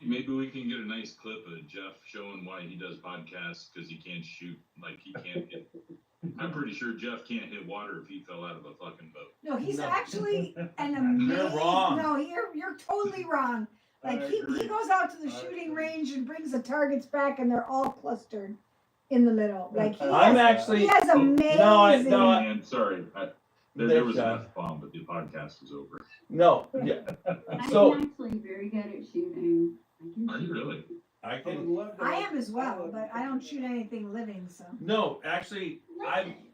Maybe we can get a nice clip of Jeff showing why he does podcasts, because he can't shoot, like he can't hit. I'm pretty sure Jeff can't hit water if he fell out of a fucking boat. No, he's No. actually an amazing. You're wrong. No, you're totally wrong. Like I he agree. goes out to the I shooting agree. range and brings the targets back, and they're all clustered in the middle. Like I'm he actually. has amazing. No, I- And sorry, there There, was an Jeff. F-bomb, but the podcast was over. No, yeah. I'm So actually very good at shooting. I can Are you shoot. really? I I would can. love to. I am as well, but I don't shoot anything living. So No, actually,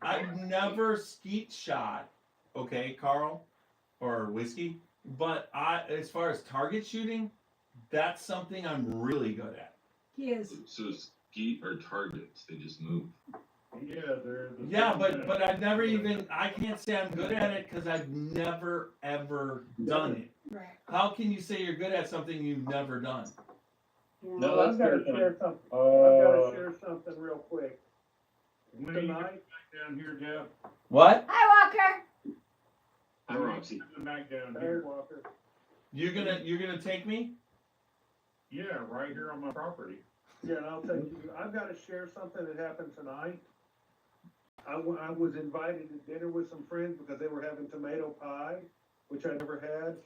I've never skeet shot. Okay, Carl, or Whiskey. But as far as target shooting, that's something I'm really good at. he is. So skeet are targets, they just move. Yeah, they're. the Yeah, same but I've never even. I can't say I'm good at it because I've never ever done it. Right. How can you say you're good at something you've never done? Yeah. No, I've got to share something. I've got to share something real quick. When you get Tonight, back down here, Jeff, What? Hi, Walker. Hi, Roxy. come back down Eric here. Walker. You're gonna take me? Yeah, right here on my property. Yeah, and I'll take you, I've got to share something that happened tonight. I was invited to dinner with some friends because they were having tomato pie, which I never had.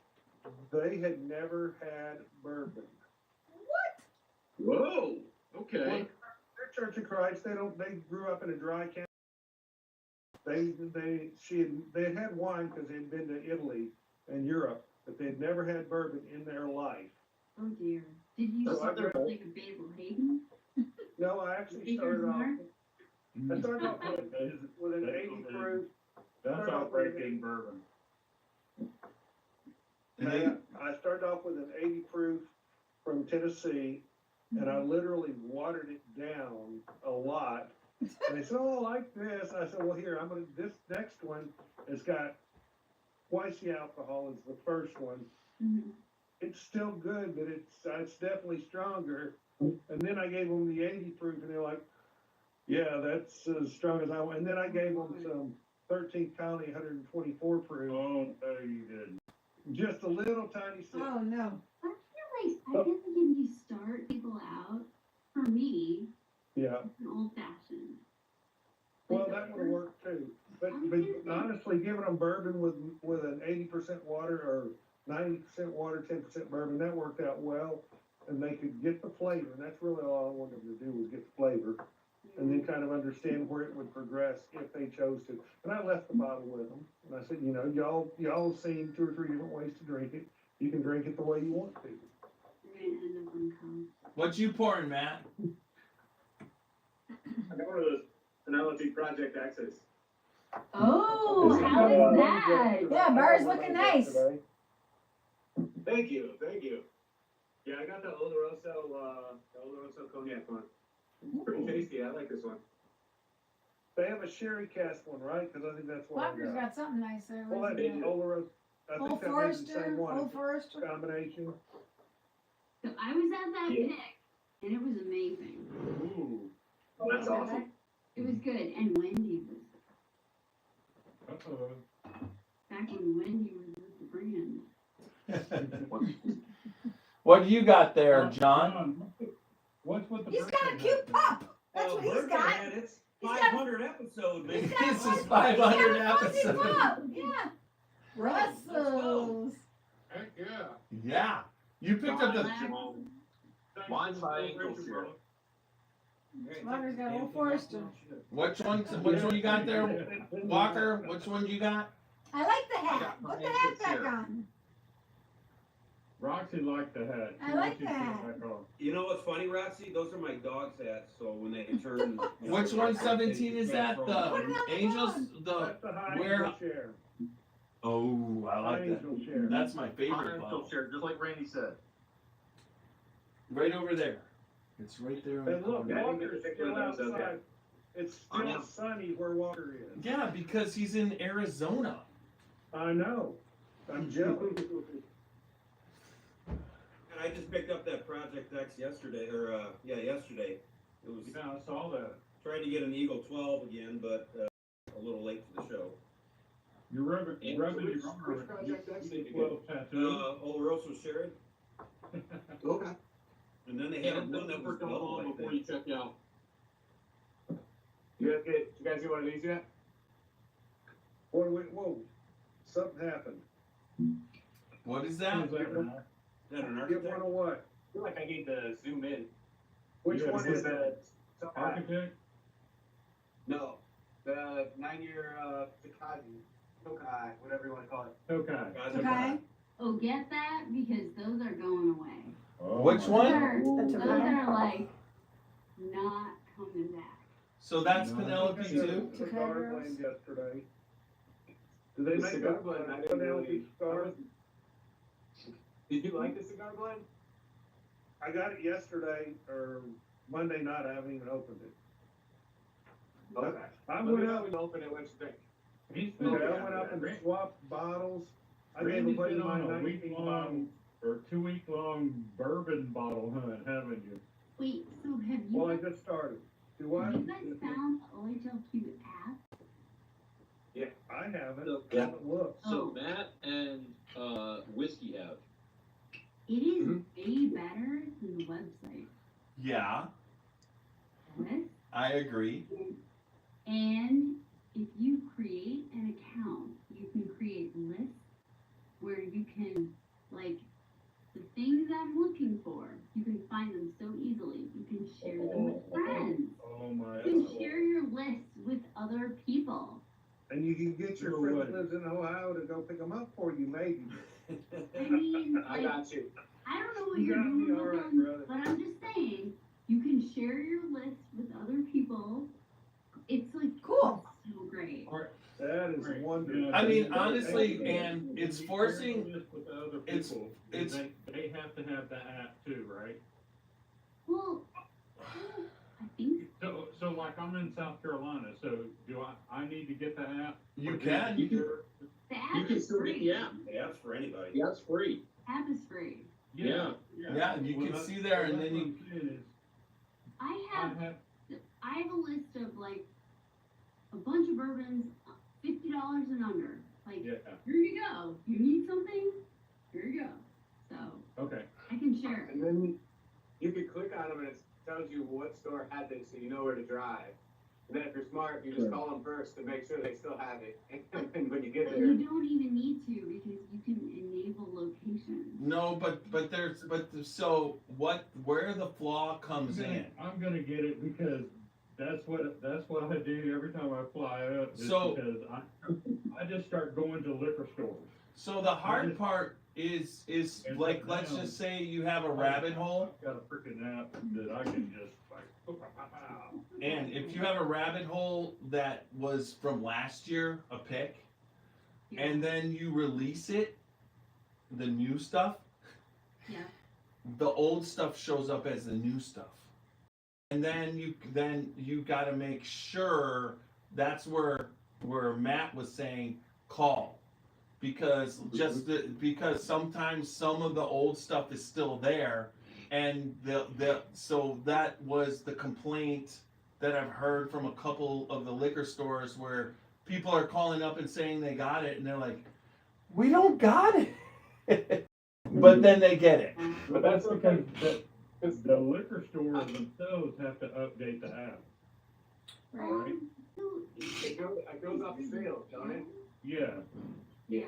They had never had bourbon. Whoa, okay. Well, they're Church of Christ, they grew up in a dry county. They had had wine because they'd been to Italy and Europe, but they'd never had bourbon in their life. Oh dear. Did you So I start got- like a Basil Hayden? No, I actually Acres started off, Mark? I started off with an 80 proof. That's outright bourbon. And then, I started off with an 80 proof from Tennessee, and I literally watered it down a lot. And they said, "Oh, I like this." I said, "Well, here, this next one has got twice the alcohol as the first one." Mhm. it's still good, but it's definitely stronger. And then I gave them the 80 proof, and they're like, yeah, that's as strong as I want. And then I gave them some 13th County 124 proof. Oh, no, you didn't. Just a little tiny sip. Oh, no. I feel like if you start people out, for me, Yeah. it's an old fashioned. Well, that would work too. But honestly, giving them bourbon with an 80% water or 90% water, 10% bourbon, that worked out well. And they could get the flavor. And that's really all I wanted them to do was get the flavor. And then kind of understand where it would progress if they chose to. And I left the bottle with them. And I said, you know, y'all seen 2 or 3 different ways to drink it. You can drink it the way you want to. You're gonna end up on coke. What you pouring, Matt? I got one of those Penelope Project X's. Oh, how is that? Yeah, bar's looking nice. Thank you. Yeah, I got the Oloroso cognac one. Pretty tasty. I like this one. They have a sherry cask one, right? Because I think that's what I Walker's got. got something nice there. Well, What that is is it? Oloroso. I Old think that may be the Forester, same one. Old Forester. Combination. So I was at that Yeah. pick, and it was amazing. Ooh. Oh, that's awesome. It was good, and Wendy was Uh-oh. back when Wendy was with the brand. What do you got there, John? What's with the He's got a cute pup. That's what he's got. Man, it's He's got- 500 episodes, man. He's got a This is fuzzy- 500 he's got a fuzzy episodes. pup. Yeah. Russell's. Heck, yeah. Yeah. You picked up the. Mine's my angel share. Walker's got Old Forester. Which one you got there, Walker? Which one you got? I like the hat. Put the hat back on. Roxy liked the hat. I like that. You know what's funny, Roxy? Those are my dog's hats, so when they turn... Which 117 is that? The Angels? That's the high where? angel share. Oh, I High like that. angel share. That's my favorite Angel bottle. share, just like Randy said. Right over there. It's right there. on the And look, corner. Walker's still outside. It's I still know. sunny where Walker is. Yeah, because he's in Arizona. I know. I'm jealous. And I just picked up that Project X yesterday, yesterday. It was Yeah, I saw that. trying to get an Eagle 12 again, but a little late for the show. You're rubbing And your which arm. Project X did you get? 12 tattoo. Oloroso Sherry, Okay. and then they had And one that was come double, along I before think. you check out. You guys get one of these yet? Whoa. Something happened. What is that? Is that right? Is that an Get architect? one of what? I feel like I need to zoom in. Which Yeah, one this is it? Architect? No, the 9-year Tokai, whatever you want to call it. Okay. Guys, Okay. Oh, get that? Because those are going away. Oh, Which my one? Those The are, Tokai? those are like not coming back. So that's No. Penelope too? Cigar Tokai blend yesterday. Do they The make cigar a blend, I didn't Penelope really- cigar? Did you like the cigar blend? I got it yesterday or Monday night. I haven't even opened it. Okay. I Let me went know up. when you open it, what you think. He's Okay, been, I went up and swapped bottles. I gave Randy's away been my on a 19 bottles. week-long or 2-week-long bourbon bottle hunt, haven't you? Wait, so have you, Well, I just started. Do I? have you guys found the OHLQ app? I haven't. So- I haven't looked. Oh. Matt and Whiskey have. It is way better than the website. Yeah, Yes. I agree. And if you create an account, you can create lists where you can, like, the things I'm looking for, you can find them so easily. You can share them with friends. Oh my. You can share your list with other people. And you can get your No friend way. that lives in Ohio to go pick them up for you, maybe. I mean, I like, got you. I don't know what You you're got me doing all with right, them, brother. but I'm just saying, you can share your list with other people. It's like, Cool. so great. That is Right. wonderful. I mean, honestly, and it's forcing. With the other it's- people, it's- they have to have the app too, right? Well, I think So like I'm in South Carolina, so do I need to get the app? You Or can. You can, the you app can is still get free. the app. The app's for anybody. Yeah, it's free. tapestry. Yeah, you can see there, and then you. I have a list of like a bunch of bourbons, $50 and under. Like, Yeah. here you go. You need something? Here you go. So Okay. I can share it. And then you can click on them and it tells you what store had this, so you know where to drive. And then if you're smart, you just call them first to make sure they still have it. And when you get But there, you don't even need to because you can enable locations. No, but so where the flaw comes in. I'm gonna get it because that's what I do every time I fly up. So- because I just start going to liquor stores. So the hard part is And like, right let's now- just say you have a rabbit hole, I've got a freaking app that I can just like. Pow. and if you have a rabbit hole that was from last year, a pick, and then you release it, the new stuff, Yeah. the old stuff shows up as the new stuff. And then you got to make sure that's where Matt was saying call, because because sometimes some of the old stuff is still there, and so that was the complaint that I've heard from a couple of the liquor stores where people are calling up and saying they got it, and they're like, we don't got it. But then they get it. But that's because the liquor stores themselves have to update the app. Right. it goes off the sales, don't it? Yeah. Yeah.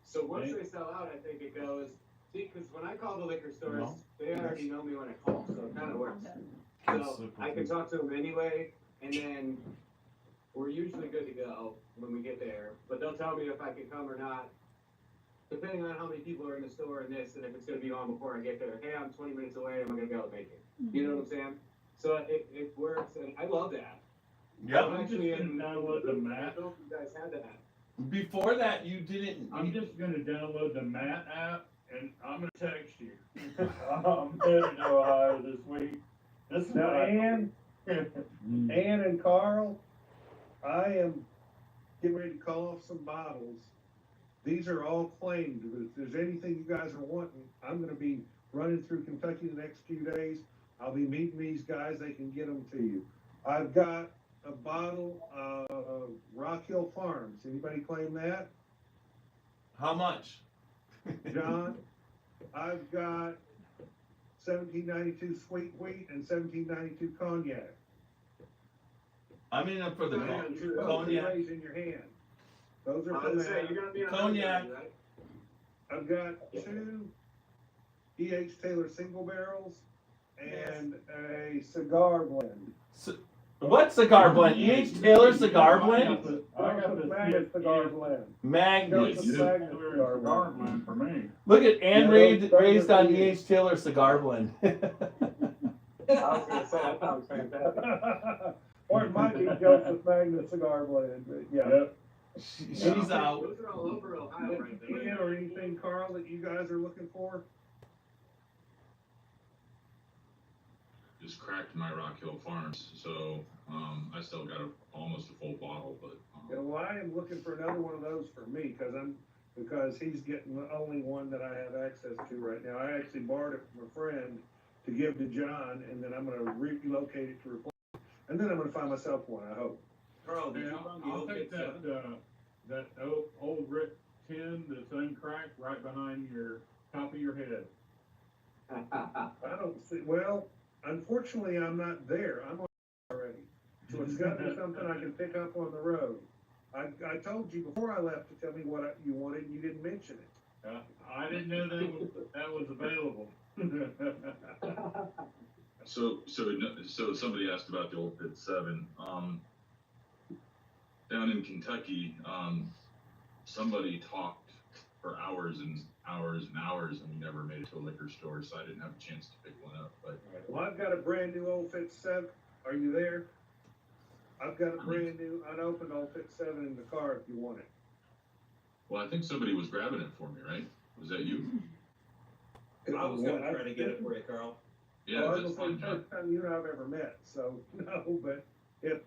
So once they sell out, I think it goes, see, because when I call the liquor stores, No. they already know me when I call, so it kind of works. So I can talk to them anyway, and then we're usually good to go when we get there, but they'll tell me if I can come or not, depending on how many people are in the store and this, and if it's gonna be on before I get there. Hey, I'm 20 minutes away, am I gonna be able to make it? You know what I'm saying? So it works, and I love that. Yep. I'm just gonna download the I map. don't know if you guys had that. Before that, you didn't. I'm just gonna download the Matt app and I'm gonna text you. I'm headed to Ohio this week. This is Now, what I- Ann and Carl, I am getting ready to call off some bottles. These are all claimed, but if there's anything you guys are wanting, I'm gonna be running through Kentucky the next few days. I'll be meeting these guys, they can get them to you. I've got a bottle of Rock Hill Farms. Anybody claim that? How much? John? I've got 1792 sweet wheat and 1792 cognac. I'm in it for the Those cognac. raised in your hand. Those are I from was gonna say, that. you're gonna be on Cognac. Monday, right? I've got two E.H. Taylor single barrels and a cigar blend. What cigar blend? E.H. Taylor cigar blend? I got the Magnus cigar blend. Magnus. Joseph Magnus cigar cigar blend. blend for me. Look at Ann Yeah, raised those raised are on for you. E.H. Taylor cigar blend. I was gonna say, that sounds fantastic. Or it might be Joseph Magnus cigar blend, but yeah. Yep. She's out. Those are all over Ohio right there. Ian, or anything, Carl, that you guys are looking for? Just cracked my Rock Hill Farms, so, I still got almost a full bottle, but, Yeah, well, I am looking for another one of those for me, because he's getting the only one that I have access to right now. I actually borrowed it from a friend to give to John, and then I'm gonna relocate it to replace it. And then I'm gonna find myself one, I hope. Carl, did Yeah, you run the I'll old take Big that, Seven? that old brick tin that's uncracked right behind your top of your head. I don't see, well, unfortunately, I'm not there. I'm on already. So it's gotta be something I can pick up on the road. I told you before I left to tell me what you wanted, and you didn't mention it. I didn't know that was available. So somebody asked about the old Pit 7. Down in Kentucky, somebody talked for hours and hours and hours, and we never made it to a liquor store, so I didn't have a chance to pick one up. But Well, I've got a brand new old Fit 7. Are you there? I've got a brand new unopened old Fit 7 in the car if you want it. well, I think somebody was grabbing it for me, right? Was that you? I was gonna try to get it for you, Carl. Yeah, Well, that's that's the fine, John. first time you and I've ever met, so no, but if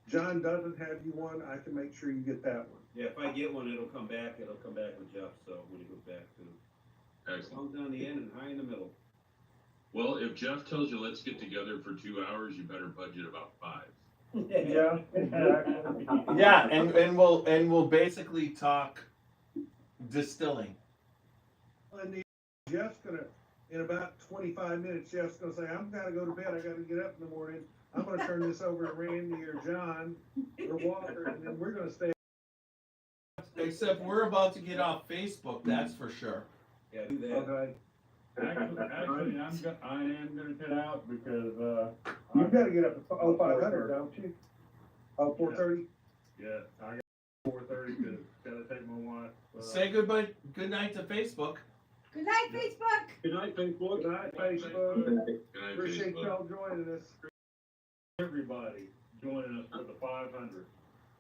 John doesn't have you one, I can make sure you get that one. Yeah, if I get one, it'll come back with Jeff, so when he goes back to. Excellent. Long down the end and high in the middle. Well, if Jeff tells you let's get together for 2 hours, you better budget about 5. Yeah. Yeah, and we'll basically talk distilling. And Jeff's gonna, in about 25 minutes, Jeff's gonna say, I'm gotta go to bed, I gotta get up in the morning. I'm gonna turn this over to Randy or John or Walter, and then we're gonna stay. Except we're about to get off Facebook, that's for sure. Yeah, do that. Okay. Actually, I am gonna get out because, You gotta get up at 0500, don't you? Oh, 4:30? Yeah, I got 4:30 because gotta take my wife. Say goodbye, good night to Facebook. Good night, Facebook. Good night, Facebook. Good night, Facebook. Good night, Appreciate Facebook. y'all joining us. Everybody joining us for the 500.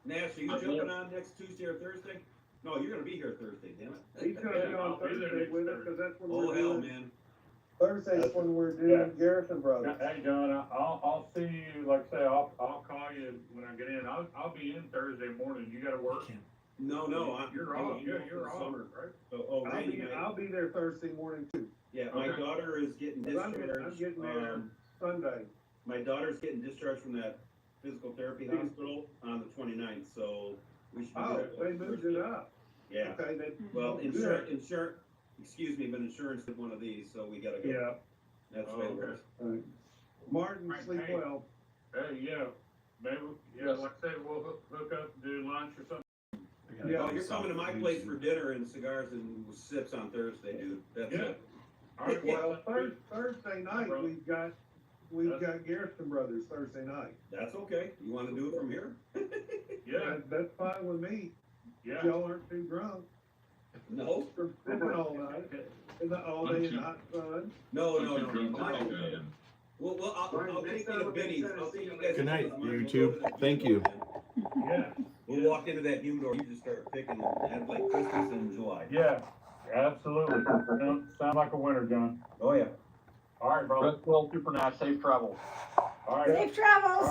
Nash, are you jumping on next Tuesday or Thursday? No, you're gonna be here Thursday, damn it. He's gonna be I'll on be there Thursday next with us, cause that's when Oh, we're hell, doing, man. Thursday's when we're doing Garrison Brothers. Hey, John, I'll see you, like I say, I'll call you when I get in. I'll be in Thursday morning. You gotta work? No, You're off, you're off, Summer. right? Oh, Randy, I'll be there Thursday morning too. yeah, my Okay. daughter is getting 'Cause I'm discharged. getting there Sunday. My daughter's getting discharged from that physical therapy hospital on the 29th, so we should. be Oh, there they moved it up. Yeah, Okay, then. well, insurance, excuse me, but insurance did one of these, so we gotta go. Yeah. That's the way it works. Martin, Right, sleep hey. well. Hey, yeah, maybe, like I say, we'll hook up, do lunch or something. Yeah. Oh, you're coming to my place for dinner and cigars and sips on Thursday, dude. That's Yeah. it. All right, Well, well, Thursday night, Bro. we've got Garrison Brothers Thursday night. That's okay. You wanna do it from here? yeah, That's fine with me. yeah. Y'all aren't too drunk. No, For sipping all night, all day in the hot sun. no, I'm no, too no. drunk to take that in. Well, I'll take you to Benny's. I'll take you guys. Good night, to the market. YouTube. We'll go to the Thank humidor, you. man. Yeah, We'll walk into that humidor, you just start picking, and like Christmas in July. yeah, absolutely. Sound like a winner, John. Oh, yeah. All right, bro. Well, super nice, safe travels. All right. Safe travels.